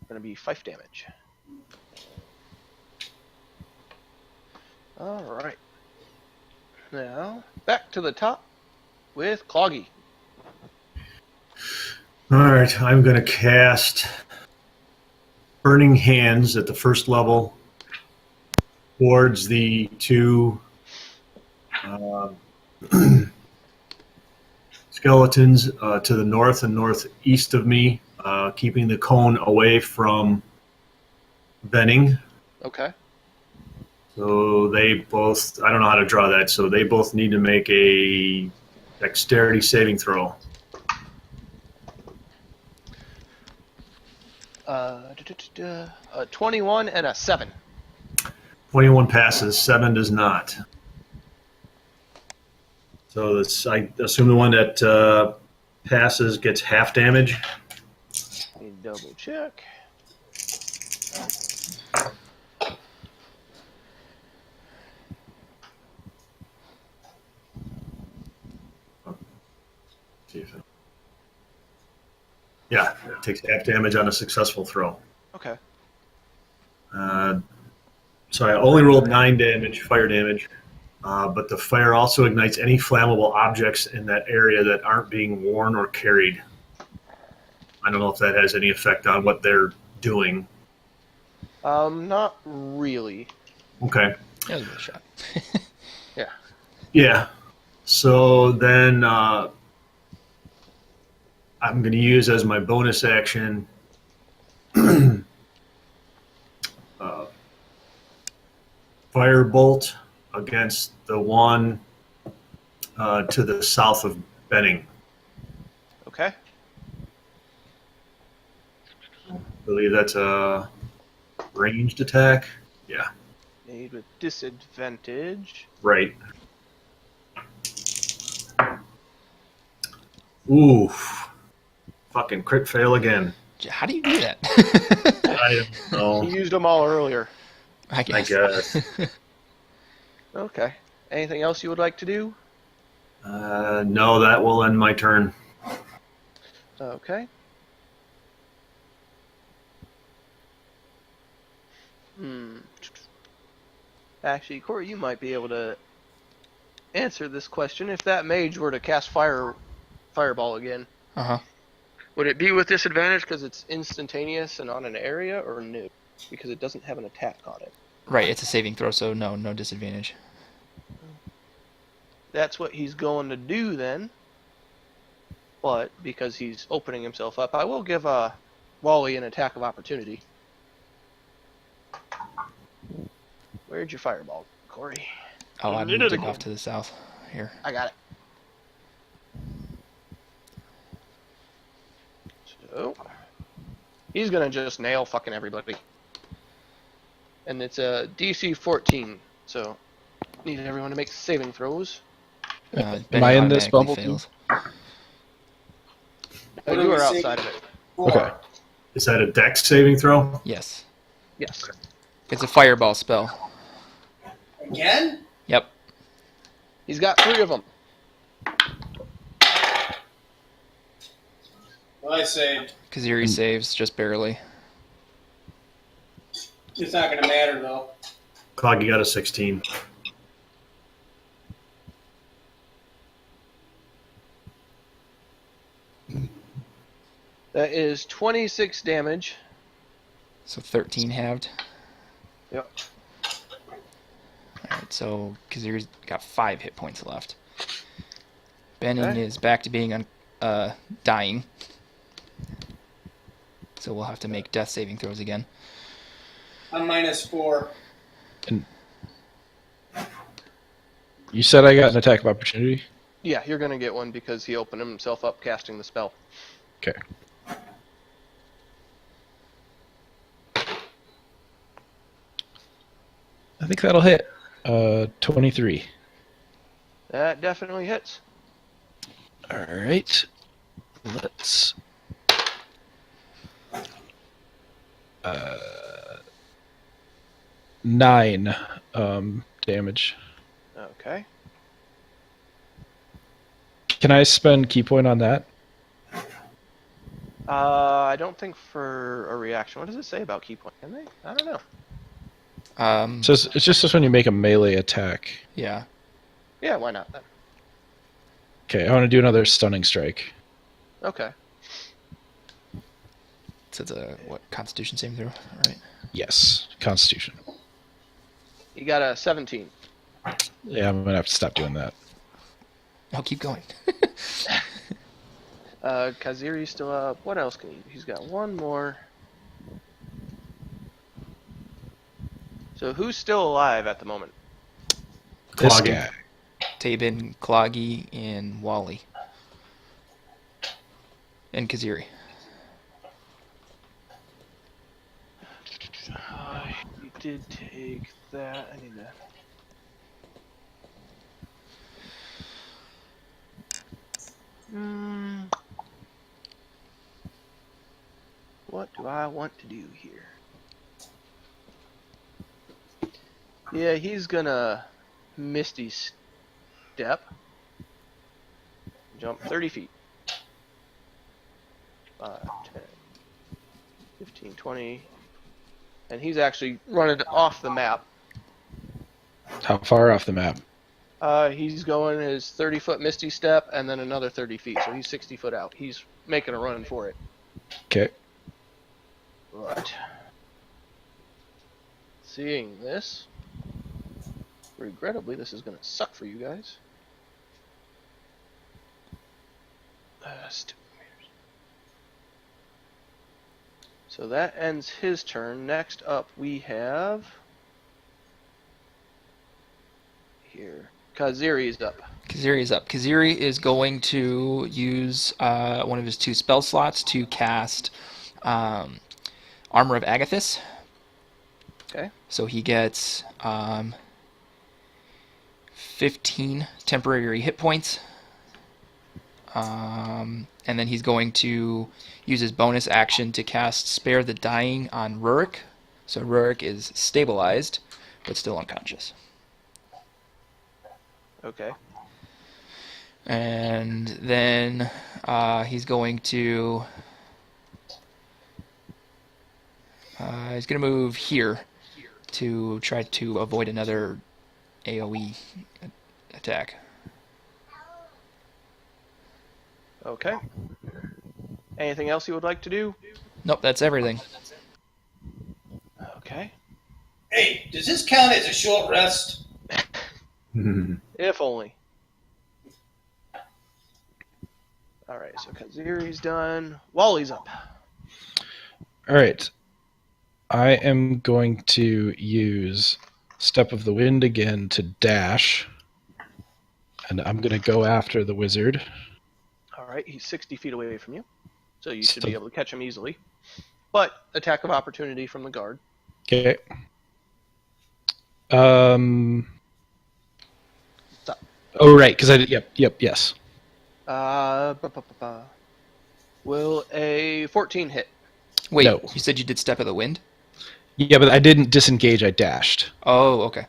going to be 5 damage. Alright. Now, back to the top with Cloggy. All right, I'm going to cast Burning Hands at the first level towards the two skeletons to the north and northeast of me, keeping the cone away from Benning. Okay. So they both, I don't know how to draw that, so they both need to make a dexterity saving throw. 21 and a 7. 21 passes, 7 does not. So this, I assume the one that passes gets half damage. Let me double check. Yeah, it takes half damage on a successful throw. Okay. So I only rolled 9 damage, fire damage, but the fire also ignites any flammable objects in that area that aren't being worn or carried. I don't know if that has any effect on what they're doing. Not really. Okay. That was a good shot. Yeah. Yeah. So then I'm going to use as my bonus action Firebolt against the one to the south of Benning. Okay. I believe that's a ranged attack. Yeah, Made with disadvantage. right. Ooh, fucking crit fail again. How do you do that? I don't know. You used them all earlier. I guess. I guess. Okay. Anything else you would like to do? No, that will end my turn. Okay. Actually, Corey, you might be able to answer this question. If that mage were to cast fireball again, Uh-huh. would it be with disadvantage because it's instantaneous and on an area, or no? Because it doesn't have an attack on it. Right, it's a saving throw, so no disadvantage. That's what he's going to do then. But because he's opening himself up, I will give Wally an attack of opportunity. Where'd your fireball, Corey? Oh, I moved it off to the south. Here. I got it. So he's gonna just nail fucking everybody. And it's a DC 14, so need everyone to make saving throws. Am I in this bubble too? You are outside of it. Okay. Is that a dex saving throw? Yes. Yes. It's a fireball spell. Again? Yep. He's got 3 of them. Well, I saved. Kaziri saves just barely. It's not going to matter, though. Cloggy got a 16. That is 26 damage. So 13 halved. Yep. Alright, so Kaziri's got 5 hit points left. Benning Okay. is back to being dying. So we'll have to make death saving throws again. I'm -4. And you said I got an attack of opportunity? Yeah, you're gonna get one because he opened himself up casting the spell. Okay. I think that'll hit. 23. That definitely hits. All right. Let's. 9 damage. Okay. Can I spend key point on that? I don't think for a reaction. What does it say about key point? Can they? I don't know. So it's just when you make a melee attack. Yeah. Yeah, why not then? Okay, I want to do another stunning strike. Okay. So it's a Constitution saving throw, right? Yes, Constitution. You got a 17. Yeah, I'm gonna have to stop doing that. Oh, keep going. Kaziri's still up. What else can he? He's got one more. So who's still alive at the moment? This Cloggy. guy. Tabin, Cloggy, and Wally. And Kaziri. You did take that. I need to. What do I want to do here? Yeah, he's gonna Misty Step. Jump 30 feet. 5, 10, 15, 20. And he's actually running off the map. How far off the map? He's going his 30-foot Misty Step and then another 30 feet. So he's 60 foot out. He's making a run for it. Okay. But seeing this, regrettably, this is going to suck for you guys. Stupid meters. So that ends his turn. Next up, we have here Kaziri is up. Kaziri is up. Kaziri is going to use one of his 2 spell slots to cast Armor of Agathis. Okay. So he gets 15 temporary hit points. And then he's going to use his bonus action to cast Spare the Dying on Rurik. So Rurik is stabilized, but still unconscious. Okay. And then he's going to he's going to move here to try to avoid another AoE attack. Okay. Anything else you would like to do? Nope, that's everything. Okay. Hey, does this count as a short rest? If only. Alright, so Kaziri's done. Wally's up. All right. I am going to use Step of the Wind again to dash. And I'm going to go after the wizard. Alright, he's 60 feet away from you. So you should be able to catch him easily. But attack of opportunity from the guard. Okay. Stop. Oh, right, because I did. Yep, yes. Will a 14 hit? Wait, No. you said you did Step of the Wind? Yeah, but I didn't disengage, I dashed. Oh, okay.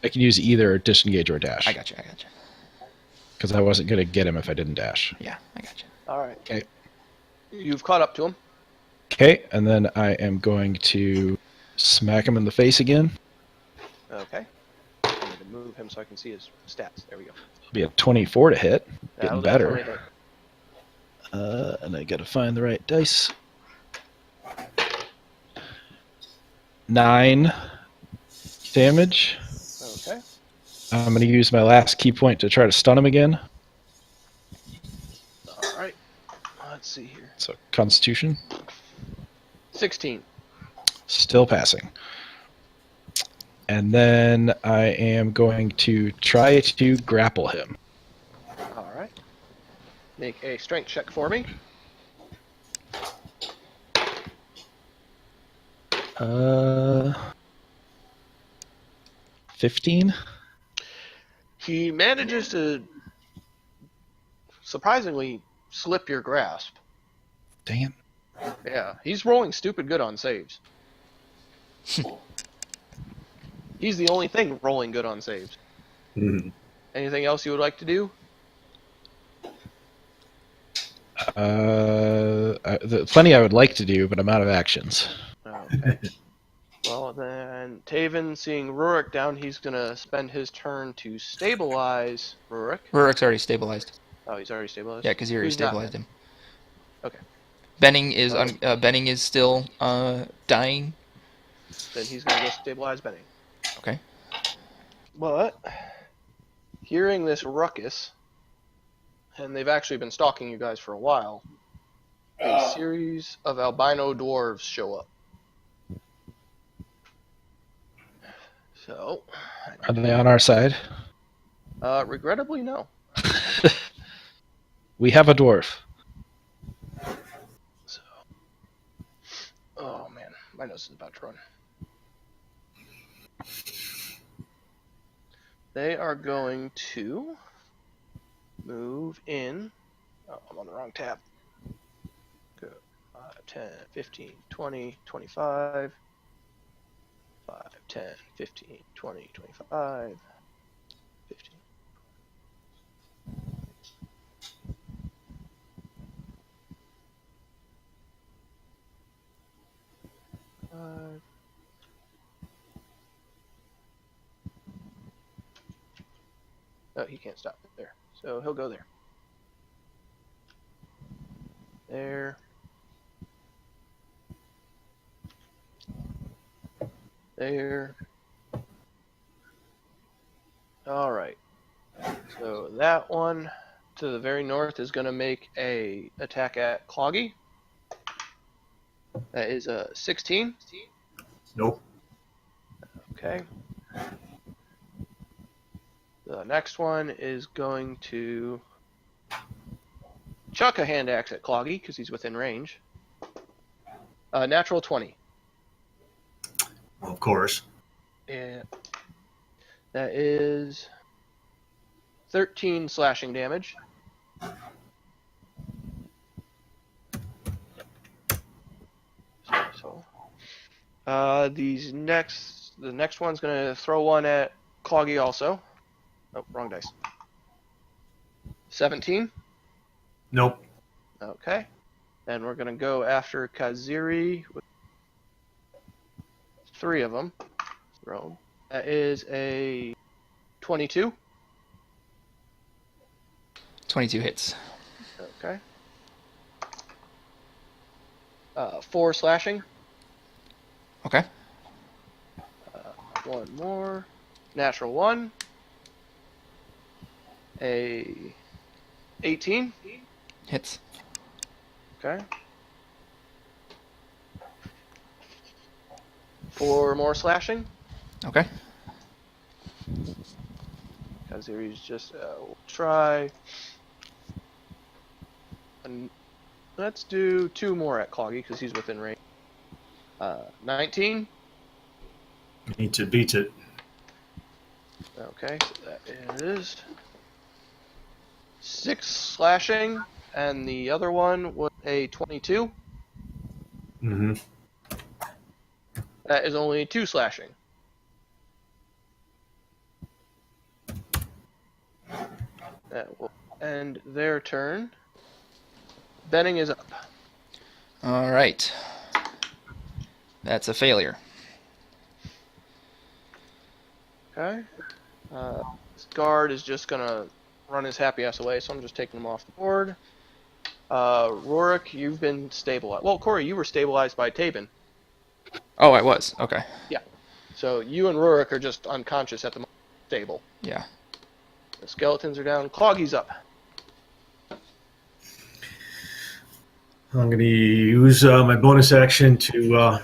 I can use either disengage or dash. I got you. Because I wasn't going to get him if I didn't dash. Yeah, I got you. Alright. Okay. You've caught up to him. Okay, and then I am going to smack him in the face again. Okay. I need to move him so I can see his stats. There we go. It'll be a 24 to hit. That'll Getting better. definitely hit. And I got to find the right dice. 9 damage. Okay. I'm going to use my last key point to try to stun him again. Alright. Let's see here. So, Constitution. 16. Still passing. And then I am going to try to grapple him. Alright. Make a strength check for me. 15? He manages to surprisingly slip your grasp. Dang it. Yeah, he's rolling stupid good on saves. He's the only thing rolling good on saves. Anything else you would like to do? Plenty I would like to do, but I'm out of actions. Okay. Well, then, Taven, seeing Rurik down, he's going to spend his turn to stabilize Rurik. Rurik's already stabilized. Oh, he's already stabilized? Yeah, because you already Who's not stabilized him. Okay. Benning is still dying. Then he's going to go stabilize Benning. Okay. But, hearing this ruckus, and they've actually been stalking you guys for a while, a series of albino dwarves show up. So, Are they on our side? regrettably, no. We have a dwarf. So, oh man, my nose is about to run. They are going to move in. Oh, I'm on the wrong tab. Go 5, 10, 15, 20, 25. 5, 10, 15, 20, 25, 15. Oh, he can't stop there. So he'll go there. There. There. All right. So that one to the very north is going to make a attack at Cloggy. That is a 16. Nope. Okay. The next one is going to chuck a hand axe at Cloggy because he's within range. Natural 20. Well, of course. Yeah. That is 13 slashing damage. The next one's gonna throw one at Cloggy also. Oh, wrong dice. 17. Nope. Okay. Then we're gonna go after Kaziri with 3 of them. grown. That is a 22. 22 hits. Okay. 4 slashing. Okay. One more. Natural 1. A 18. Hits. Okay. 4 more slashing. Okay. Because he's just we'll try. And let's do 2 more at Cloggy because he's within range. 19. Beats it, beats it. Okay, so that is 6 slashing, and the other one was a 22. Mm-hmm. That is only 2 slashing. That will end their turn. Benning is up. All right. That's a failure. Okay. This guard is just gonna run his happy ass away, so I'm just taking him off the board. Rorik, you've been stabilized. Well, Corey, you were stabilized by Tabin. Oh, I was. Okay. So you and Rorik are just unconscious at the moment. Stable. Yeah. The skeletons are down. Cloggy's up. I'm going to use my bonus action to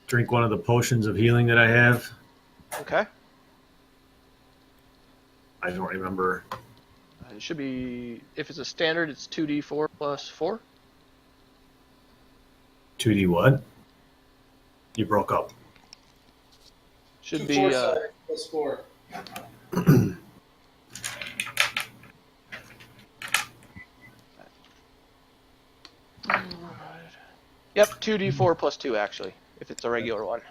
drink one of the potions of healing that I have. Okay. I don't remember. It should be, if it's a standard, it's 2d4 plus 4. 2D what? You broke up. Should 2 be, foresight plus 4. yep, 2d4 plus 2 actually, if it's a regular one.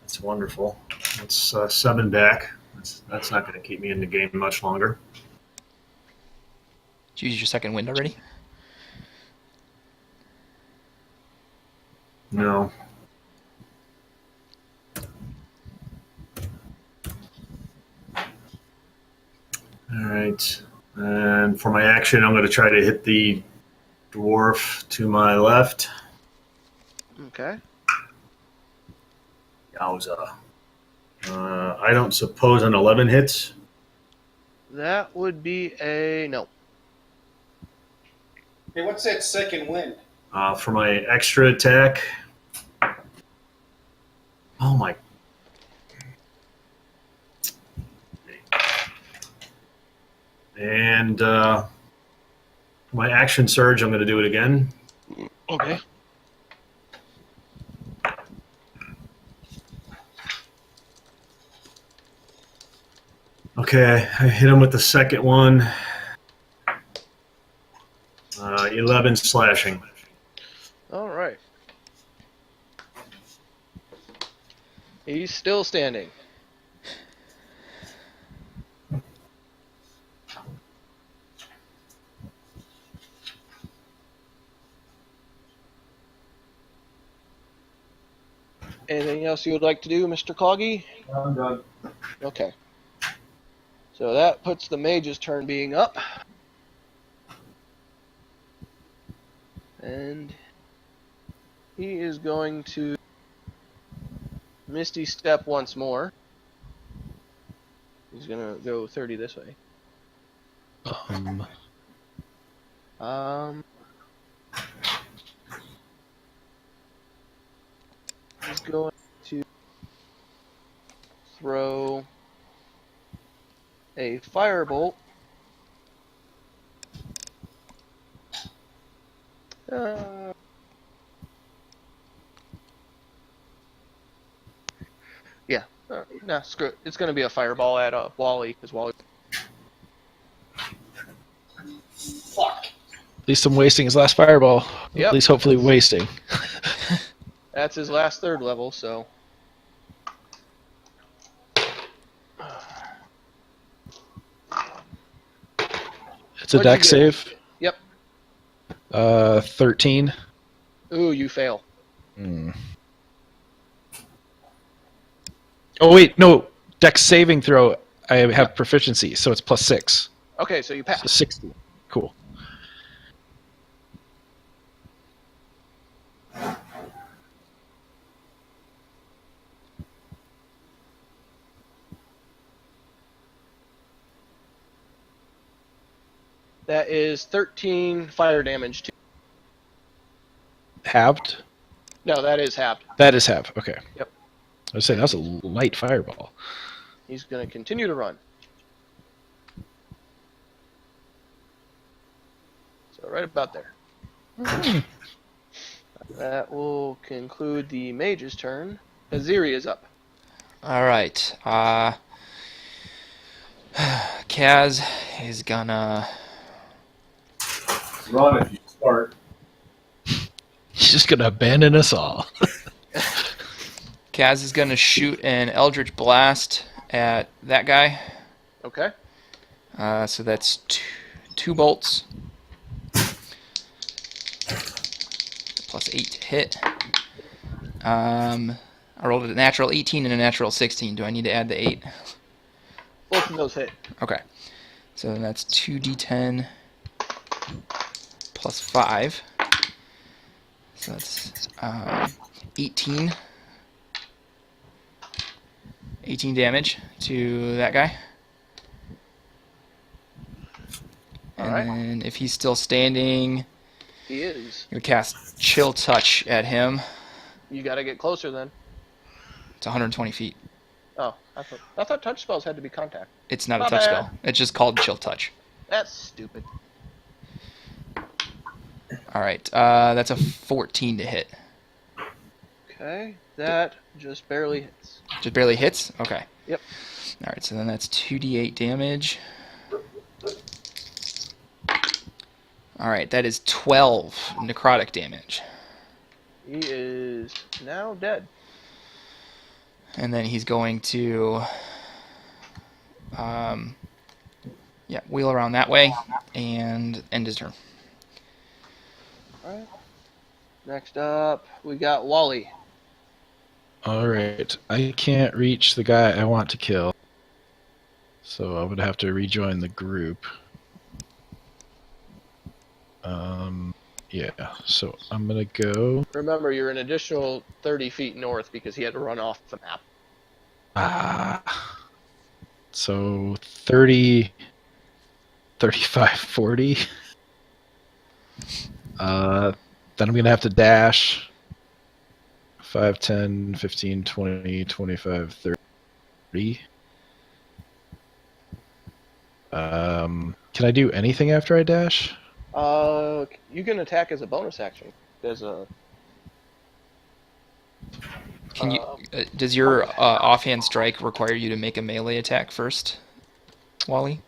That's wonderful. That's 7 back. That's not going to keep me in the game much longer. Did you use your second wind already? No. All right. And for my action, I'm going to try to hit the dwarf to my left. Okay. Yowza. I don't suppose an 11 hits. That would be a no. Hey, what's that second wind? For my extra attack. Oh my. And my action surge, I'm going to do it again. Okay. Okay, I hit him with the second one. 11 slashing. All right. He's still standing. Anything else you would like to do, Mr. Cloggy? I'm done. Okay. So that puts the mage's turn being up. And he is going to Misty Step once more. He's going to go 30 this way. He's going to throw a firebolt. Yeah. Nah, screw it. It's going to be a fireball at Wally, because Wally... Fuck. At least I'm wasting his last fireball. Yep. At least hopefully wasting. That's his last 3rd level, so... It's a What'd you deck get? save. Yep. 13. Ooh, you fail. Hmm. Oh wait, no. Dex saving throw. I have proficiency, so it's +6. Okay, so you So pass. 60. Cool. That is 13 fire damage. Halved. No, that is halved. That is half. Okay. Yep. I was saying that was a light fireball. He's going to continue to run. So right about there. That will conclude the mage's turn. Aziri is up. All right. Kaz is gonna. Run if you start. He's just gonna abandon us all. Kaz is gonna shoot an Eldritch Blast at that guy. Okay. So that's two bolts. +8 to hit. I rolled a natural 18 and a natural 16. Do I need to add the 8? Both of those hit. Okay. So then that's 2d10 plus 5. So that's 18. 18 damage to that guy. And Alright. then if he's still standing, He is. I'm going to cast Chill Touch at him. You got to get closer then. It's 120 feet. Oh, I thought touch spells had to be contact. It's not My a touch bad. spell. It's just called Chill Touch. That's stupid. Alright, that's a 14 to hit. Okay, that just barely hits. Just barely hits? Okay. Yep. Alright, so then that's 2d8 damage. Alright, that is 12 necrotic damage. He is now dead. And then he's going to wheel around that way and end his turn. Alright. Next up, we got Wally. Alright. I can't reach the guy I want to kill. So I would have to rejoin the group. Yeah, so I'm gonna go. Remember, you're an additional 30 feet north because he had to run off the map. So 30, 35, 40. Then I'm gonna have to dash 5, 10, 15, 20, 25, 30. Can I do anything after I dash? You can attack as a bonus action. There's a. Can you? Does your offhand strike require you to make a melee attack first, Wally?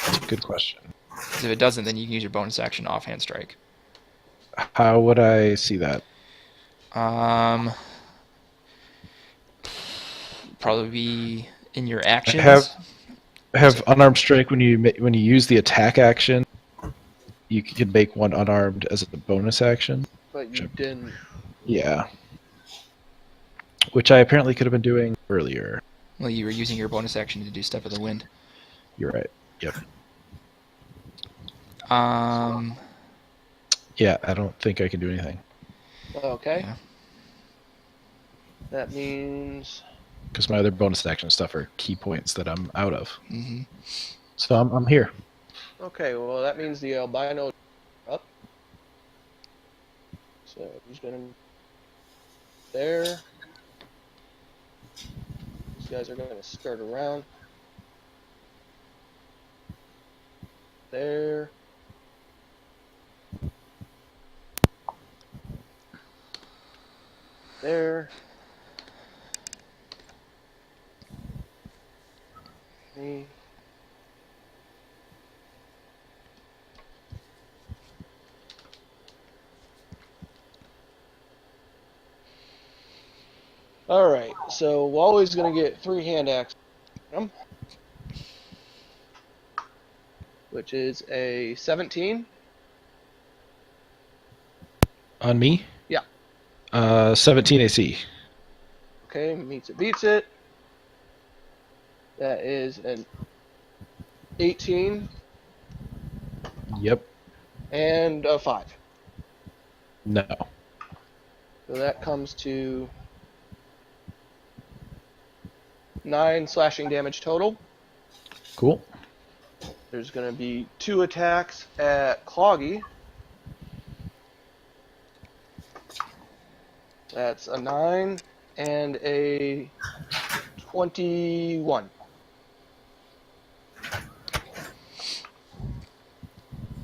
That's a good question. 'Cause if it doesn't, then you can use your bonus action offhand strike. How would I see that? Probably be in your actions. Have unarmed strike when you use the attack action. You can make one unarmed as a bonus action. But you didn't. Yeah. Which I apparently could have been doing earlier. Well, you were using your bonus action to do Step of the Wind. You're right. Yep. Yeah, I don't think I can do anything. Okay. Yeah. That means. Because my other bonus action stuff are key points that I'm out of. Mm-hmm. So I'm here. Okay, well, that means the albino up. So he's gonna. There. These guys are gonna skirt around. There. There. Me. Alright, so Wally's gonna get 3 hand axes, which is a 17. On me? Yeah. 17 AC. Okay, meets it, beats it. That is an 18 Yep. and a 5. No. So that comes to 9 slashing damage total. Cool. There's going to be 2 attacks at Cloggy. That's a 9 and a 21.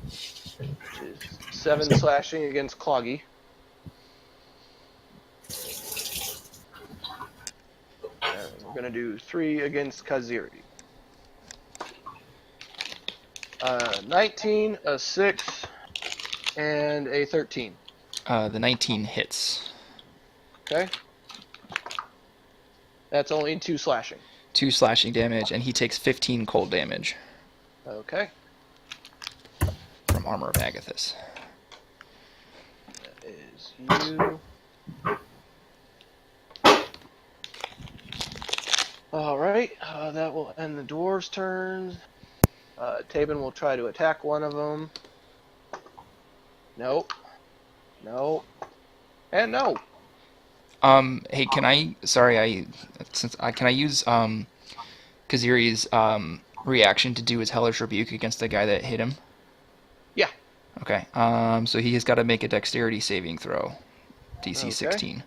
Which is 7 slashing against Cloggy. And we're going to do 3 against Kaziri. 19, a 6, and a 13. The 19 hits. Okay. That's only 2 slashing. 2 slashing damage, and he takes 15 cold damage Okay. from Armor of Agathis. That is you. Alright, that will end the dwarves' turns. Tabin will try to attack one of them. Nope. Nope. And no. Hey, can I? Sorry, can I use Kaziri's reaction to do his Hellish Rebuke against the guy that hit him? Yeah. Okay. So he has got to make a Dexterity saving throw, DC Okay. 16.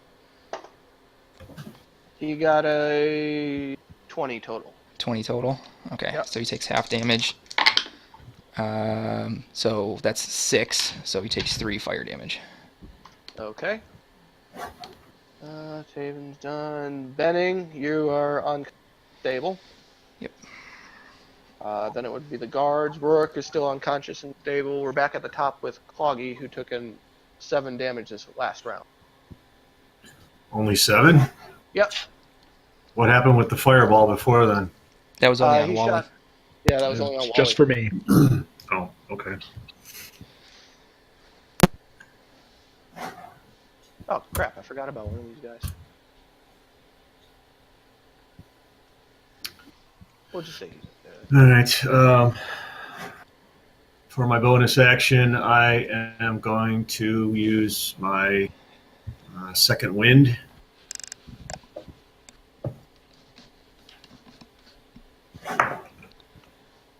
He got a 20 total. 20 total. Okay. Yep. So he takes half damage. So that's 6. So he takes 3 fire damage. Okay. Tabin's done. Benning, you are unstable. Yep. Then it would be the guards. Rourke is still unconscious and stable. We're back at the top with Cloggy, who took in 7 damage this last round. Only 7? Yep. What happened with the fireball before then? That was only on He Wally. shot. Yeah, that was only on It's Wally. just for me. Oh, okay. Oh, crap. I forgot about one of these guys. We'll just say All right. For my bonus action, I am going to use my second wind.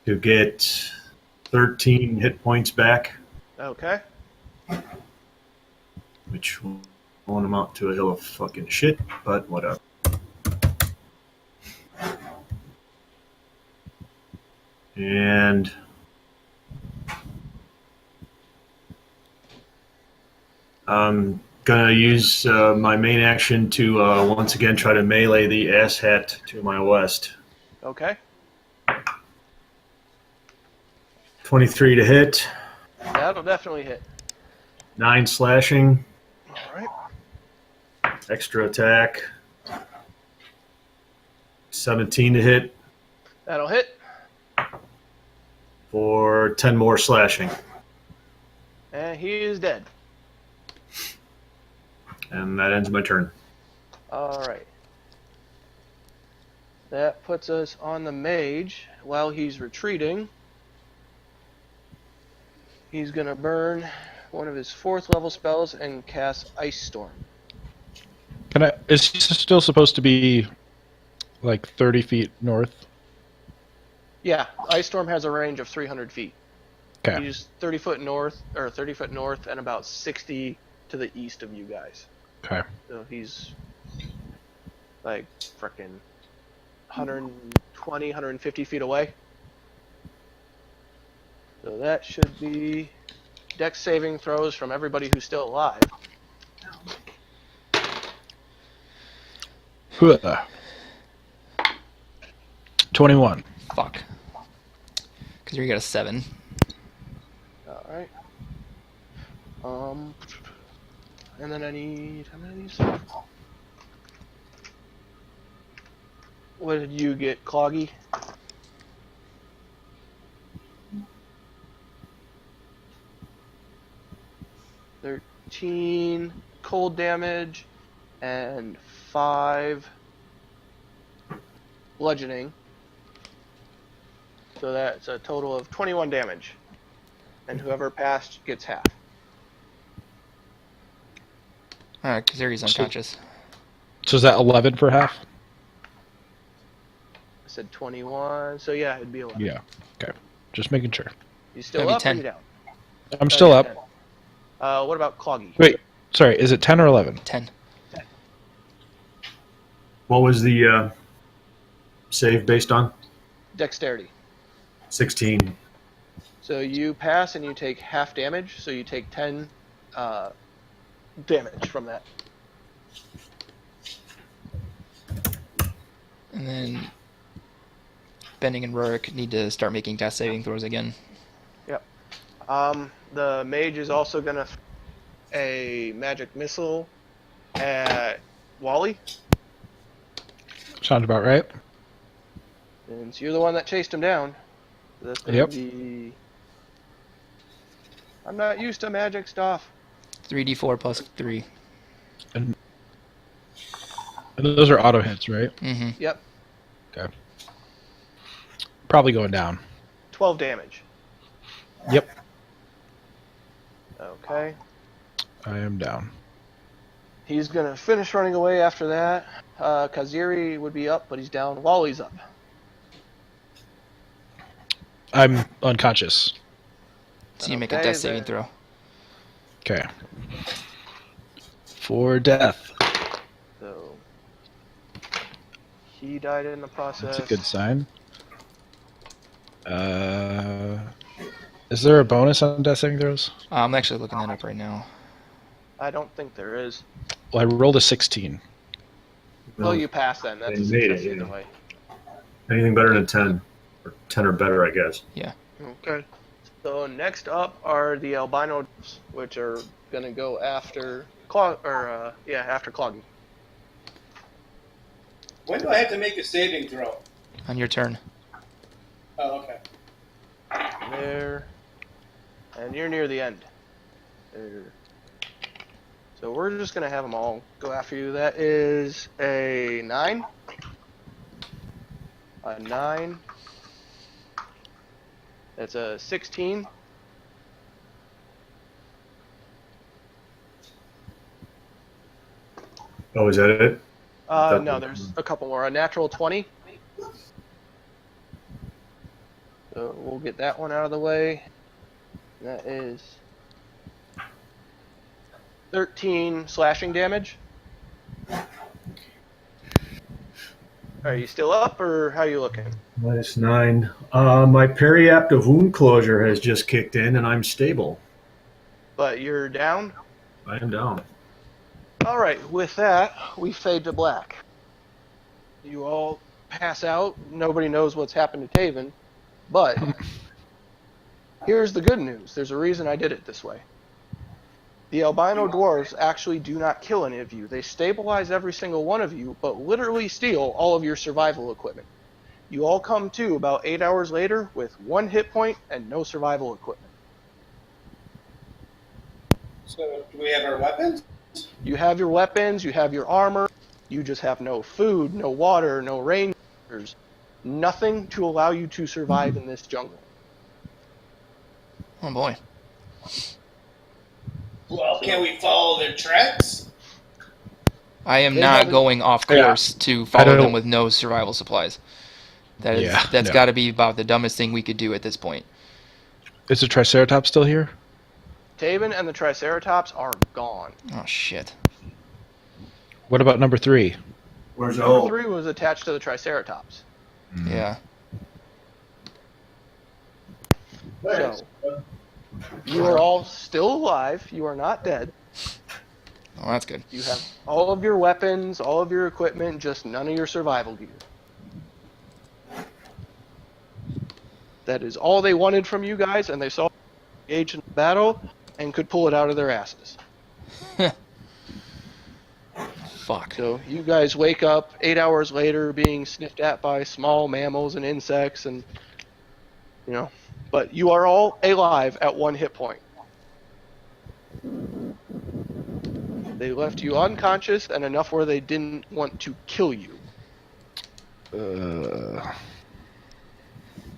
To get 13 hit points back, Okay. which won't amount to a hill of fucking shit, but whatever. And I'm gonna use my main action to once again try to melee the asshat to my west. Okay. 23 to hit, That'll definitely hit. 9 slashing, All right. extra attack, 17 to hit That'll hit. for 10 more slashing. And he is dead. And that ends my turn. All right. That puts us on the mage. While he's retreating, he's going to burn one of his 4th level spells and cast Ice Storm. Is he still supposed to be like 30 feet north? Yeah, Ice Storm has a range of 300 feet. Okay. He's 30 foot north, and about 60 to the east of you guys. Okay. So he's like frickin' 120, 150 feet away. So that should be dex saving throws from everybody who's still alive. Huh. 21. Fuck. Because you got a 7. Alright. And then I need, how many of these? What did you get, Cloggy? $13 cold damage and 5 bludgeoning. So that's a total of 21 damage. And whoever passed gets half. Alright, Kazari's unconscious. So is that 11 for half? I said 21, so yeah, it'd be 11. Yeah. Okay. Just making sure. You still That'd be up 10. or you down? I'm still yeah, up. 10. What about Cloggy? Wait, sorry. Is it 10 or 11? 10. What was the save based on? Dexterity. 16. So you pass and you take half damage, so you take 10 damage from that. And then Benning and Rurik need to start making death saving throws again. Yep. The mage is also gonna a magic missile at Wally, Sounds about right. and so you're the one that chased him down. So that's gonna Yep. be. I'm not used to magic stuff. 3d4 plus 3. And those are auto hits, right? Mm-hmm. Yep. Okay. Probably going down. 12 damage. Yep. Okay. I am down. He's gonna finish running away after that. Kaziri would be up, but he's down. Wally's up. I'm unconscious. So you make a Okay, death saving then. throw. Okay. For death. So he died in the process. That's a good sign. Is there a bonus on death saving throws? I'm actually looking that up right now. I don't think there is. Well, I rolled a 16. Well, you passed then. That's a You made it, success either yeah. way. Anything better than 10. Or 10 or better, I guess. Okay. So next up are the albino, which are gonna go after after Cloggy. When do I have to make a saving throw? On your turn. Oh, okay. There. And you're near the end. There. So we're just gonna have them all go after you. That is a 9. A 9. That's a 16. Oh, is that it? No, there's a couple more. A natural 20. So we'll get that one out of the way. That is 13 slashing damage. Are you still up, or how are you looking? -9. My periaptive wound closure has just kicked in, and I'm stable. But you're down? I am down. Alright, with that, we fade to black. You all pass out. Nobody knows what's happened to Taven. But here's the good news. There's a reason I did it this way. The albino dwarves actually do not kill any of you. They stabilize every single one of you, but literally steal all of your survival equipment. You all come to about 8 hours later with 1 hit point and no survival equipment. So, do we have our weapons? You have your weapons, you have your armor, you just have no food, no water, no rangers, nothing to allow you to survive in this jungle. Oh boy. Well, can we follow their tracks? I am They not haven't- going off Yeah. course to follow don't- them with no survival supplies. That's Yeah, got to be about the dumbest thing we could do at this point. Is the Triceratops still here? Taven and the Triceratops are gone. Oh shit. What about number 3? Where's Number 3 was attached to the Triceratops. Yeah. So, you are all still alive. You are not dead. Oh, that's good. You have all of your weapons, all of your equipment, just none of your survival gear. That is all they wanted from you guys, and they saw you engage in battle and could pull it out of their asses. Fuck. So you guys wake up 8 hours later being sniffed at by small mammals and insects, and but you are all alive at 1 hit point. They left you unconscious and enough where they didn't want to kill you.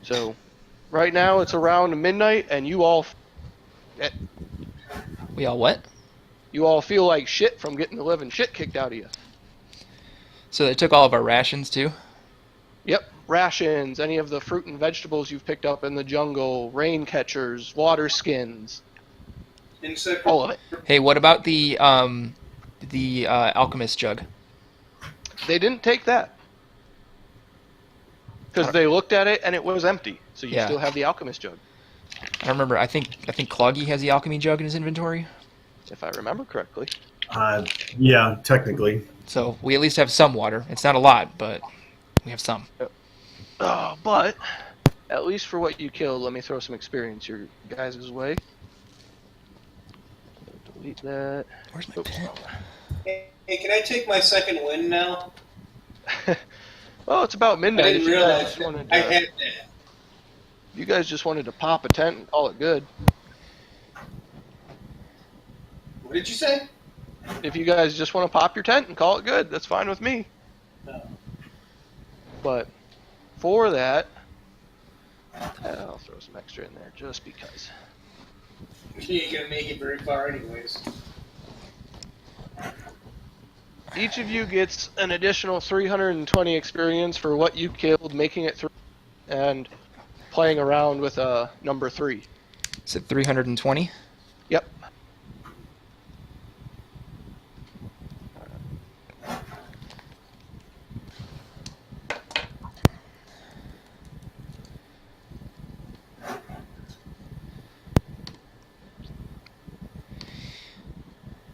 So Right now it's around midnight, and you all We all what? feel like shit from getting the living shit kicked out of you. So they took all of our rations too? Yep, rations, any of the fruit and vegetables you've picked up in the jungle, rain catchers, water skins, Insect. all of it. Hey, what about the alchemist jug? They didn't take that because they looked at it and it was empty. So you Yeah. still have the alchemist jug, I remember. I think Cloggy has the alchemy jug in his inventory. if I remember correctly. Yeah, technically. So we at least have some water. It's not a lot, but we have some. But at least for what you killed, let me throw some experience your guys' way. Delete that. Where's my pen? Hey, can I take my second win now? Well, it's about I midnight. didn't If you realize guys wanted I to, had that. you guys just wanted to pop a tent and call it good. What did you say? If you guys just want to pop your tent and call it good, that's fine with me. No. But for that, I'll throw some extra in there just because. You ain't gonna make it very far, anyways. Each of you gets an additional 320 experience for what you killed, making it through, and playing around with number 3. Is it 320? Yep.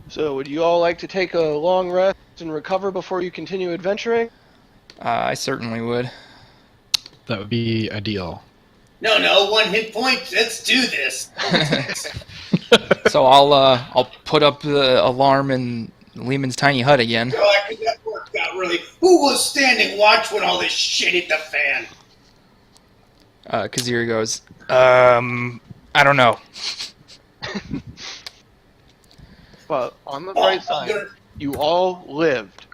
So, would you all like to take a long rest and recover before you continue adventuring? I certainly would. That would be ideal. No, 1 hit point. Let's do this. So I'll put up the alarm in Lehman's tiny hut again. Oh, I think that worked out really. Who was standing watch when all this shit hit the fan? Kazir goes, I don't know. But on the bright side, you all lived.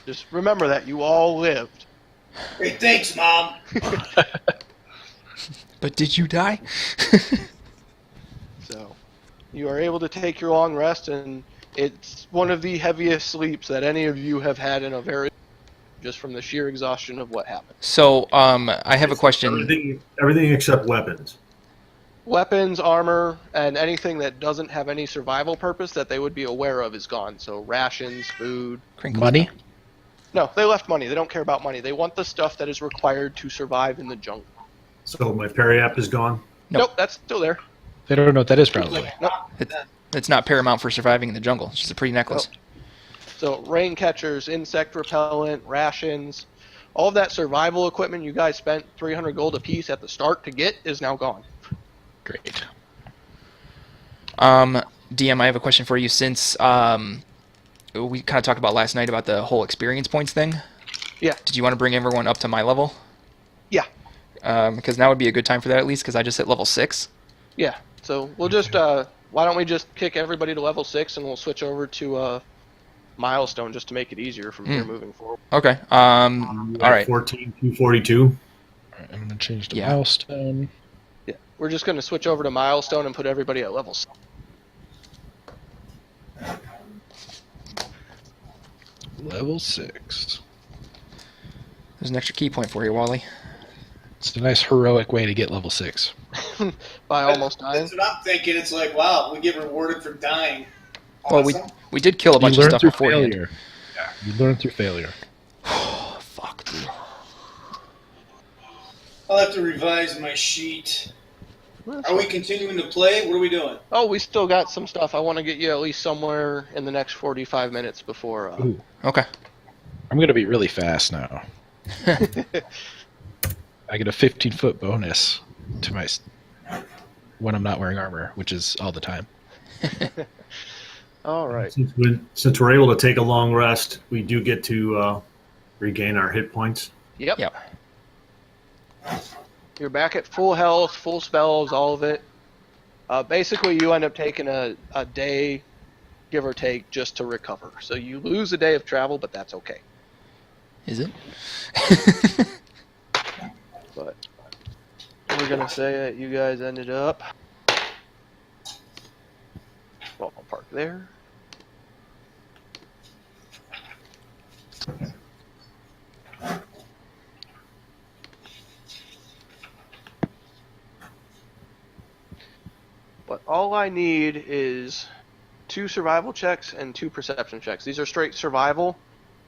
Just remember that, you all lived. Hey, thanks, Mom. But did you die? So, you are able to take your long rest, and it's one of the heaviest sleeps that any of you have had in a very, just from the sheer exhaustion of what happened. So, I have a question. Everything except weapons. Weapons, armor, and anything that doesn't have any survival purpose that they would be aware of is gone. So rations, food. Crinkles. Money? No, they left money. They don't care about money. They want the stuff that is required to survive in the jungle. So my parry app is gone. Nope, that's still there. They don't know what that is, probably. It's not paramount for surviving in the jungle. It's just a pretty necklace. So rain catchers, insect repellent, rations, all of that survival equipment you guys spent 300 gold apiece at the start to get is now gone. Great. DM, I have a question for you. Since we kind of talked about last night about the whole experience points thing. Yeah. Did you want to bring everyone up to my level? Yeah. Because now would be a good time for that at least, because I just hit level 6. Yeah. So we'll just, why don't we just kick everybody to level 6 and we'll switch over to milestone just to make it easier from here moving forward. Okay. All right. 14,242. All right, I'm going to change to milestone. Yeah. We're just going to switch over to milestone and put everybody at level 6. Level 6. There's an extra key point for you, Wally. It's a nice heroic way to get level 6. By almost dying. That's what I'm thinking. It's like, wow, we get rewarded for dying. Well, Awesome. we did kill a bunch you of learn stuff through beforehand. failure. Yeah, you learn through failure. Oh, fuck, dude. I'll have to revise my sheet. Are we continuing to play? What are we doing? Oh, we still got some stuff. I want to get you at least somewhere in the next 45 minutes before. Ooh. Okay. I'm going to be really fast now. I get a 15-foot bonus to my when I'm not wearing armor, which is all the time. All right. Since we're able to take a long rest, we do get to regain our hit points. Yep. You're back at full health, full spells, all of it. Basically, you end up taking a day, give or take, just to recover. So you lose a day of travel, but that's okay. Is it? But we're gonna say that you guys ended up ballpark there. But all I need is 2 survival checks and 2 perception checks. These are straight survival.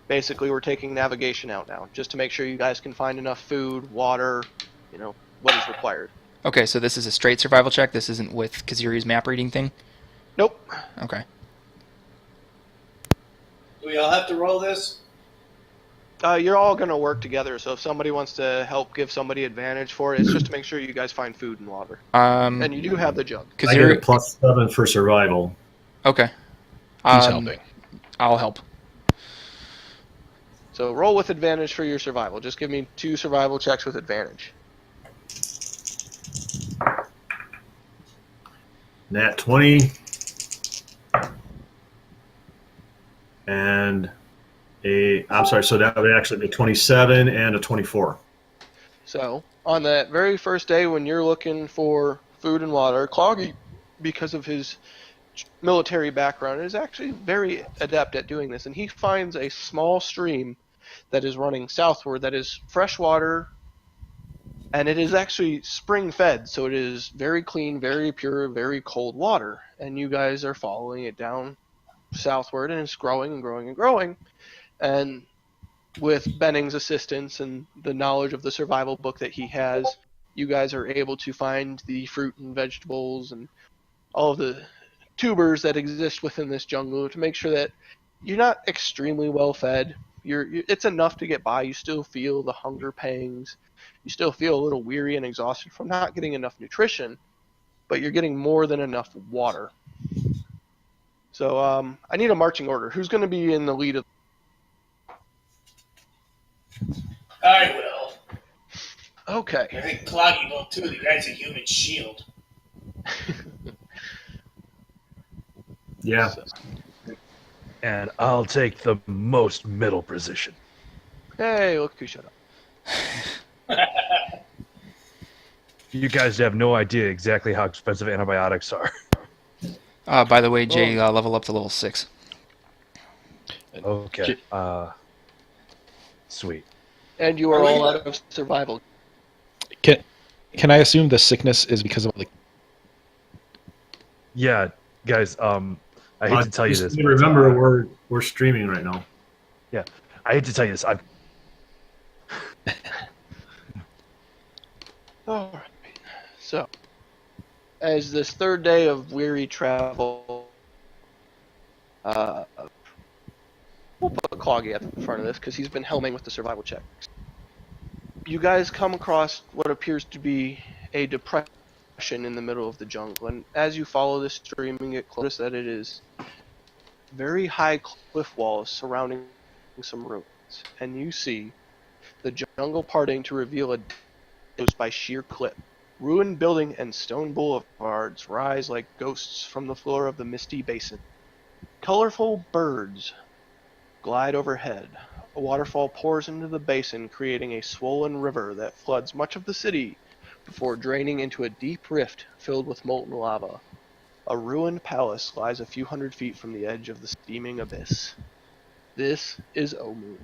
Basically, we're taking navigation out now, just to make sure you guys can find enough food, water, what is required. Okay, so this is a straight survival check. This isn't with Kazuri's map reading thing? Nope. Okay. Do we all have to roll this? You're all going to work together, so if somebody wants to help give somebody advantage for it, it's just to make sure you guys find food and water. And you do have the jug. I get a +7 for survival. Okay. He's helping. I'll help. So roll with advantage for your survival. Just give me 2 survival checks with advantage. Nat 20. And so that would actually be 27 and a 24. So, on that very first day when you're looking for food and water, Cloggy, because of his military background, is actually very adept at doing this. And he finds a small stream that is running southward that is fresh water, and it is actually spring-fed, so it is very clean, very pure, very cold water. And you guys are following it down southward, and it's growing and growing and growing. And with Benning's assistance and the knowledge of the survival book that he has, you guys are able to find the fruit and vegetables and all of the tubers that exist within this jungle to make sure that you're not extremely well fed. It's enough to get by. You still feel the hunger pangs. You still feel a little weary and exhausted from not getting enough nutrition, but you're getting more than enough water. So I need a marching order. Who's going to be in the lead of? I will. Okay. I think Cloggy will too. The guy's a human shield. Yeah. And I'll take the most middle position. Hey, look who shut up. You guys have no idea exactly how expensive antibiotics are. By the way, Jay, level up to level 6. Okay. Sweet. And you are all out of survival. Can I assume the sickness is because of Yeah, guys. I hate to tell you this. Remember, we're streaming right now. Yeah, I hate to tell you this. All right. So, as this third day of weary travel, we'll put Cloggy at the front of this because he's been helming with the survival checks. You guys come across what appears to be a depression in the middle of the jungle, and as you follow this stream and get close, that it is very high cliff walls surrounding some ruins, and you see the jungle parting to reveal a by sheer cliff. Ruined building and stone boulevards rise like ghosts from the floor of the misty basin. Colorful birds glide overhead. A waterfall pours into the basin, creating a swollen river that floods much of the city before draining into a deep rift filled with molten lava. A ruined palace lies a few hundred feet from the edge of the steaming abyss. This is Omu.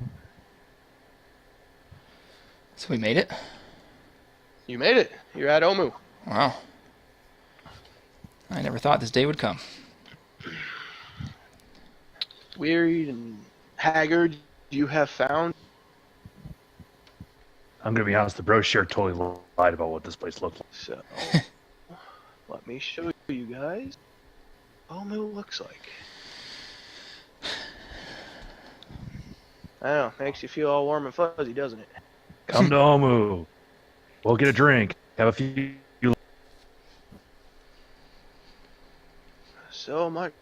So we made it? You made it. You're at Omu. Wow. I never thought this day would come. Wearied and haggard, you have found. I'm gonna be honest. The brochure totally lied about what this place looked like. So, let me show you guys what Omu looks like. I don't know, makes you feel all warm and fuzzy, doesn't it? Come to Omu. We'll get a drink. Have a few. So much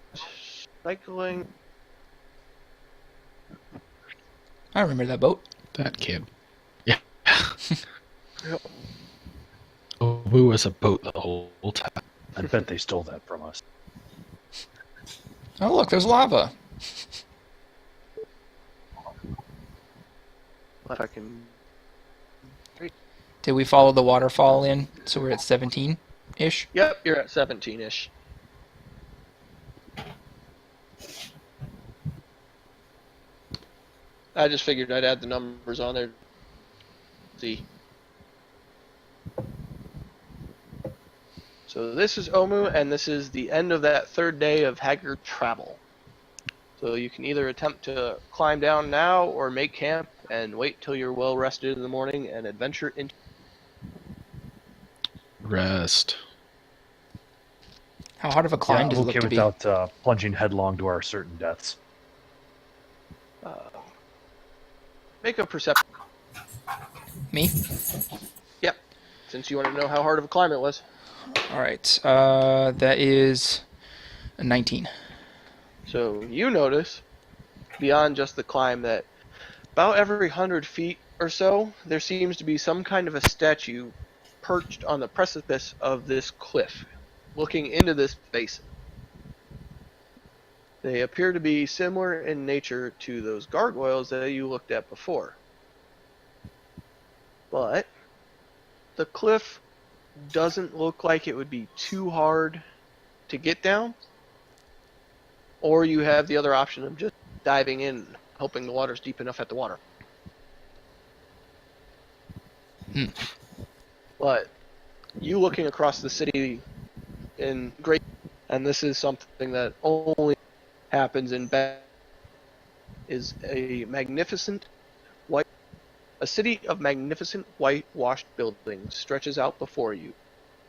cycling. I remember that boat. that kid? Yeah. Yep. Obu was a boat the whole time. I bet they stole that from us. Oh, look, there's lava. If I can. Did we follow the waterfall in? So we're at 17-ish? Yep, you're at 17-ish. I just figured I'd add the numbers on there. See. So this is Omu, and this is the end of that third day of haggard travel. So you can either attempt to climb down now or make camp and wait till you're well rested in the morning and adventure into... Rest. How hard of a climb does it I'm look okay to be? without plunging headlong to our certain deaths. Make a perception. Me? Yep, since you want to know how hard of a climb it was. Alright, that is a 19. So you notice, beyond just the climb, that about every 100 feet or so, there seems to be some kind of a statue perched on the precipice of this cliff, looking into this basin. They appear to be similar in nature to those gargoyles that you looked at before. But the cliff doesn't look like it would be too hard to get down. Or you have the other option of just diving in, hoping the water's deep enough at the water. But you looking across the city in great, and this is something that only happens in bad, is a city of magnificent whitewashed buildings stretches out before you.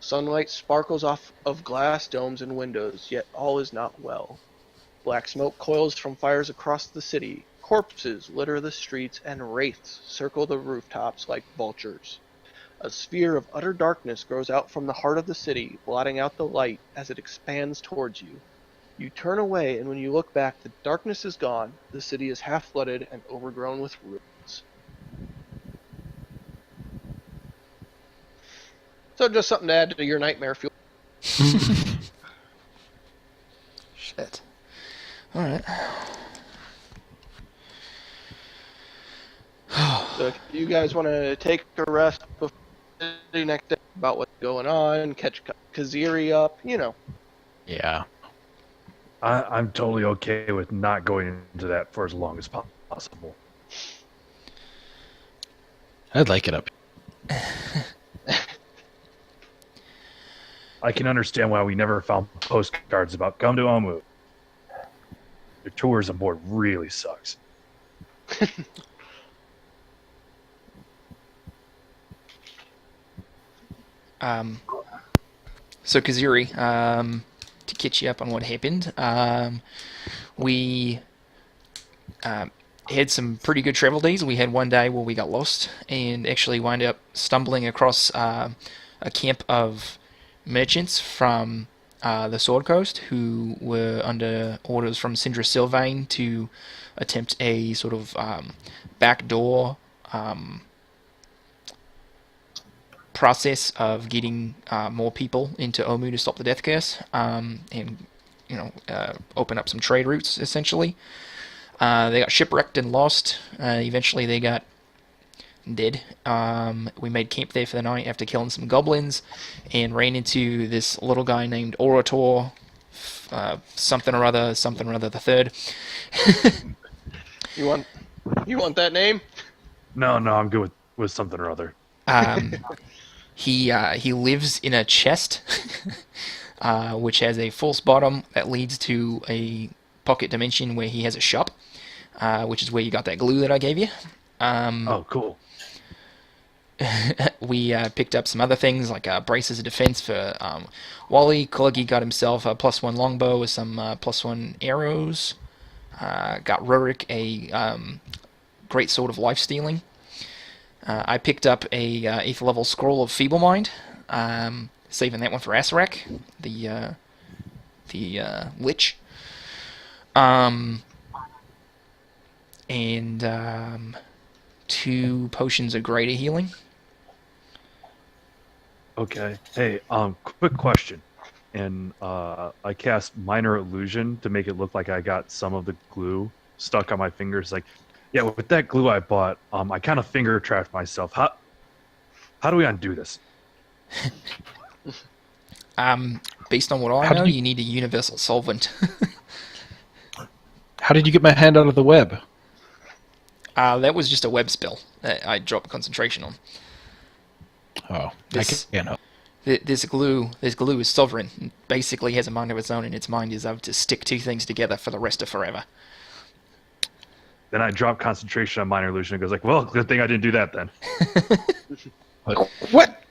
Sunlight sparkles off of glass domes and windows, yet all is not well. Black smoke coils from fires across the city. Corpses litter the streets, and wraiths circle the rooftops like vultures. A sphere of utter darkness grows out from the heart of the city, blotting out the light as it expands towards you. You turn away, and when you look back, the darkness is gone. The city is half flooded and overgrown with ruins. So just something to add to your nightmare fuel. Shit. Alright. So if you guys want to take a rest before the next day about what's going on, catch Kaziri up, you know. Yeah. I'm totally okay with not going into that for as long as possible. I'd like it up. I can understand why we never found postcards about come to Omu. The tourism board really sucks. So Kazuri, to catch you up on what happened, we had some pretty good travel days. We had one day where we got lost and actually wound up stumbling across a camp of merchants from the Sword Coast who were under orders from Sindra Sylvain to attempt a sort of backdoor process of getting more people into Omu to stop the death curse, and open up some trade routes essentially. They got shipwrecked and lost. Eventually they got dead. We made camp there for the night after killing some goblins and ran into this little guy named Orator something or other the third. You want that name? No, I'm good with something or other. He lives in a chest, which has a false bottom that leads to a pocket dimension where he has a shop, which is where you got that glue that I gave you. Oh, cool. We picked up some other things like braces of defense for Wally. Kluggy got himself a +1 longbow with some +1 arrows. Got Rurik a great sword of life stealing. I picked up a 8th level scroll of feeble mind, saving that one for Asarak, the lich. And 2 potions of greater healing. Okay. Hey, quick question. And I cast minor illusion to make it look like I got some of the glue stuck on my fingers. Like, yeah, with that glue I bought, I kind of finger trapped myself. How do we undo this? Based on what I How know, did you- you need a universal solvent. How did you get my hand out of the web? That was just a web spell that I dropped concentration on. Oh, This- I can't help. This glue is sovereign. It basically has a mind of its own, and its mind is able to stick two things together for the rest of forever. Then I drop concentration on minor illusion and goes like, well, good thing I didn't do that then. Like, what?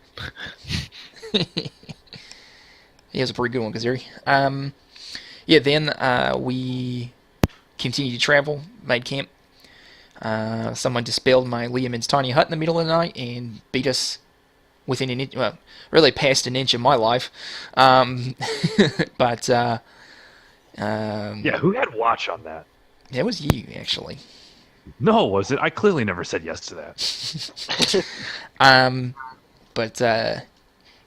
He was a pretty good one, Kazuri. Yeah, then we continued to travel, made camp. Someone dispelled my Liamon's tiny hut in the middle of the night and beat us within an inch, well, really past an inch of my life. But Yeah, who had watch on that? that was you, actually. No, was it? I clearly never said yes to that. But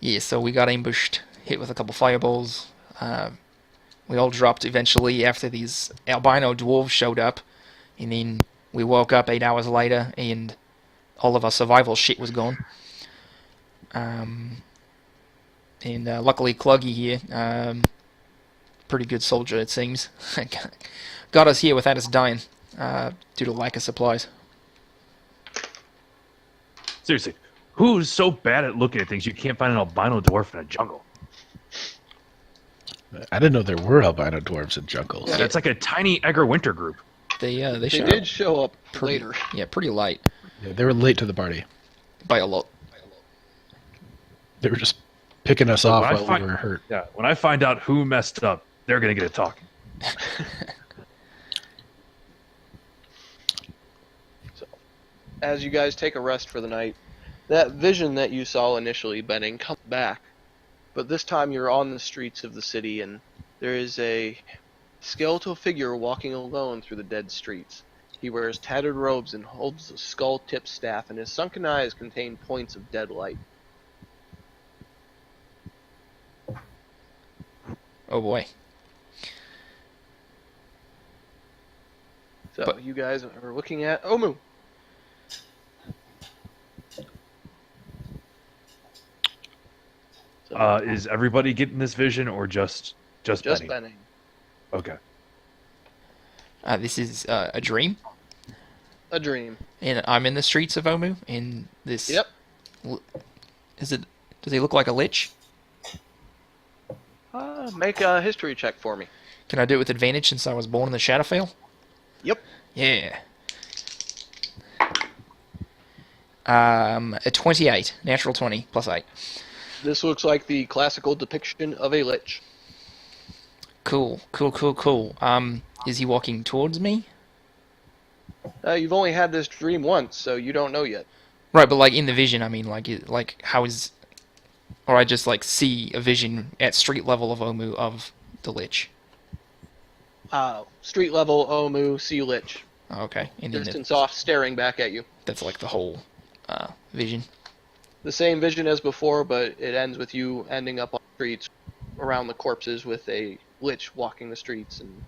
yeah, so we got ambushed, hit with a couple fireballs. We all dropped eventually after these albino dwarves showed up, and then we woke up 8 hours later, and all of our survival shit was gone. And luckily Cluggy here, pretty good soldier it seems, got us here without us dying, due to lack of supplies. Seriously, who's so bad at looking at things you can't find an albino dwarf in a jungle? I didn't know there were albino dwarves in jungles. Yeah, that's like a tiny Egger Winter group. They They showed did up show up pretty, later. yeah, pretty light, Yeah, they were late to the party. by a lot. They were just picking us So off when I while find- we were hurt. Yeah, when I find out who messed up, they're gonna get it talking. As you guys take a rest for the night, that vision that you saw initially, Benning, comes back. But this time you're on the streets of the city, and there is a skeletal figure walking alone through the dead streets. He wears tattered robes and holds a skull-tipped staff, and his sunken eyes contain points of dead light. Oh boy. So But- you guys are looking at Omu. So, Is everybody getting this vision or just just Benny? Benning. Okay. This is a dream, A dream. and I'm in the streets of Omu, and this... Yep. Is it... Does he look like a lich? Make a history check for me. Can I do it with advantage since I was born in the Shadowfell? Yep. Yeah. A 28. Natural 20 plus 8. This looks like the classical depiction of a lich. Cool. Is he walking towards me? You've only had this dream once, so you don't know yet. Right, but like in the vision, I mean, like how is... Or I just like see a vision at street level of Omu of the lich. Street level Omu, sea lich. Okay, and then Distance off, staring back at you. that's like the whole vision. The same vision as before, but it ends with you ending up on the streets around the corpses with a lich walking the streets and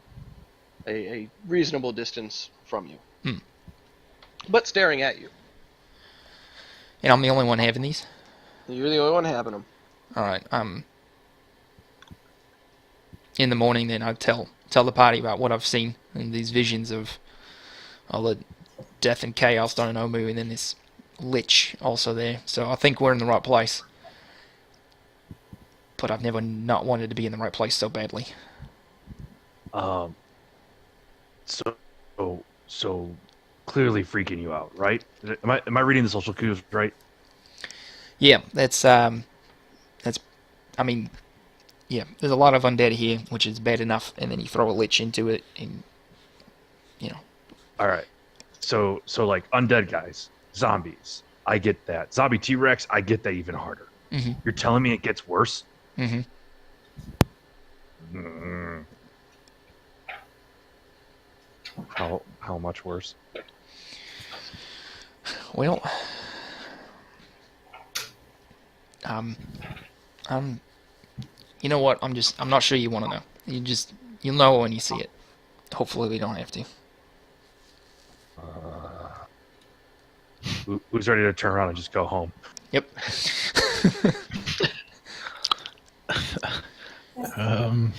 a reasonable distance from you. But staring at you. And I'm the only one having these? You're the only one having them. Alright, in the morning then I tell the party about what I've seen and these visions of all the death and chaos done in Omu, and then this lich also there. So I think we're in the right place. But I've never not wanted to be in the right place so badly. So clearly freaking you out, right? Am I reading the social cues right? Yeah, that's I mean, yeah, there's a lot of undead here, which is bad enough, and then you throw a lich into it, and you know. All right. So like undead guys, zombies. I get that. Zombie T-Rex, I get that even harder. Mhm. You're telling me it gets worse? Mhm. Mm. How much worse? Well, you know what? I'm not sure you want to know. You'll know when you see it. Hopefully, we don't have to. Who's ready to turn around and just go home? Yep. Um,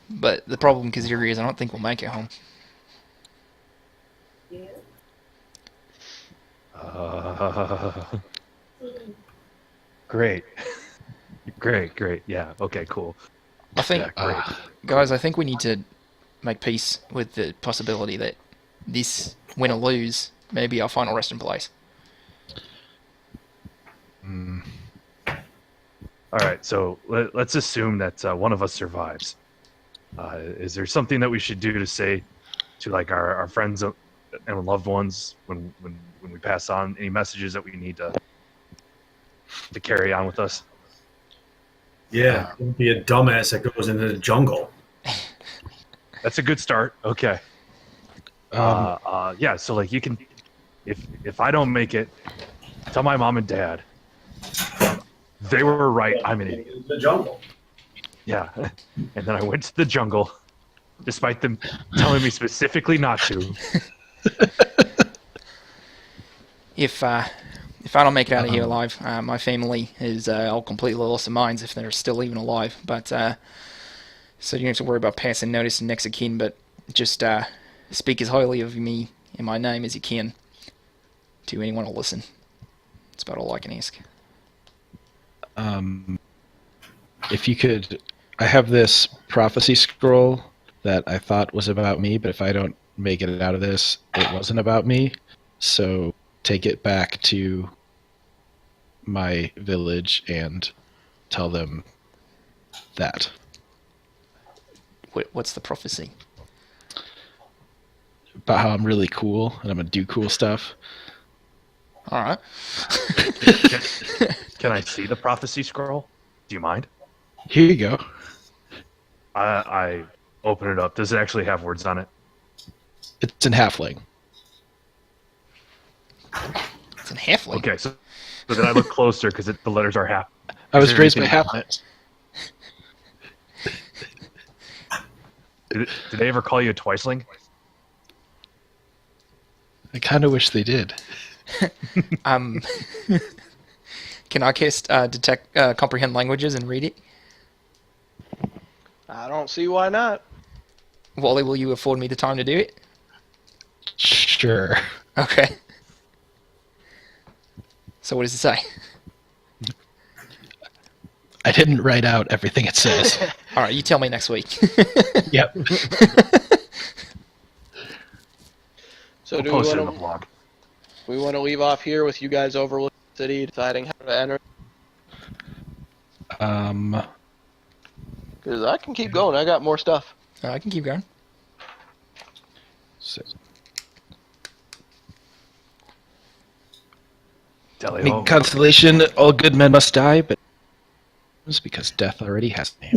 But the problem, Kaziri, is I don't think we'll make it home. Uh, great. Great. Yeah. Okay. Cool. I think, Yeah. Great. guys, I think we need to make peace with the possibility that this, win or lose, may be our final resting place. mm, All right. So let's assume that one of us survives. Is there something that we should do to say to like our friends and loved ones when we pass on? Any messages that we need to carry on with us? Yeah, don't be a dumbass that goes into the jungle. That's a good start. Okay. Yeah. So like you can, if I don't make it, tell my mom and dad they were right. I'm an idiot. The jungle. Yeah. And then I went to the jungle, despite them telling me specifically not to. If I don't make it out of here alive, my family is all completely lost their minds if they're still even alive. But so you don't have to worry about passing notice to next of kin, but just speak as highly of me and my name as you can to anyone who'll listen. That's about all I can ask. if you could, I have this prophecy scroll that I thought was about me, but if I don't make it out of this, it wasn't about me. So take it back to my village and tell them that. What's the prophecy? About how I'm really cool and I'm gonna do cool stuff. All right. Can I see the prophecy scroll? Do you mind? Here you go. I open it up. Does it actually have words on it? It's in halfling. It's in halfling. Okay, so then I look closer because the letters are half. I was there raised by anything on halflings. Did they ever call you a twiceling? I kind of wish they did. Can I cast detect comprehend languages and read it? I don't see why not. Wally, will you afford me the time to do it? Sure. Okay. So what does it say? I didn't write out everything it says. All right, you tell me next week. Yep. So We'll do post it in the blog. we want to leave off here with you guys overlooking the city, deciding how to enter? Because I can keep going. I got more stuff. I can keep going. So, Tally make ho. consolation, all good men must die, but it's because death already has a name.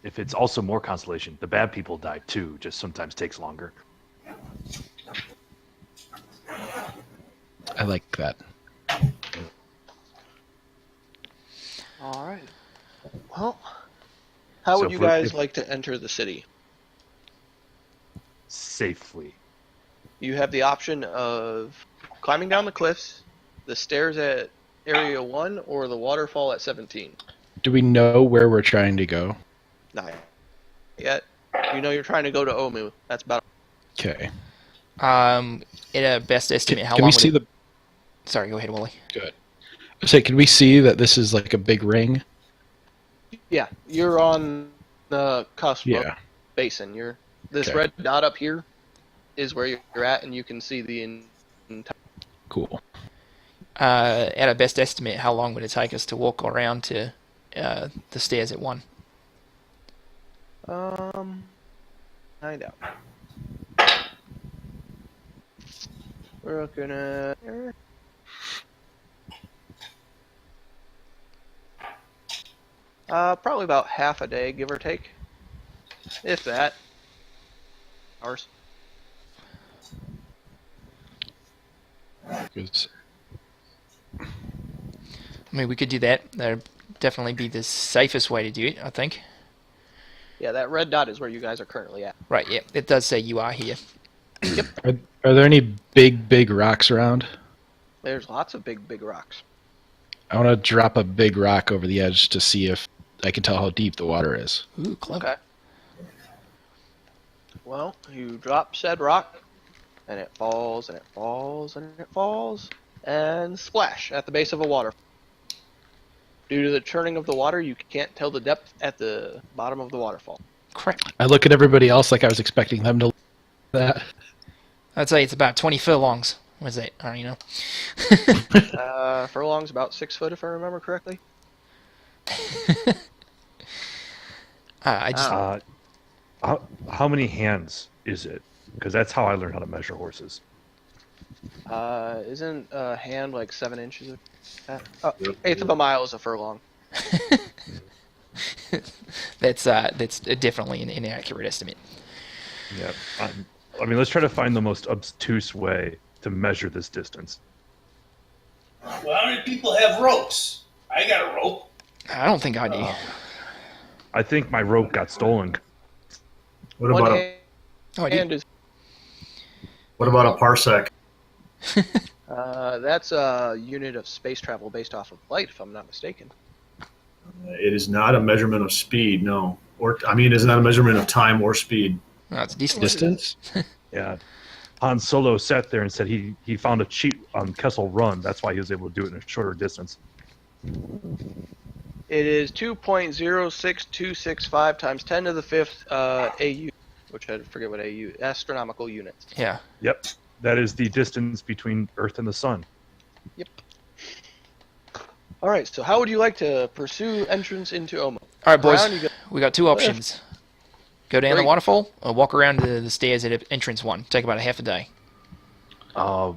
If it's also more consolation, the bad people die too. Just sometimes takes longer. I like that. All right. Well, how So would you for- guys if- like to enter the city? Safely. You have the option of climbing down the cliffs, the stairs at Area 1, or the waterfall at 17. Do we know where we're trying to go? Not yet. You know you're trying to go to Omu. That's about. Okay. At a best estimate, how Can long we would see it... the... Sorry, go ahead, Wally. Good. Say, can we see that this is like a big ring? Yeah, you're on the cusp of Yeah. basin. You're this Okay. red dot up here is where you're at, and you can see the entire. Cool. At a best estimate, how long would it take us to walk around to the stairs at 1? Find out. We're looking at. Probably about half a day, give or take. If that. Hours. 'Cause- I mean, we could do that. That'd definitely be the safest way to do it, I think. Yeah, that red dot is where you guys are currently at. Right, yeah. It does say you are here. Are there any big rocks around? There's lots of big rocks. I want to drop a big rock over the edge to see if I can tell how deep the water is. Ooh, clever. Okay. Well, you drop said rock, and it falls, and it falls, and it falls, and splash at the base of a waterfall. Due to the churning of the water, you can't tell the depth at the bottom of the waterfall. Crap. I look at everybody else like I was expecting them to that. I'd say it's about 20 furlongs. What is that? I don't even know. Furlong's about 6 foot, if I remember correctly. I just How many hands is it? Because that's how I learned how to measure horses. Isn't a hand like 7 inches? Eighth of a mile is a furlong. that's definitely an inaccurate estimate. Yeah. I mean, let's try to find the most obtuse way to measure this distance. Well, how many people have ropes? I got a rope. I don't think I do. I think my rope got stolen. What One about a hand is parsec? that's a unit of space travel based off of light, if I'm not mistaken. It is not a measurement of speed, no. Or it's not a measurement of time or speed. No, it's decent. Distance? Yeah. Han Solo sat there and said he found a cheat on Kessel Run. That's why he was able to do it in a shorter distance. It is 2.06265 times 10 to the 5th AU, which I forget what AU, astronomical units. Yeah. Yep. That is the distance between Earth and the Sun. Yep. All right, so how would you like to pursue entrance into Omo? All right, boys. Around you go. We got two options. Go down the Great. waterfall or walk around the stairs at entrance 1. Take about a half a day. Did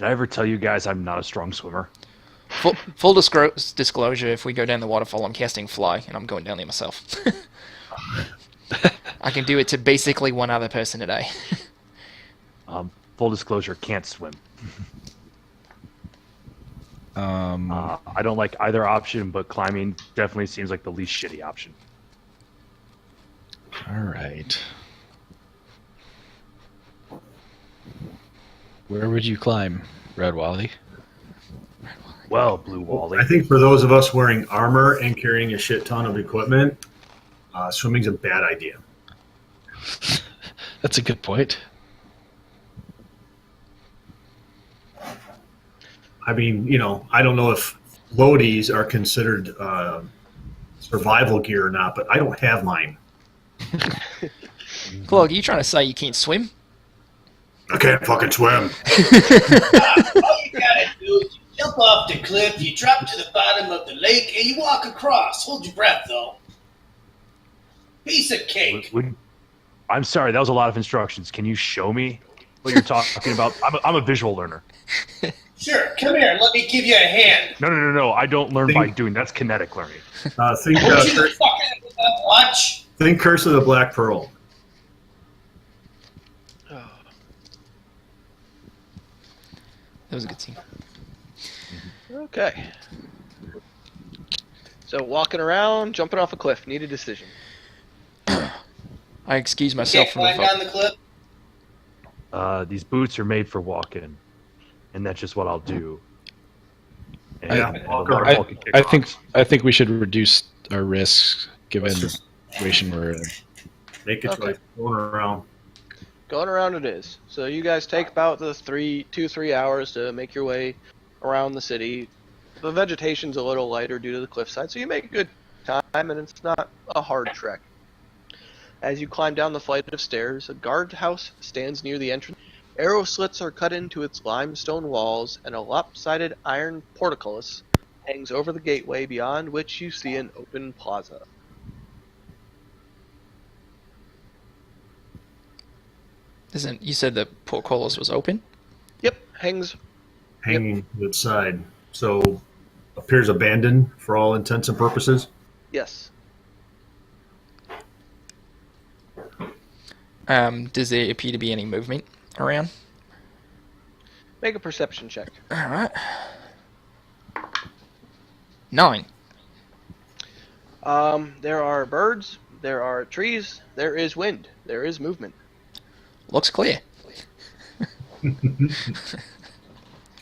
I ever tell you guys I'm not a strong swimmer? Full disclosure, if we go down the waterfall, I'm casting Fly, and I'm going down there myself. I can do it to basically one other person a day. Full disclosure, can't swim. I don't like either option, but climbing definitely seems like the least shitty option. All right. Where would you climb, Red Wally? Well, Blue Wally. I think for those of us wearing armor and carrying a shit ton of equipment, swimming's a bad idea. That's a good point. I mean, I don't know if floaties are considered survival gear or not, but I don't have mine. Clog, are you trying to say you can't swim? I can't fucking swim. All you gotta do is you jump off the cliff, you drop to the bottom of the lake, and you walk across. Hold your breath, though. Piece of cake. I'm sorry, that was a lot of instructions. Can you show me what you're talking about? I'm a visual learner. Sure, come here. Let me give you a hand. No. I don't learn by doing. That's kinetic learning. Think Would you fucking watch? think Curse of the Black Pearl. That was a good scene. Okay. So walking around, jumping off a cliff, need a decision. I excuse myself Can't from the climb vote. down the cliff. These boots are made for walking, and that's just what I'll do. And, Yeah, and the walk waterfall can kick I rocks. think we should reduce our risks given Let's the just situation we're in. make a choice. Going around. Going around it is. So you guys take about the 3 hours to make your way around the city. The vegetation's a little lighter due to the cliffside, so you make good time, and it's not a hard trek. As you climb down the flight of stairs, a guardhouse stands near the entrance. Arrow slits are cut into its limestone walls, and a lopsided iron portcullis hangs over the gateway, beyond which you see an open plaza. You said the portcullis was open? Yep, hangs. Hanging to its side. So appears abandoned for all intents and purposes. Yes. Does there appear to be any movement around? Make a perception check. Alright. 9. There are birds, there are trees, there is wind, there is movement. Looks clear.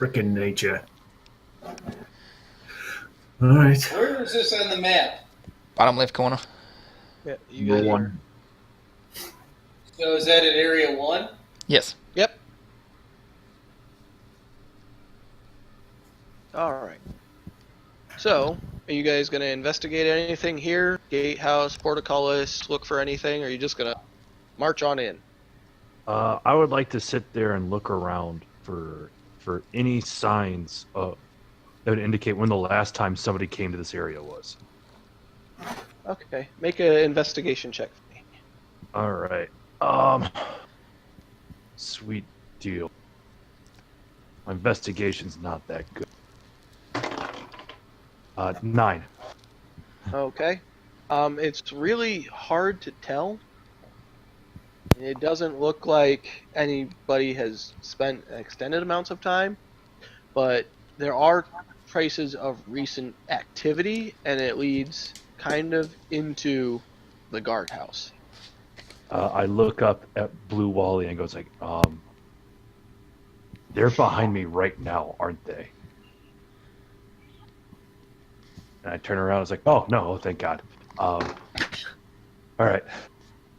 frickin' nature. All right. Where is this on the map? Bottom left corner. Yeah, you Number guys are. one. So is that at Area 1? Yes. Yep. All right. So, are you guys going to investigate anything here? Gatehouse, portcullis, look for anything, or are you just going to march on in? I would like to sit there and look around for any signs that would indicate when the last time somebody came to this area was. Okay. Make an investigation check for me. All right. Sweet deal. My investigation's not that good. 9. Okay. It's really hard to tell. It doesn't look like anybody has spent extended amounts of time, but there are traces of recent activity, and it leads kind of into the guardhouse. I look up at Blue Wally and goes like, they're behind me right now, aren't they? And I turn around and was like, oh, no, thank God. All right.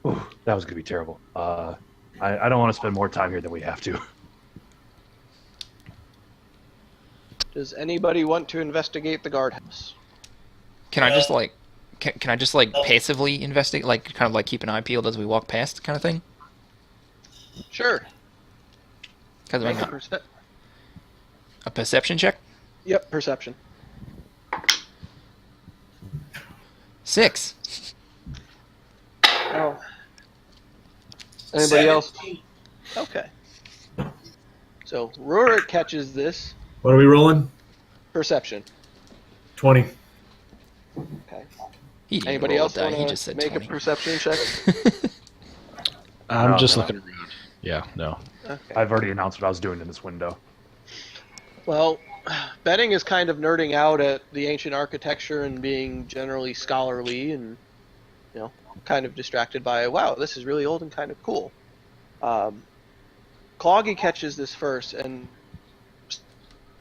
Ooh, that was going to be terrible. I don't want to spend more time here than we have to. Does anybody want to investigate the guardhouse? Can I just like, can I just like passively investigate, like kind of like keep an eye peeled as we walk past, kind of thing? Sure. Because Make I'm a not a perception check. Yep, perception. 6. Oh. Anybody else? 17. Okay. So Rurik catches this What are we rolling? perception. 20. Okay. He didn't Anybody roll else a die, want he to just said make 20. a perception check? I'm No, just no. looking to read. Yeah, no. Okay. I've already announced what I was doing in this window. Well, Benning is kind of nerding out at the ancient architecture and being generally scholarly and, kind of distracted by, wow, this is really old and kind of cool. Cloggy catches this first and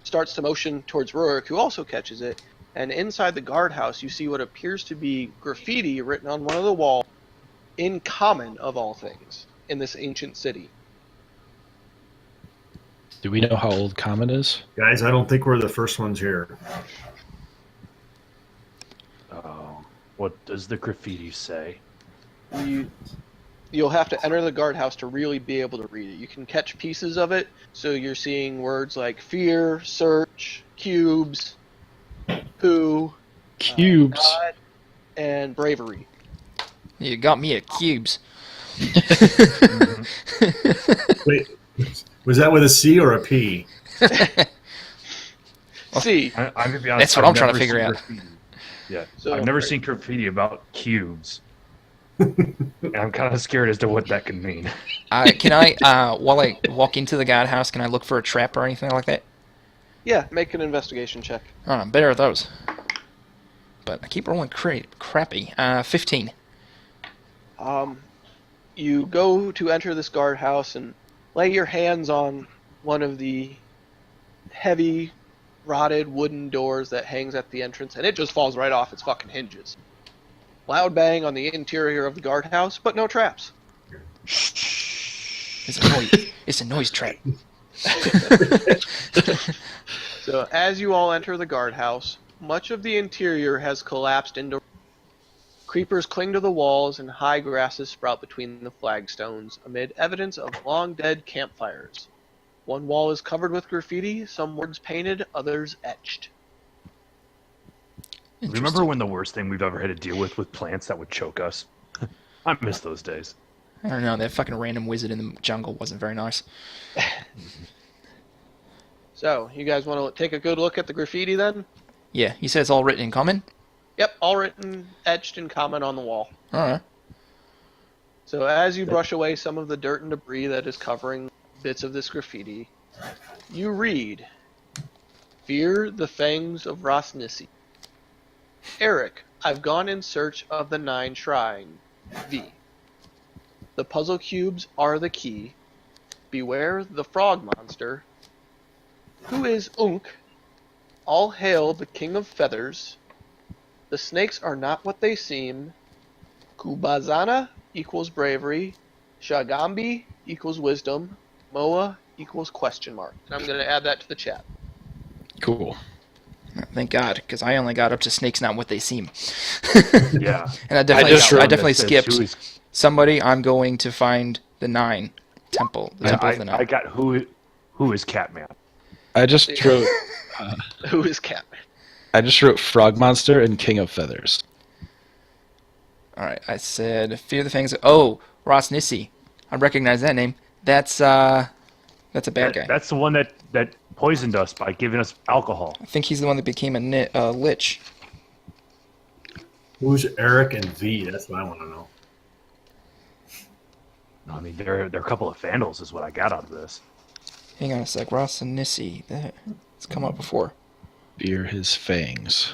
starts to motion towards Rurik, who also catches it. And inside the guardhouse, you see what appears to be graffiti written on one of the walls, in common of all things, in this ancient city. Do we know how old Common is? Guys, I don't think we're the first ones here. What does the graffiti say? You'll have to enter the guardhouse to really be able to read it. You can catch pieces of it, so you're seeing words like fear, search, cubes, poo, Cubes. God, and bravery. You got me at cubes. Wait, was that with a C or a P? See, I'm gonna be honest. That's what I've I'm trying to never figure seen out. graffiti. Yeah, So- I've never seen graffiti about cubes. And I'm kind of scared as to what that could mean. Can I, while I walk into the guardhouse, can I look for a trap or anything like that? yeah, make an investigation check. Oh, I'm better at those. But I keep rolling crappy. 15. You go to enter this guardhouse and lay your hands on one of the heavy, rotted wooden doors that hangs at the entrance, and it just falls right off its fucking hinges. Loud bang on the interior of the guardhouse, but no traps. It's a noise. It's a noise trap. So as you all enter the guardhouse, much of the interior has collapsed into creepers cling to the walls and high grasses sprout between the flagstones amid evidence of long-dead campfires. One wall is covered with graffiti, some words painted, others etched. Remember when the worst thing we've ever had to deal with plants that would choke us? I miss those days. I don't know, that fucking random wizard in the jungle wasn't very nice. So, you guys want to take a good look at the graffiti then? Yeah, you said it's all written in common? Yep, all written, etched, and comment on the wall. Alright. So as you brush away some of the dirt and debris that is covering bits of this graffiti, you read, Fear the fangs of Rosnissi. Eric, I've gone in search of the 9 shrine. V. The puzzle cubes are the key. Beware the frog monster. Who is Unk? All hail the King of Feathers. The snakes are not what they seem. Kubazana equals bravery. Shagambi equals wisdom. Moa equals question mark. And I'm going to add that to the chat. Cool. Thank God, because I only got up to snakes not what they seem. Yeah. And I just wrote- definitely That says skipped who is- somebody. I'm going to find the 9 temple. The temple of the 9. I got who is Catman. I just wrote Who is Catman? Frog Monster and King of Feathers. All right, I said Fear the Fangs. Oh, Ross Nissi. I recognize that name. That's a bad guy. That's the one that poisoned us by giving us alcohol. I think he's the one that became a lich. Who's Eric and V? That's what I want to know. I mean, they're a couple of vandals, is what I got out of this. Hang on a sec. Ross Nissi. It's come up before. Fear his fangs.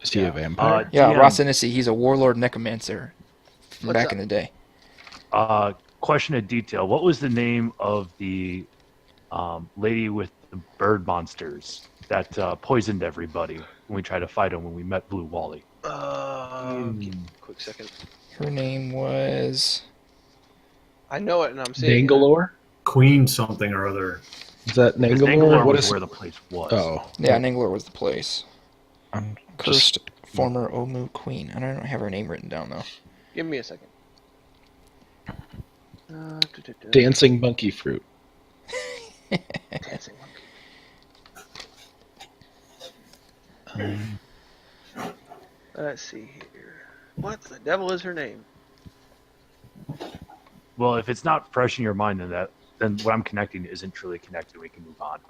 Is he Yeah. a vampire? Yeah, DM, Ross Nissi. He's a warlord necromancer from What's back up? in the day. Question of detail: what was the name of the lady with the bird monsters that poisoned everybody when we tried to fight him when we met Blue Wally? Quick second. Her name was. I know it, and I'm seeing it. Nangalore? Queen something or other. Is that Because Nangalore? Nangalore What was is where the place was. Oh. Yeah, Nangalore was the place. I'm Cursed just former Omu queen. I don't have her name written down though. Give me a second. dancing monkey fruit. Dancing monkey. Let's see here. What the devil is her name? Well, if it's not fresh in your mind, then what I'm connecting isn't truly connected. We can move on.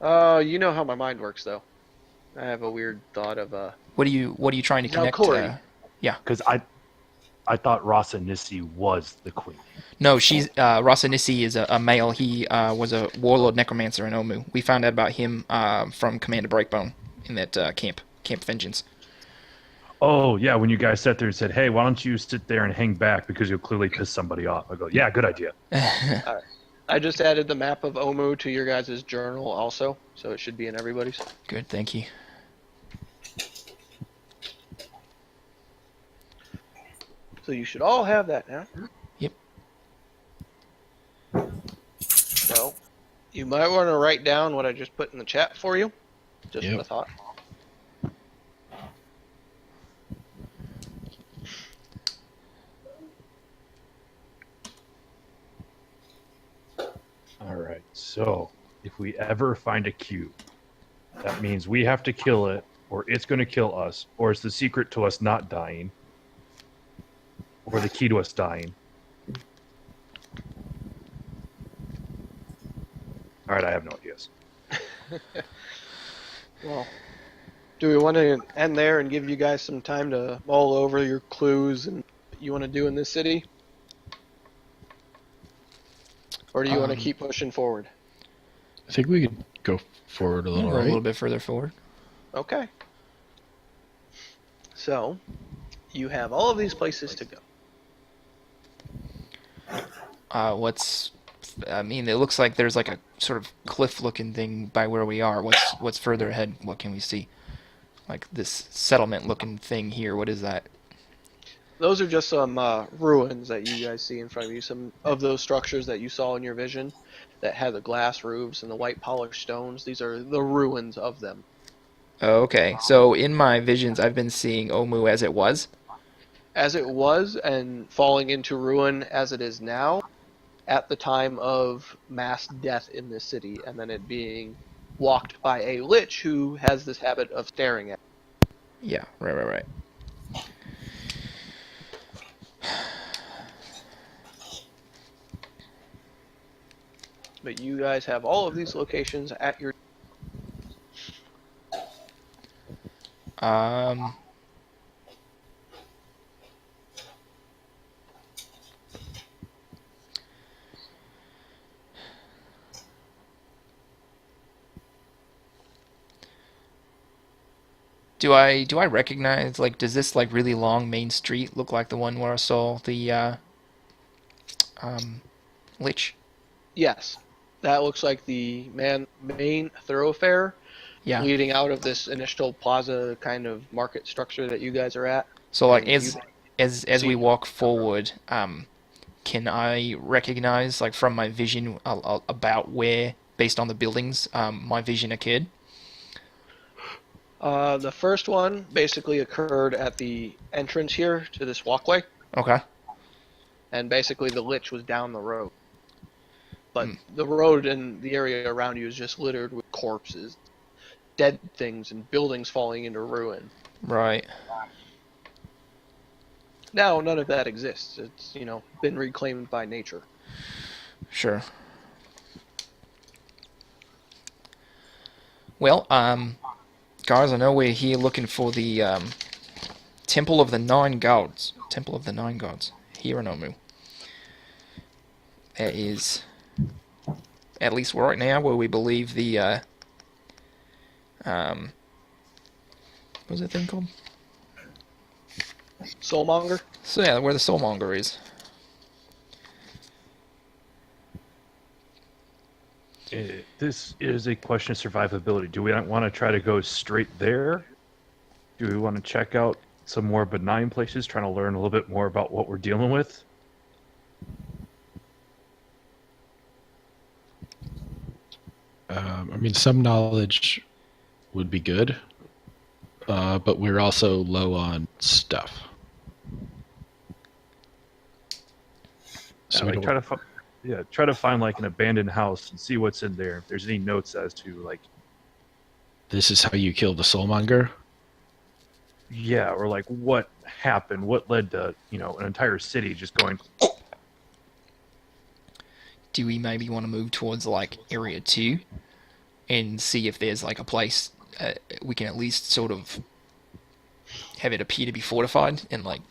Oh, you know how my mind works, though. I have a weird thought of What are you trying to Now, connect? Corey. Because I thought Rasa Nissi was the queen. No, she's Rasa Nissi is a male. He was a warlord necromancer in Omu. We found out about him from Commander Breakbone in that Camp Vengeance. Oh yeah, when you guys sat there and said, "Hey, why don't you sit there and hang back because you'll clearly piss somebody off?" I go, "Yeah, good idea." I just added the map of Omu to your guys' journal also, so it should be in everybody's. Good, thank you. So you should all have that now. Yep. So, you might want to write down what I just put in the chat for you. Just Yep. a thought. All right. So if we ever find a cube, that means we have to kill it, or it's going to kill us, or it's the secret to us not dying, or the key to us dying. All right, I have no ideas. Well, do we want to end there and give you guys some time to mull over your clues and what you want to do in this city? Or do you want to keep pushing forward? I think we could go forward a little, Go a right? little bit further forward. Okay. So, you have all of these places to go. It looks like there's like a sort of cliff-looking thing by where we are. What's further ahead? What can we see? Like this settlement-looking thing here. What is that? Those are just some ruins that you guys see in front of you. Some of those structures that you saw in your vision that had the glass roofs and the white polished stones. These are the ruins of them. Oh, okay. So in my visions, I've been seeing Omu as it was. As it was and falling into ruin as it is now at the time of mass death in this city, and then it being walked by a lich who has this habit of staring at. Yeah. Right. But you guys have all of these locations at your... Do I recognize, like, does this like really long main street look like the one where I saw the lich? Yes. that looks like the main thoroughfare Yeah. leading out of this initial plaza kind of market structure that you guys are at. So like And you as we see- walk forward, can I recognize like from my vision about where, based on the buildings, my vision occurred? The first one basically occurred at the entrance here to this walkway, Okay. and basically the lich was down the road. But Hmm. the road and the area around you is just littered with corpses, dead things, and buildings falling into ruin. Right. Now none of that exists. It's, been reclaimed by nature. Sure. Well, guys, I know we're here looking for the Temple of the Nine Gods. Temple of the Nine Gods. Here in Omu. That is, at least right now, where we believe the, what was that thing called? Soulmonger? So yeah, where the Soulmonger is. This is a question of survivability. Do we not want to try to go straight there? Do we want to check out some more benign places, trying to learn a little bit more about what we're dealing with? I mean, some knowledge would be good, but we're also low on stuff. So we don't. Try to find like an abandoned house and see what's in there. If there's any notes as to like, This is how you kill the soulmonger. yeah, or like what happened, what led to an entire city just going. Do we maybe want to move towards like Area 2 and see if there's like a place we can at least sort of have it appear to be fortified and like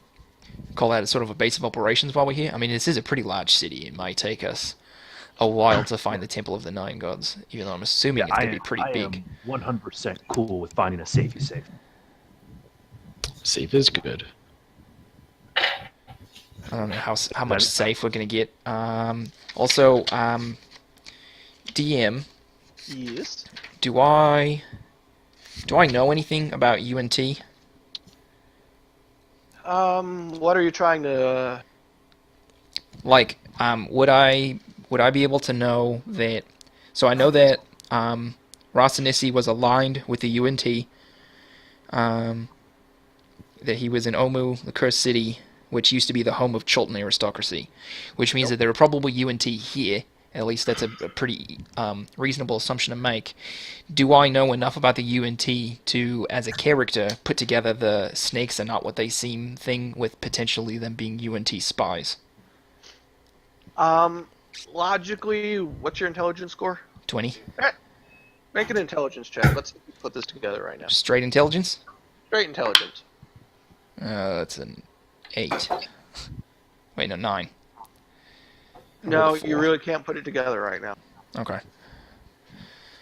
call that as sort of a base of operations while we're here? I mean, this is a pretty large city. It might take us a while to find the Temple of the Nine Gods, even though I'm assuming it's going to be pretty big. I am 100% cool with finding a safety safe. Safe is good. I don't know how much safe we're going to get. Also, DM, Yes. do I know anything about UNT? What are you trying to... Like, would I be able to know that? So I know that Rasanissi was aligned with the UNT. That he was in Omu, the Cursed City, which used to be the home of Chultan aristocracy, which means that there are probably UNT here. At least that's a pretty reasonable assumption to make. Do I know enough about the UNT to, as a character, put together the snakes are not what they seem thing with potentially them being UNT spies? Logically, what's your intelligence score? 20. Make an intelligence check. Let's put this together right now. Straight intelligence? Straight intelligence. That's an 8. Wait, no, 9. No, you really can't put it together right now. Okay.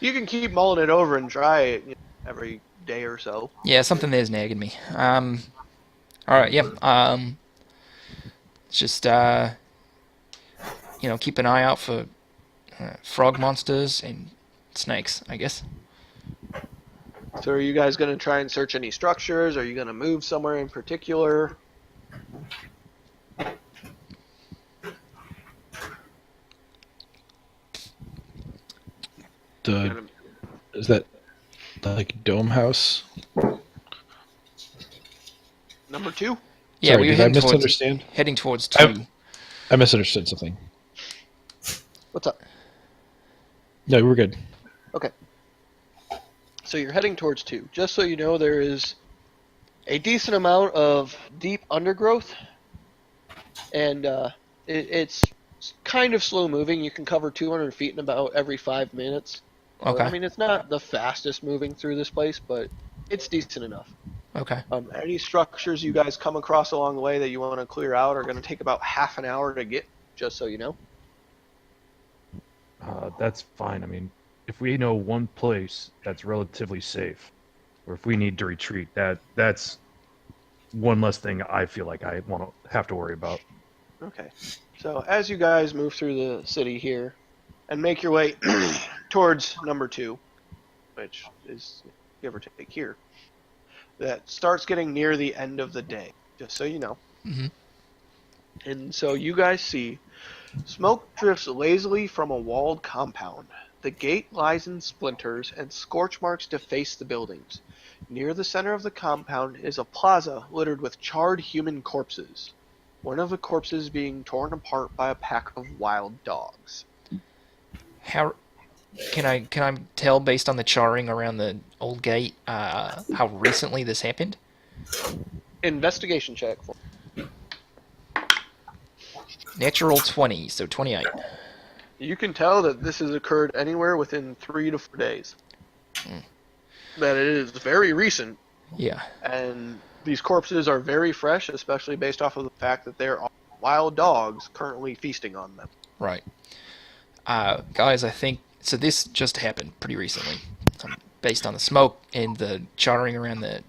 You can keep mulling it over and try it every day or so. Yeah, something there's nagging me. Alright, yeah. Just, keep an eye out for frog monsters and snakes, I guess. So are you guys going to try and search any structures? Are you going to move somewhere in particular? Is that like dome house? Number 2? Yeah, Sorry, we were did I heading towards, misunderstand? heading towards 2. I misunderstood something. What's up? No, we're good. Okay. So you're heading towards 2. Just so you know, there is a decent amount of deep undergrowth, and it's kind of slow moving. You can cover 200 feet in about every 5 minutes. Okay. I mean, it's not the fastest moving through this place, but it's decent enough. Okay. Any structures you guys come across along the way that you want to clear out are going to take about half an hour to get, just so you know. That's fine. I mean, if we know one place that's relatively safe, or if we need to retreat, that's one less thing I feel like I want to have to worry about. Okay. So as you guys move through the city here, and make your way towards number 2, which is give or take here. That starts getting near the end of the day, just so you know. Mm-hmm. And so you guys see smoke drifts lazily from a walled compound. The gate lies in splinters and scorch marks deface the buildings. Near the center of the compound is a plaza littered with charred human corpses. One of the corpses being torn apart by a pack of wild dogs. How can I tell based on the charring around the old gate how recently this happened? Investigation check for Natural 20, so 28. You can tell that this has occurred anywhere within 3 to 4 days. That it is very recent, Yeah. and these corpses are very fresh, especially based off of the fact that there are wild dogs currently feasting on them. Right. Guys, I think so. This just happened pretty recently. Based on the smoke and the charring around the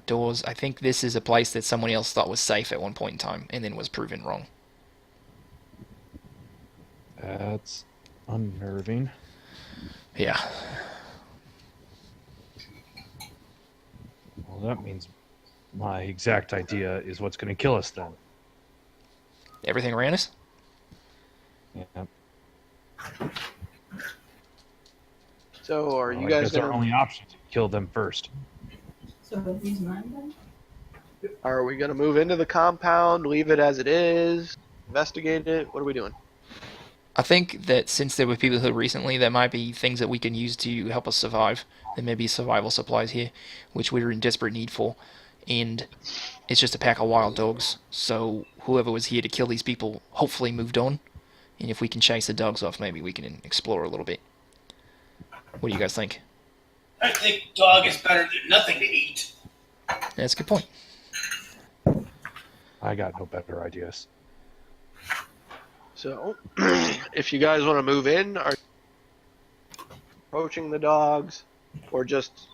doors, I think this is a place that someone else thought was safe at one point in time and then was proven wrong. That's unnerving. Yeah. Well, that means my exact idea is what's going to kill us then. Everything around us? Yeah. So, are you Well, I guys guess our gonna? only option is to kill them first. So are these mine then? Are we gonna move into the compound, leave it as it is, investigate it? What are we doing? I think that since there were people here recently, there might be things that we can use to help us survive. There may be survival supplies here, which we're in desperate need for. And it's just a pack of wild dogs. So whoever was here to kill these people hopefully moved on. And if we can chase the dogs off, maybe we can explore a little bit. What do you guys think? I think dog is better than nothing to eat. That's a good point. I got no better ideas. So, if you guys want to move in, are you approaching the dogs, or just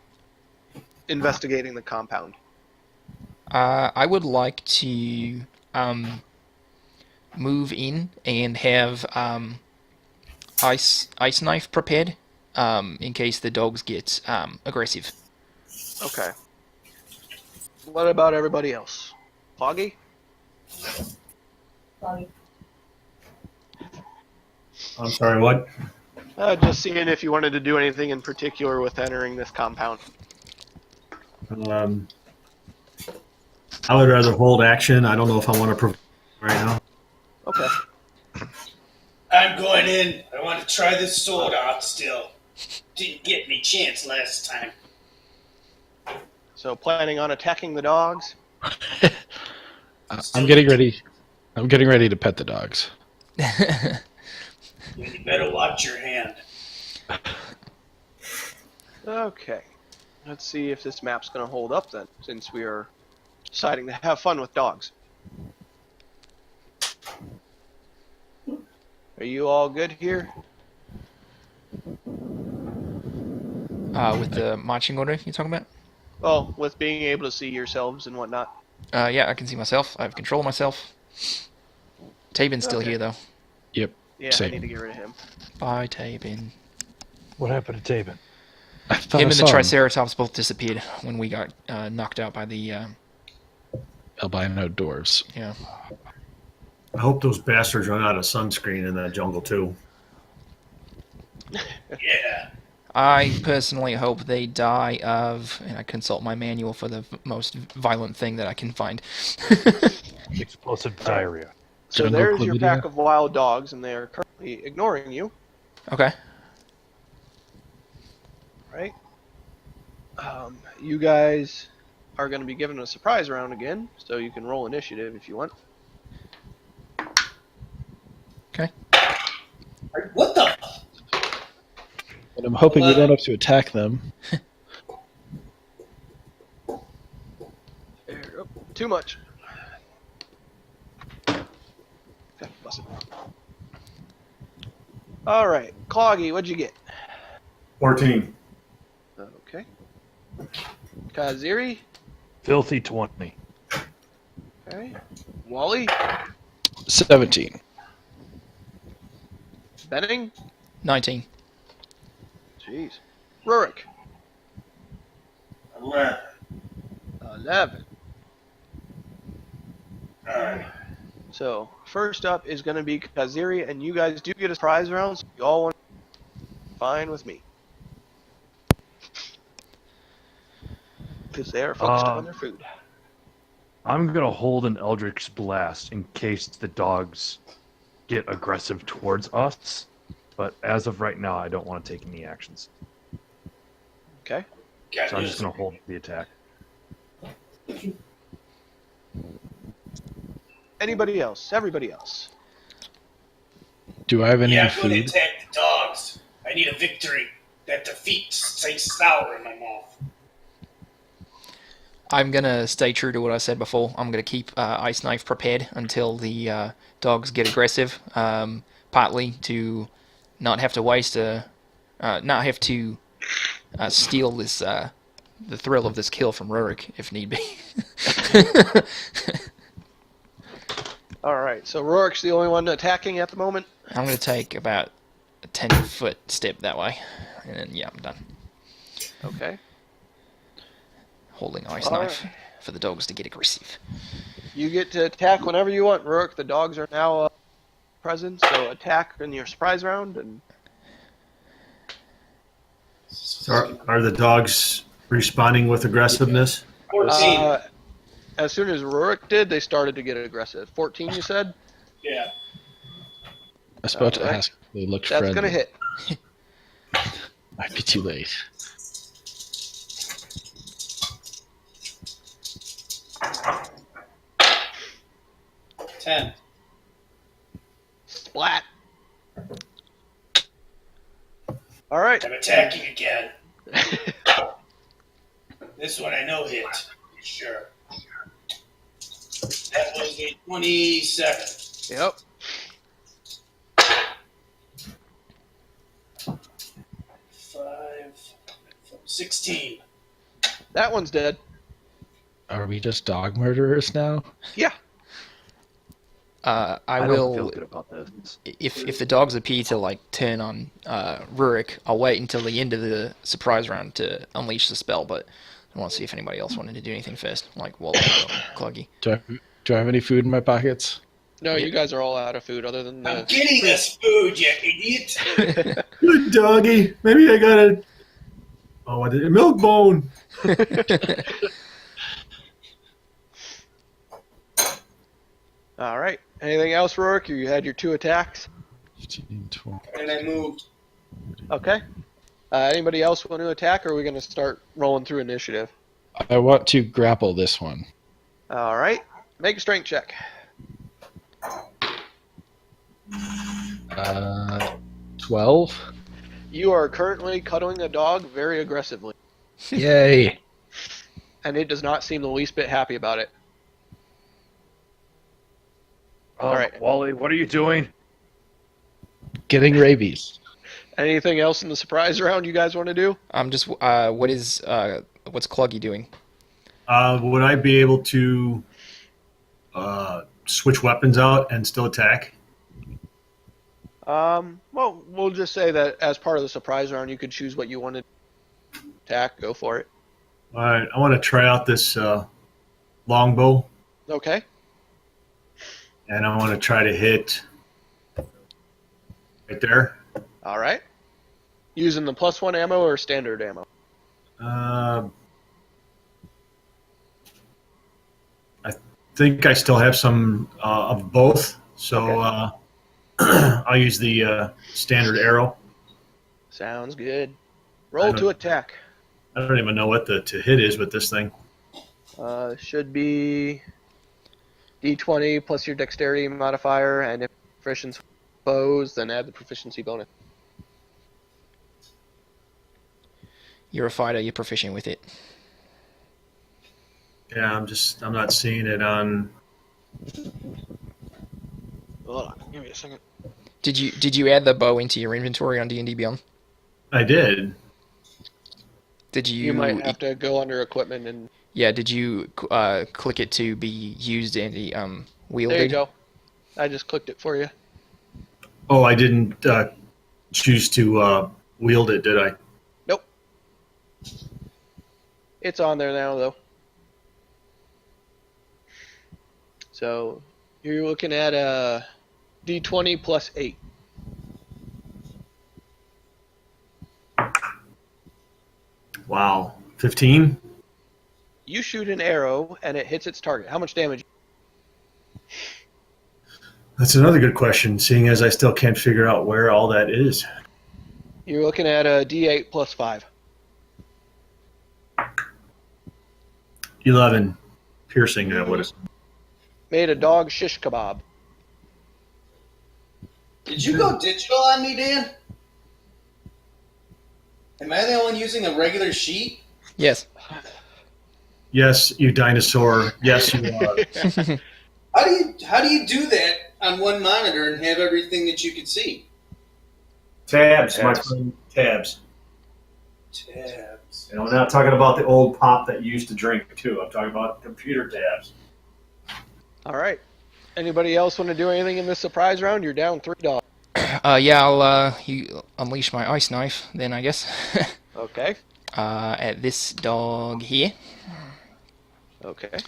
investigating the compound? I would like to move in and have ice knife prepared in case the dogs get aggressive. Okay. What about everybody else? Foggy? Foggy. I'm sorry, what? Just seeing if you wanted to do anything in particular with entering this compound. I would rather hold action. I don't know if I want to provide right now. Okay. I'm going in. I want to try this sword out still. Didn't get any chance last time. So, planning on attacking the dogs? I'm getting ready. I'm getting ready to pet the dogs. You better watch your hand. Okay. Let's see if this map's going to hold up then, since we are deciding to have fun with dogs. Are you all good here? With the marching order you're talking about? Well, with being able to see yourselves and whatnot. Yeah, I can see myself. I have control of myself. Tabin's still Okay. here, though. Yep. Yeah, Same. I need to get rid of him. Bye, Tabin. What happened to Tabin? I thought Him I and the saw Triceratops both disappeared when we got knocked out by the... albino dwarves. yeah. I hope those bastards run out of sunscreen in that jungle too. Yeah. I personally hope they die of... And I consult my manual for the most violent thing that I can find. Explosive diarrhea. So Jungle there's your chlamydia? pack of wild dogs, and they are currently ignoring you, Okay. right? You guys are going to be given a surprise round again, so you can roll initiative if you want. Okay. What the? And I'm hoping we don't have to attack them. Oh, too much. Okay, busted. All right, Cloggy, what'd you get? 14. Okay. Kaziri. Filthy 20. Okay. Wally. 17. Benning. 19. Jeez. Rurik. 11. 11. Alright. So, first up is going to be Kaziri, and you guys do get a prize round, so you all want fine with me. Because they are focused on their food. I'm going to hold an Eldritch Blast in case the dogs get aggressive towards us. But as of right now, I don't want to take any actions. Okay. So I'm just going to hold the attack. Anybody else? Everybody else. Do I have any I'm going to food? attack the dogs. I need a victory that defeats tastes sour in my mouth. I'm going to stay true to what I said before. I'm going to keep Ice Knife prepared until the dogs get aggressive, partly to not have to waste not have to steal this the thrill of this kill from Rurik if need be. Alright, so Rorik's the only one attacking at the moment. I'm going to take about a 10-foot step that way, and then, yeah, I'm done. Okay. Holding Ice All Knife right. for the dogs to get aggressive. You get to attack whenever you want, Rourke. The dogs are now present, so attack in your surprise round. And Are the dogs responding with aggressiveness? 14. As soon as Rourke did, they started to get aggressive. 14, you said? Yeah. I was about to Alright. ask if they looked That's friendly. going to hit. Might be too late. Ten. Splat. Alright. I'm attacking again. This one I know hit. Sure. That was a 27. Yep. 16. That one's dead. Are we just dog murderers now? Yeah. I don't will, feel good about this. if the dogs appear to like turn on Rurik, I'll wait until the end of the surprise round to unleash the spell. But I want to see if anybody else wanted to do anything first, like Wally or Cloggy. Do I have any food in my pockets? No, Yeah. you guys are all out of food other than I'm the... getting this food, you idiot. Good doggy. Maybe I got a. Oh, what is it? Milk bone. Alright. Anything else, Rourke? You had your 2 attacks. 15, 20. And I moved. Okay. Anybody else want to attack, or are we going to start rolling through initiative? I want to grapple this one. Alright. Make a strength check. 12. You are currently cuddling a dog very aggressively, Yay! and it does not seem the least bit happy about it. All right. Wally, what are you doing? Getting rabies. Anything else in the surprise round you guys want to do? I'm just what's Cloggy doing? Would I be able to switch weapons out and still attack? Well, we'll just say that as part of the surprise round, you could choose what you want to attack. Go for it. All right, I want to try out this longbow, Okay. and I want to try to hit right there. All right. Using the +1 ammo or standard ammo? I think I still have some of both, so I'll use the standard arrow. Sounds good. Roll to attack. I don't even know what the to hit is with this thing. Should be D20 plus your dexterity modifier, and if proficiency bows, then add the proficiency bonus. You're a fighter. You're proficient with it. Yeah, I'm not seeing it on. Hold on, give me a second. Did you add the bow into your inventory on D&D Beyond? I did. Did you? You might have to go under equipment and... Yeah. Did you click it to be used in the wielded? There you go. I just clicked it for you. Oh, I didn't choose to wield it, did I? Nope. It's on there now, though. So you're looking at a D20 plus 8. Wow. 15? You shoot an arrow, and it hits its target. How much damage? That's another good question, seeing as I still can't figure out where all that is. You're looking at a D8 plus 5. 11. Piercing, I would have. Made a dog shish kebab. Did you go digital on me, Dan? Am I the only one using a regular sheet? Yes. Yes, you dinosaur. Yes, you are. How do you do that on one monitor and have everything that you can see? Tabs, my friend. Tabs. Tabs. And I'm not talking about the old pop that you used to drink, too. I'm talking about computer tabs. All right. Anybody else want to do anything in this surprise round? You're down 3 dogs. Yeah, I'll you unleash my ice knife then, I guess. Okay. At this dog here. Okay.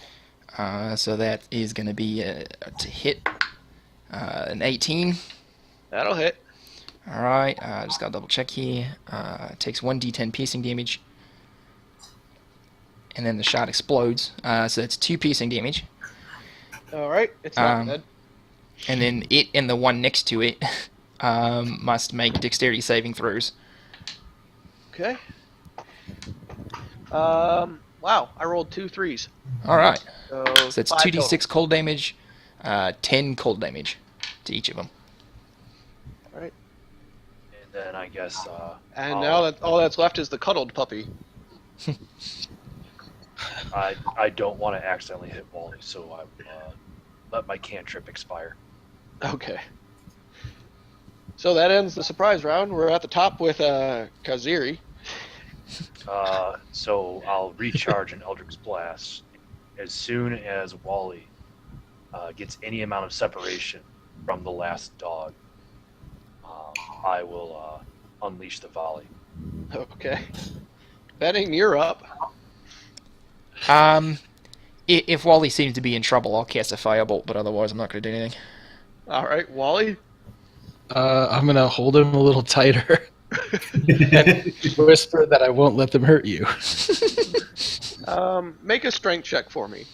So that is going to be to hit an 18. That'll hit. Alright, just got to double check here. Takes 1d10 piercing damage. And then the shot explodes. So that's 2 piercing damage. All right. It's not dead. And then it and the one next to it must make dexterity saving throws. Okay. Wow. I rolled 2 3s. Alright. So So it's 5 2d6 total. cold damage, 10 cold damage to each of them. All right. And then I guess. And now that all that's left is the cuddled puppy. I don't want to accidentally hit Wally, so I let my cantrip expire. Okay. So that ends the surprise round. We're at the top with Kaziri. So I'll recharge an Eldritch Blast as soon as Wally gets any amount of separation from the last dog. I will unleash the volley. Okay. Betting, you're up. If Wally seems to be in trouble, I'll cast a firebolt, but otherwise I'm not going to do anything. All right, Wally. I'm gonna hold him a little tighter and whisper that I won't let them hurt you. Make a strength check for me.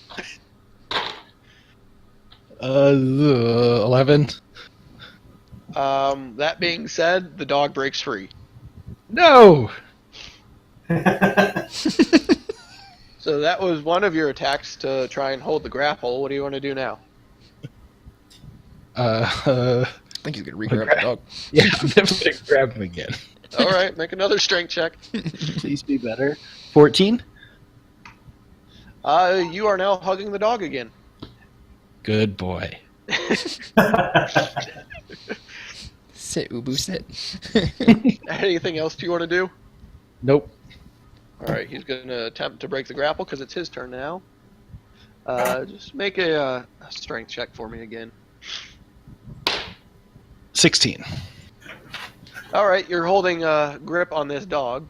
11. That being said, the dog breaks free. No. So that was one of your attacks to try and hold the grapple. What do you want to do now? I think he's going to re-grab the dog. Yeah, I'm definitely gonna grab him again. All right, make another strength check. Please be better. 14. You are now hugging the dog again. Good boy. Sit, Ubu, sit. Anything else you want to do? Nope. All right, he's going to attempt to break the grapple because it's his turn now. Just make a strength check for me again. 16. All right, you're holding a grip on this dog,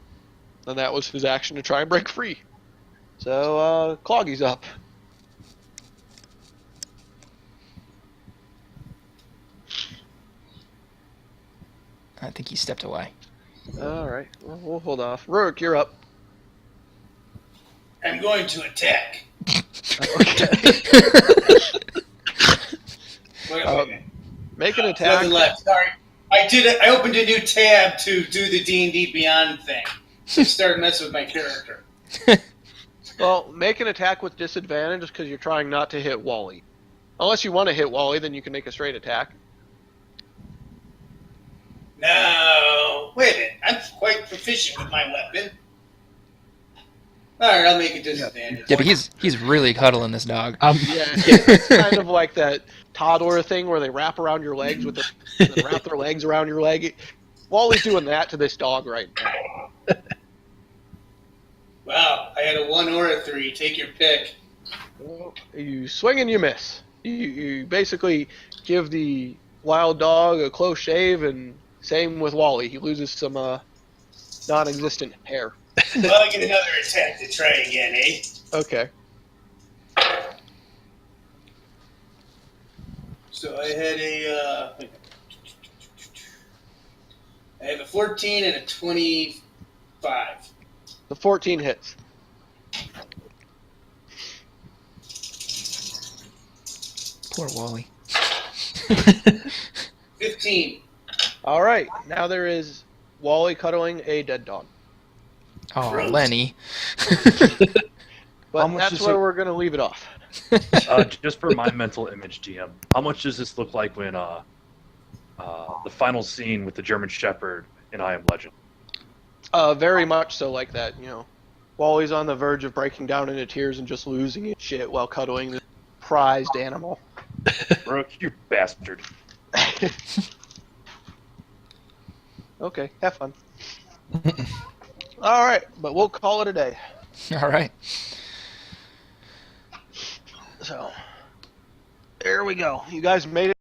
and that was his action to try and break free. So, Cloggy's up. I think he stepped away. All right, well, we'll hold off. Rourke, you're up. I'm going to attack. Wait a minute. Make an attack. Nothing left. Sorry. I opened a new tab to do the D&D Beyond thing. I started messing with my character. Well, make an attack with disadvantage because you're trying not to hit Wally. Unless you want to hit Wally, then you can make a straight attack. No. Wait a minute. I'm quite proficient with my weapon. Alright, I'll make a disadvantage. Yeah, but he's really cuddling this dog. Yeah, it's kind of like that toddler thing where they wrap around your legs with the wrap their legs around your leg. Wally's doing that to this dog right now. Wow, I had a 1 or a 3. Take your pick. Well, you swing and you miss. You basically give the wild dog a close shave and Same with Wally. He loses some non-existent hair. Well, I get another attack to try again, eh? Okay. So I have a 14 and a 25. The 14 hits. Poor Wally. 15. All right. Now there is Wally cuddling a dead dog. Oh, Gross. Lenny. But much that's is where it- we're going to leave it off. Just for my mental image, GM, how much does this look like when the final scene with the German Shepherd in I Am Legend? Very much so like that, you know. Wally's on the verge of breaking down into tears and just losing his shit while cuddling this prized animal. Brooke, you bastard. Okay, have fun. All right, but we'll call it a day. All right. So, there we go. You guys made it.